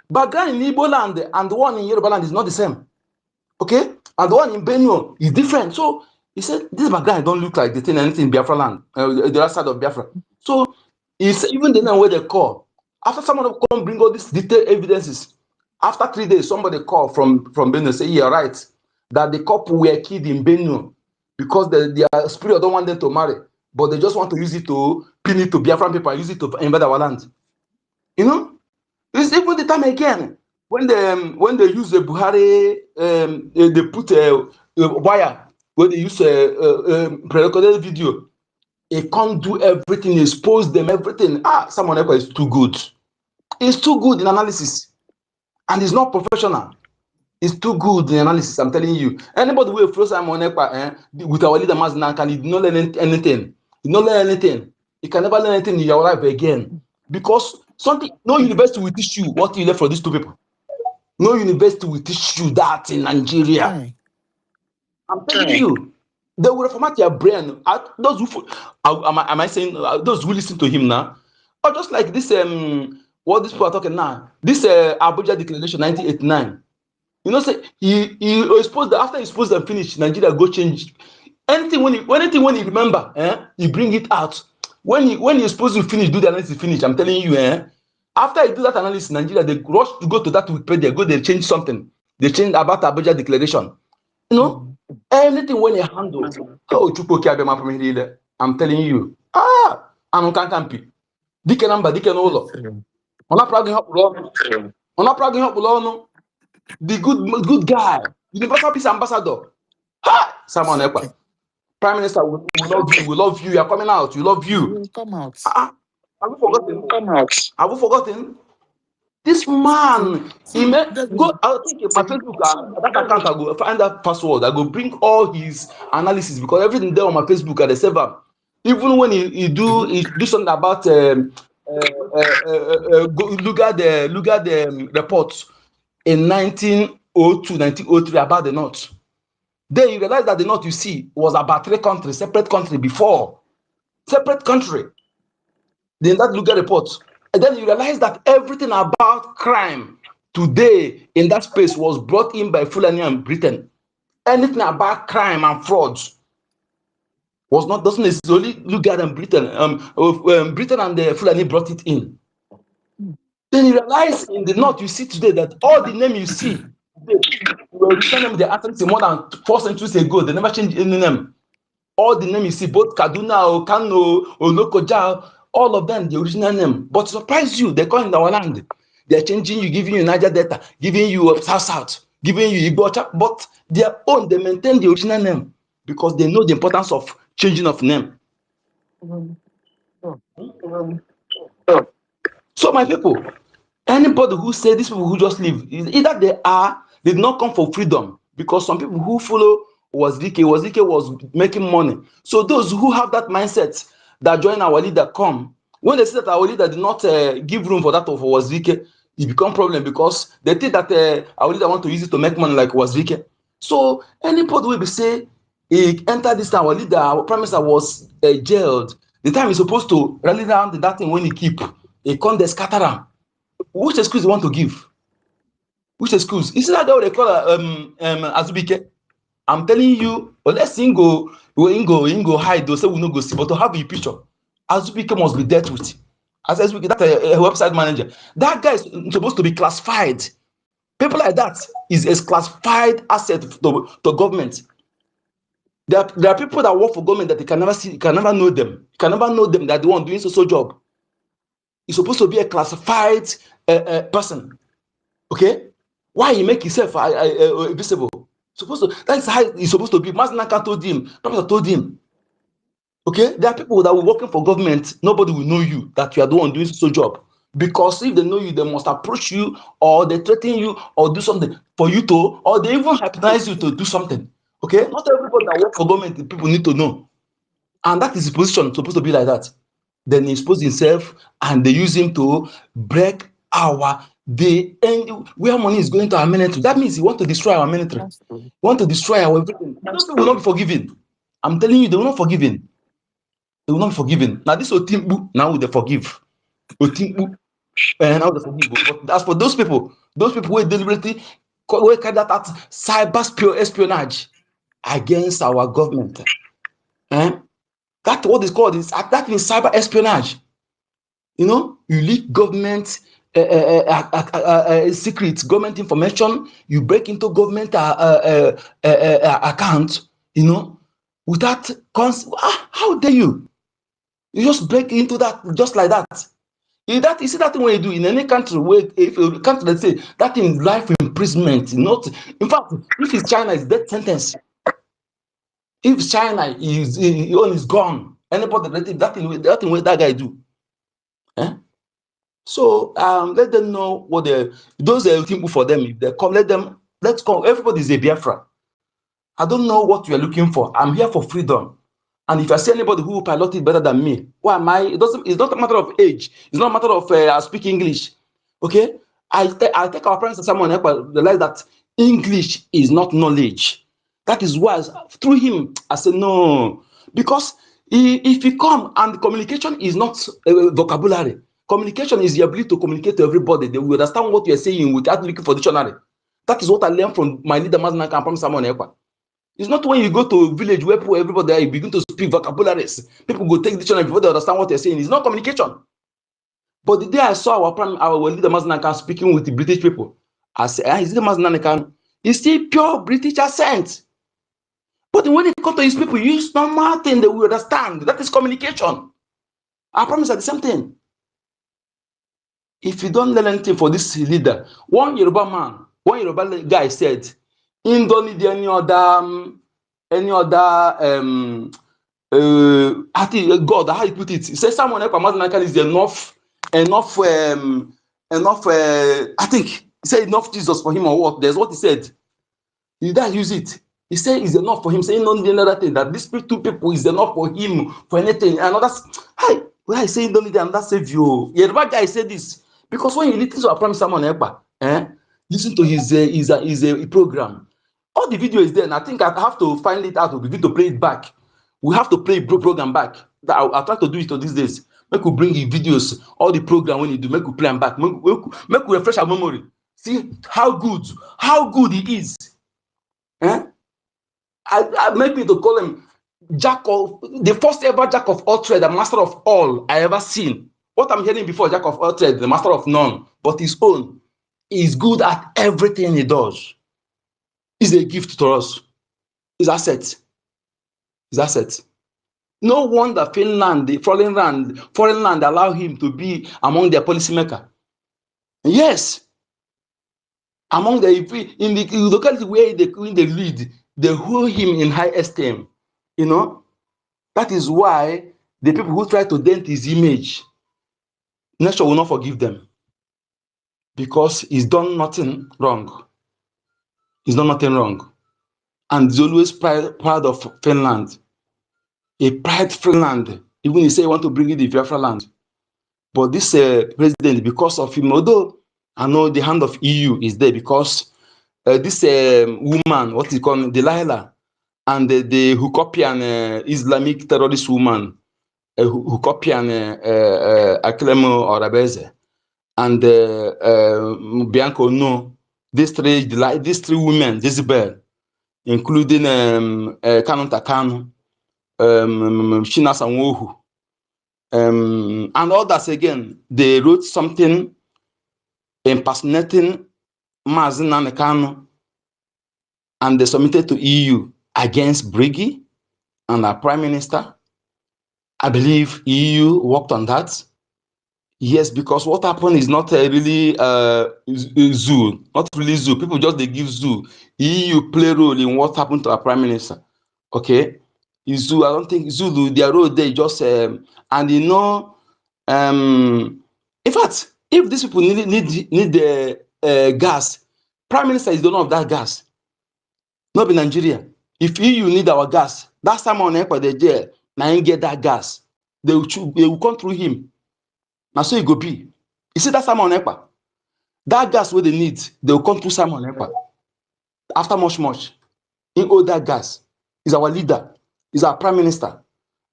Speaker 6: background in Igbo land and the one in Yoruba land is not the same. Okay? And the one in Benue is different. So he said, this background don't look like the thing anything in Biafra land, the other side of Biafra. So it's even the name where they call. After someone come bring all these detailed evidences, after 3 days, somebody call from Benue say, yeah, right. that the couple were killed in Benue because their spirit don't want them to marry, but they just want to use it to pin it to Biafran people and use it to invade our land. You know, it's even the time again when they use the Buhari, they put a wire where they use a pre-recorded video. It can't do everything, expose them, everything. Someone else is too good. It's too good in analysis, and it's not professional. It's too good in analysis. I'm telling you. Anybody who throw Simon Ekpa with our leader Mazna can not learn anything. He not learn anything. He can never learn anything in your life again because no university will teach you what you learn from these two people. No university will teach you that in Nigeria. I'm telling you, they will format your brain. Those who am I saying those who listen to him now, or just like this what these people are talking now. This Abuja Declaration 1989. You know, say he exposed that after he exposed and finished, Nigeria go change anything when he remember, he bring it out. When he supposed to finish, do the analysis finish. I'm telling you, after he do that analysis, Nigeria they rush to go to that Wikipedia, go they change something. They change about Abuja Declaration. You know, anything when he handle, I'm telling you, I'm can't dike number, dike no ụlọ. On a pragging up below, the good guy, Universal Peace Ambassador. Simon Ekpa. Prime Minister, we love you, you are coming out, we love
Speaker 4: You
Speaker 6: you.
Speaker 4: will come out.
Speaker 6: Have you forgotten? Have you forgotten? This man, he may
Speaker 4: David,
Speaker 6: go. I think my Facebook, that account, I go find that password. I go bring all his analysis because everything there on my Facebook at the server. Even when he do something about look at the reports in 1902, 1903 about the North. Then you realize that the North you see was about 3 countries, separate country before, separate country. Then that look at report. And then you realize that everything about crime today in that space was brought in by Fulani and Britain. Anything about crime and frauds was not doesn't necessarily look at Britain. Britain and the Fulani brought it in. Then you realize in the North you see today that all the name you see were original the Athens more than 4 centuries ago. They never changed any name. All the name you see, both Kaduna, Kano, Lokoja, all of them, the original name. But surprise you, they call in our land. They're changing you, giving you Niger Delta, giving you South, giving you Igbo, but their own, they maintain the original name because they know the importance of changing of name. So my people, anybody who say these people who just live, either they did not come for freedom because some people who follow Wazirike was making money. So those who have that mindset that join our leader come, when they see that our leader did not give room for that of Wazirike, it become problem because they think that our leader want to use it to make money like Wazirike. So anybody will be say he entered this time, our leader, our prime minister was jailed. The time he's supposed to rally down that thing when he keep, he come they scatter am. Which excuse you want to give? Which excuse? You see that they call Azubike? I'm telling you, unless him go hide, they'll say we no go see, but to have a picture, Azubike must be dealt with. As Azubike, that's a website manager. That guy is supposed to be classified. People like that is a classified asset to government. There are people that work for government that you can never see, you can never know them. You can never know them that the one doing social job. He's supposed to be a classified person. Okay? Why he make himself visible? That's how he's supposed to be. Masnaka told him, Professor told him. Okay? There are people that will working for government, nobody will know you that you are the one doing social job. Because if they know you, they must approach you or they threaten you or do something for you to, or they even hypnotize you to do something. Okay? Not everybody that work for government, people need to know. And that is his position, supposed to be like that. Then he exposed himself and they use him to break the end where money is going to our military. That means he want to destroy our military. He want to destroy our everything. Those people will not be forgiven. I'm telling you, they will not forgive him. They will not be forgiven. Now this Otimbu, now they forgive. Otimbu, now they forgive. But as for those people who deliberately carry that cyber espionage against our government, that what is called is that means cyber espionage. You know, you leak government secret government information, you break into government account, without how dare you? You just break into that just like that. You see that thing when you do in any country where if a country let's say that in life imprisonment, not in fact, if it's China, it's death sentence. If China is gone, anybody that thing what that guy do. So let them know what those are people for them. If they come, let's come. Everybody is a Biafra. I don't know what you are looking for. I'm here for freedom. And if I see anybody who pilot it better than me, why am I? It's not a matter of age. It's not a matter of I speak English. Okay? I take our parents and someone realize that English is not knowledge. That is why through him I say no. Because if you come and communication is not vocabulary, communication is the ability to communicate to everybody. They will understand what you are saying without looking for dictionary. That is what I learned from my leader, Mazna Kampam Samuel Ekpa. It's not when you go to a village where everybody there, you begin to speak vocabularies. People go take dictionary before they understand what they're saying. It's not communication. But the day I saw our leader Maznakan speaking with the British people, I said, is it Maznakan? It's still pure British accent. But when it comes to his people, use normal thing they will understand. That is communication. I promise that the same thing. If you don't learn anything for this leader, one Yoruba guy said, he don't need any other I think God, how you put it, he says someone else is enough I think he said enough Jesus for him or what. There's what he said. He didn't use it. He said it's enough for him, saying no another thing, that these two people is enough for him for anything. And others, hi, why I say don't need another savior? Yeah, the guy said this. Because when you listen to a promise someone listen to his program. All the video is there, and I think I have to find it out to begin to play it back. We have to play program back. I'll try to do it these days. Make we bring the videos, all the program when you do, make we play them back. Make we refresh our memory. See how good he is. I make me to call him the first ever jack of all trade, the master of all I ever seen. What I'm hearing before, jack of all trade, the master of none, but his own is good at everything he does. Is a gift to us. His asset. No wonder Finland, the foreign land allow him to be among their policymaker. Yes. Among in the locality where they lead, they hold him in high esteem. That is why the people who try to dent his image, nature will not forgive them. Because he's done nothing wrong. And he's always proud of Finland. A prideful land. Even he say he want to bring in the Biafra land. But this president, because of him, although I know the hand of EU is there, because this woman, what is called Delilah, and the Hukopian Islamic terrorist woman, Hukopian Aklemo Orabeze, and Bianco No, these three women, Jezebel, including Kanu Takanu, Shina Sanwohu, and others again, they wrote something impersonating Mazen Nanekano, and they submitted to EU against Briggy and our Prime Minister. I believe EU worked on that. Yes, because what happened is not really zoo, not really zoo. People just they give zoo. EU play role in what happened to our Prime Minister. Okay, zoo. I don't think Zulu their role there just and in fact, if these people need the gas, Prime Minister is the owner of that gas. Not in Nigeria. If EU need our gas, that someone the jail, now you get that gas. They will come through him. Now so it go be. You see that Simon Ekpa? That gas where they need, they will come through Simon Ekpa. After much, he owed that gas. He's our leader. He's our prime minister.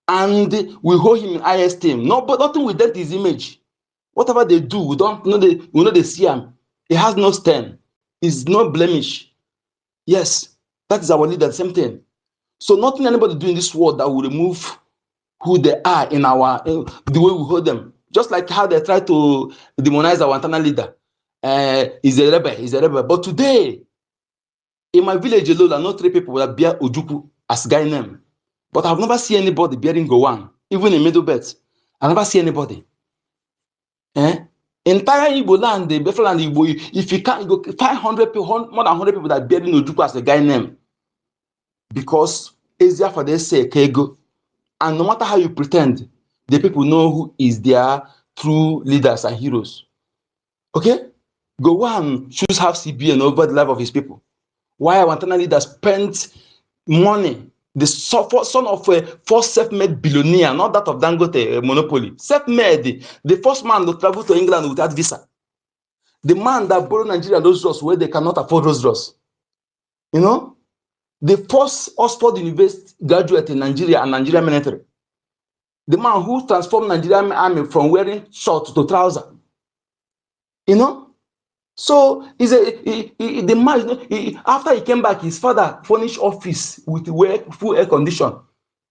Speaker 6: And we hold him in high esteem. No, but nothing will dent his image. Whatever they do, we know they see him. He has no stain. He's no blemish. Yes, that is our leader, same thing. So nothing anybody do in this world that will remove who they are in the way we hold them. Just like how they try to demonize our internal leader. He's a rebel, he's a rebel. But today, in my village alone, I know 3 people that bear Ojuku as guy name. But I've never seen anybody bearing Gowan, even in Middle Belt. I never see anybody. Entire Igbo land, the Biafran land, Igbo, if you can't, you go 500 people, more than 100 people that bearing Ojuku as a guy name. Because easier for them to say Kego. And no matter how you pretend, the people know who is their true leaders and heroes. Okay? Gowan should have CBN over the life of his people. Why our internal leader spent money, the son of a first self-made billionaire, not that of Dangote monopoly. Self-made, the first man to travel to England without visa. The man that borrowed Nigeria Rolls Royce where they cannot afford Rolls Royce. You know? The first Oxford University graduate in Nigeria and Nigerian military. The man who transformed Nigerian army from wearing shorts to trousers. You know? So the man, after he came back, his father furnished office with full air condition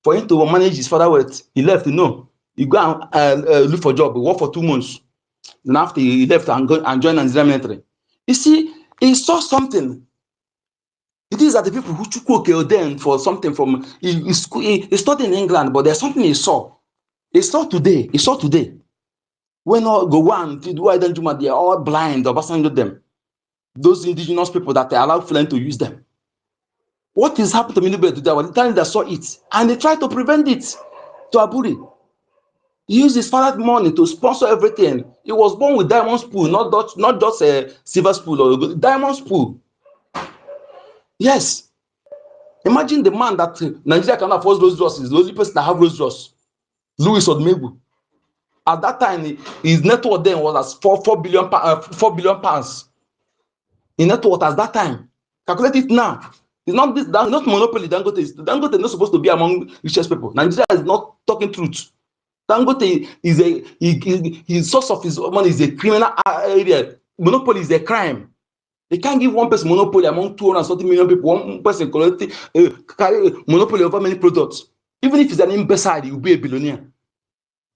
Speaker 6: for him to manage his father wealth. He left, no. He go and look for job. He worked for 2 months. Then after he left and joined Nigerian military. You see, he saw something. It is that the people who took then for something from he studied in England, but there's something he saw. He saw today. He saw today. When all go one, they are all blind. Obasanjo them. Those indigenous people that they allow Fulani to use them. What is happening to Minubet today? The time they saw it and they tried to prevent it to Aburi. He used his father's money to sponsor everything. He was born with diamond spoon, not just a silver spoon or diamond spoon. Yes. Imagine the man that Nigeria cannot afford Rolls Royce is the only person that have Rolls Royce. Louis Odumegwu. At that time, his net worth then was as 4 billion pounds. His net worth at that time. Calculate it now. It's not this, not monopoly. Dangote is not supposed to be among richest people. Nigeria is not talking truth. Dangote is his source of his money is a criminal area. Monopoly is a crime. They can't give one person monopoly among 230 million people. One person carry monopoly over many products. Even if he's an imbecile, he will be a billionaire.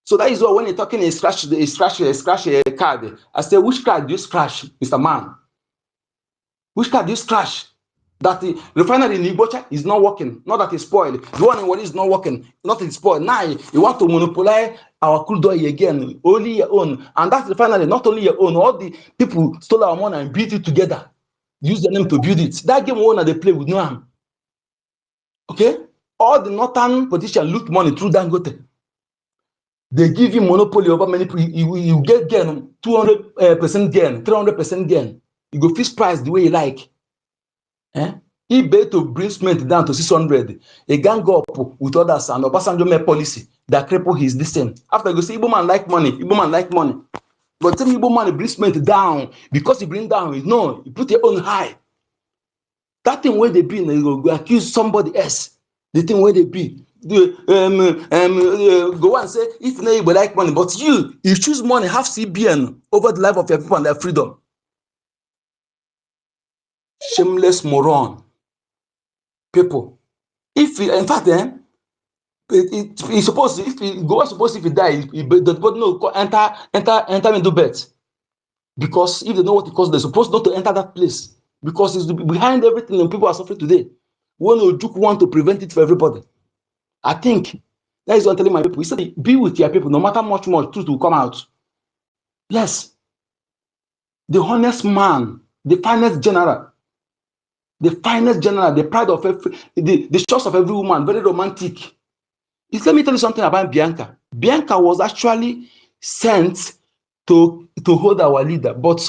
Speaker 6: So that is why when you're talking a scratch a card, I say, which card do you scratch, Mr. Man? Which card do you scratch? That the refinery in Igbocha is not working, not that it's spoiled. The one in Wari is not working, not it's spoiled. Now you want to monopolize our crude oil again, only your own. And that refinery, not only your own, all the people stole our money and built it together. Use the name to build it. That game owner they play with no harm. Okay? All the northern politicians loot money through Dangote. They give you monopoly over many people. You get gain 200% gain, 300% gain. You go fix price the way you like. He bet to bring cement down to 600. A gang up with others and Obasanjo made policy that cripple his distance. After you go say Igbo man like money, Igbo man like money. But tell me Igbo man bring cement down because he bring down, no, you put your own high. That thing where they be, you go accuse somebody else. The thing where they be. Go and say if no Igbo like money, but you choose money, have CBN over the life of your people and their freedom. Shameless moron. People. If in fact, he's supposed if he die, the body no enter into bed. Because if they know what it costs, they're supposed not to enter that place. Because it's behind everything and people are suffering today. One Ojuk want to prevent it for everybody. I think that is what I'm telling my people. He said, be with your people, no matter much truth will come out. Yes. The honest man, the finest general, the pride of the choice of every woman, very romantic. Let me tell you something about Bianca. Bianca was actually sent to hold our leader, but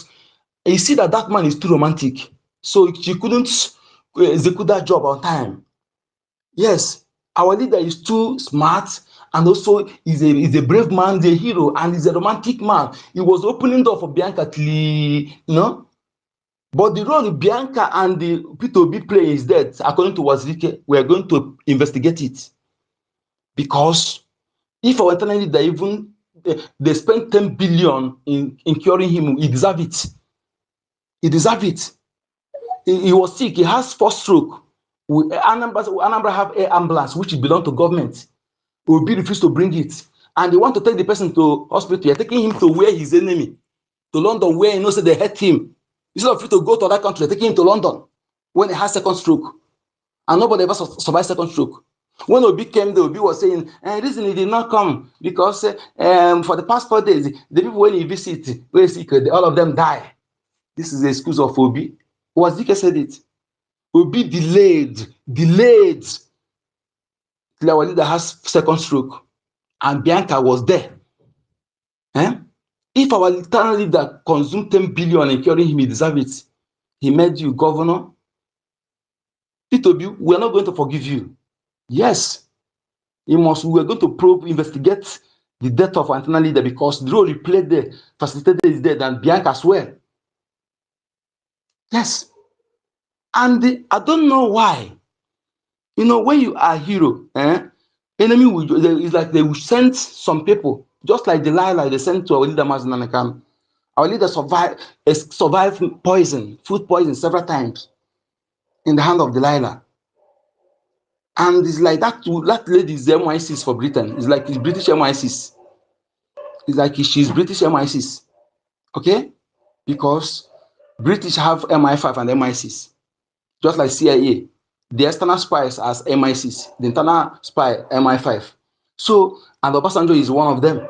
Speaker 6: you see that man is too romantic, so she couldn't execute that job on time. Yes, our leader is too smart, and also is a brave man, the hero, and he's a romantic man. He was opening door for Bianca till, you know. But the role Bianca and the P2B play is that, according to Wazirike, we are going to investigate it. Because if our internal leader even they spent 10 billion in curing him, he deserves it. He deserves it. He was sick. He has first stroke. Anambra have air ambulance, which belong to government. Obi refused to bring it. and they want to take the person to hospital, you're taking him to where his enemy, to London, where he knows that they hurt him. Instead of you to go to that country, you're taking him to London when he has second stroke. And nobody ever survived second stroke. When Obi came, the Obi was saying, the reason he did not come because for the past 4 days, the people when he visit, were sick, all of them die. This is the excuse of Obi. Was Dike said it? Obi delayed till our leader has second stroke, and Bianca was there. If our eternal leader consumed 10 billion in curing him, he deserves it. He made you governor. Obi, we are not going to forgive you. Yes, we are going to probe, investigate the death of our eternal leader, because the role he played there, facilitated is dead, and Bianca as well. Yes. And I don't know why. When you are a hero, enemy will, it's like they will send some people, just like Delilah they sent to our leader Mazen Nanakam. Our leader survived poison, food poison several times in the hand of Delilah. And it's like that lady is the MI6 for Britain. It's like it's British MI6. It's like she's British MI6. Okay? Because British have MI5 and MI6. Just like CIA. The external spies as MI6. The internal spy MI5. So, and Obasanjo is one of them.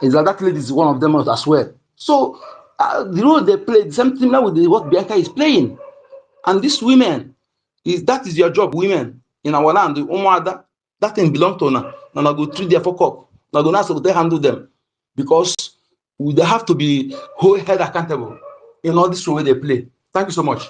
Speaker 6: It's like that lady is one of them as well. So, the role they play, the same thing with what Bianca is playing. And these women, that is your job, women in our land, the Umwada, that thing belongs to now. Now I go treat their fuck up. Now go ask how they handle them. Because they have to be whole head accountable in all this role they play. Thank you so much.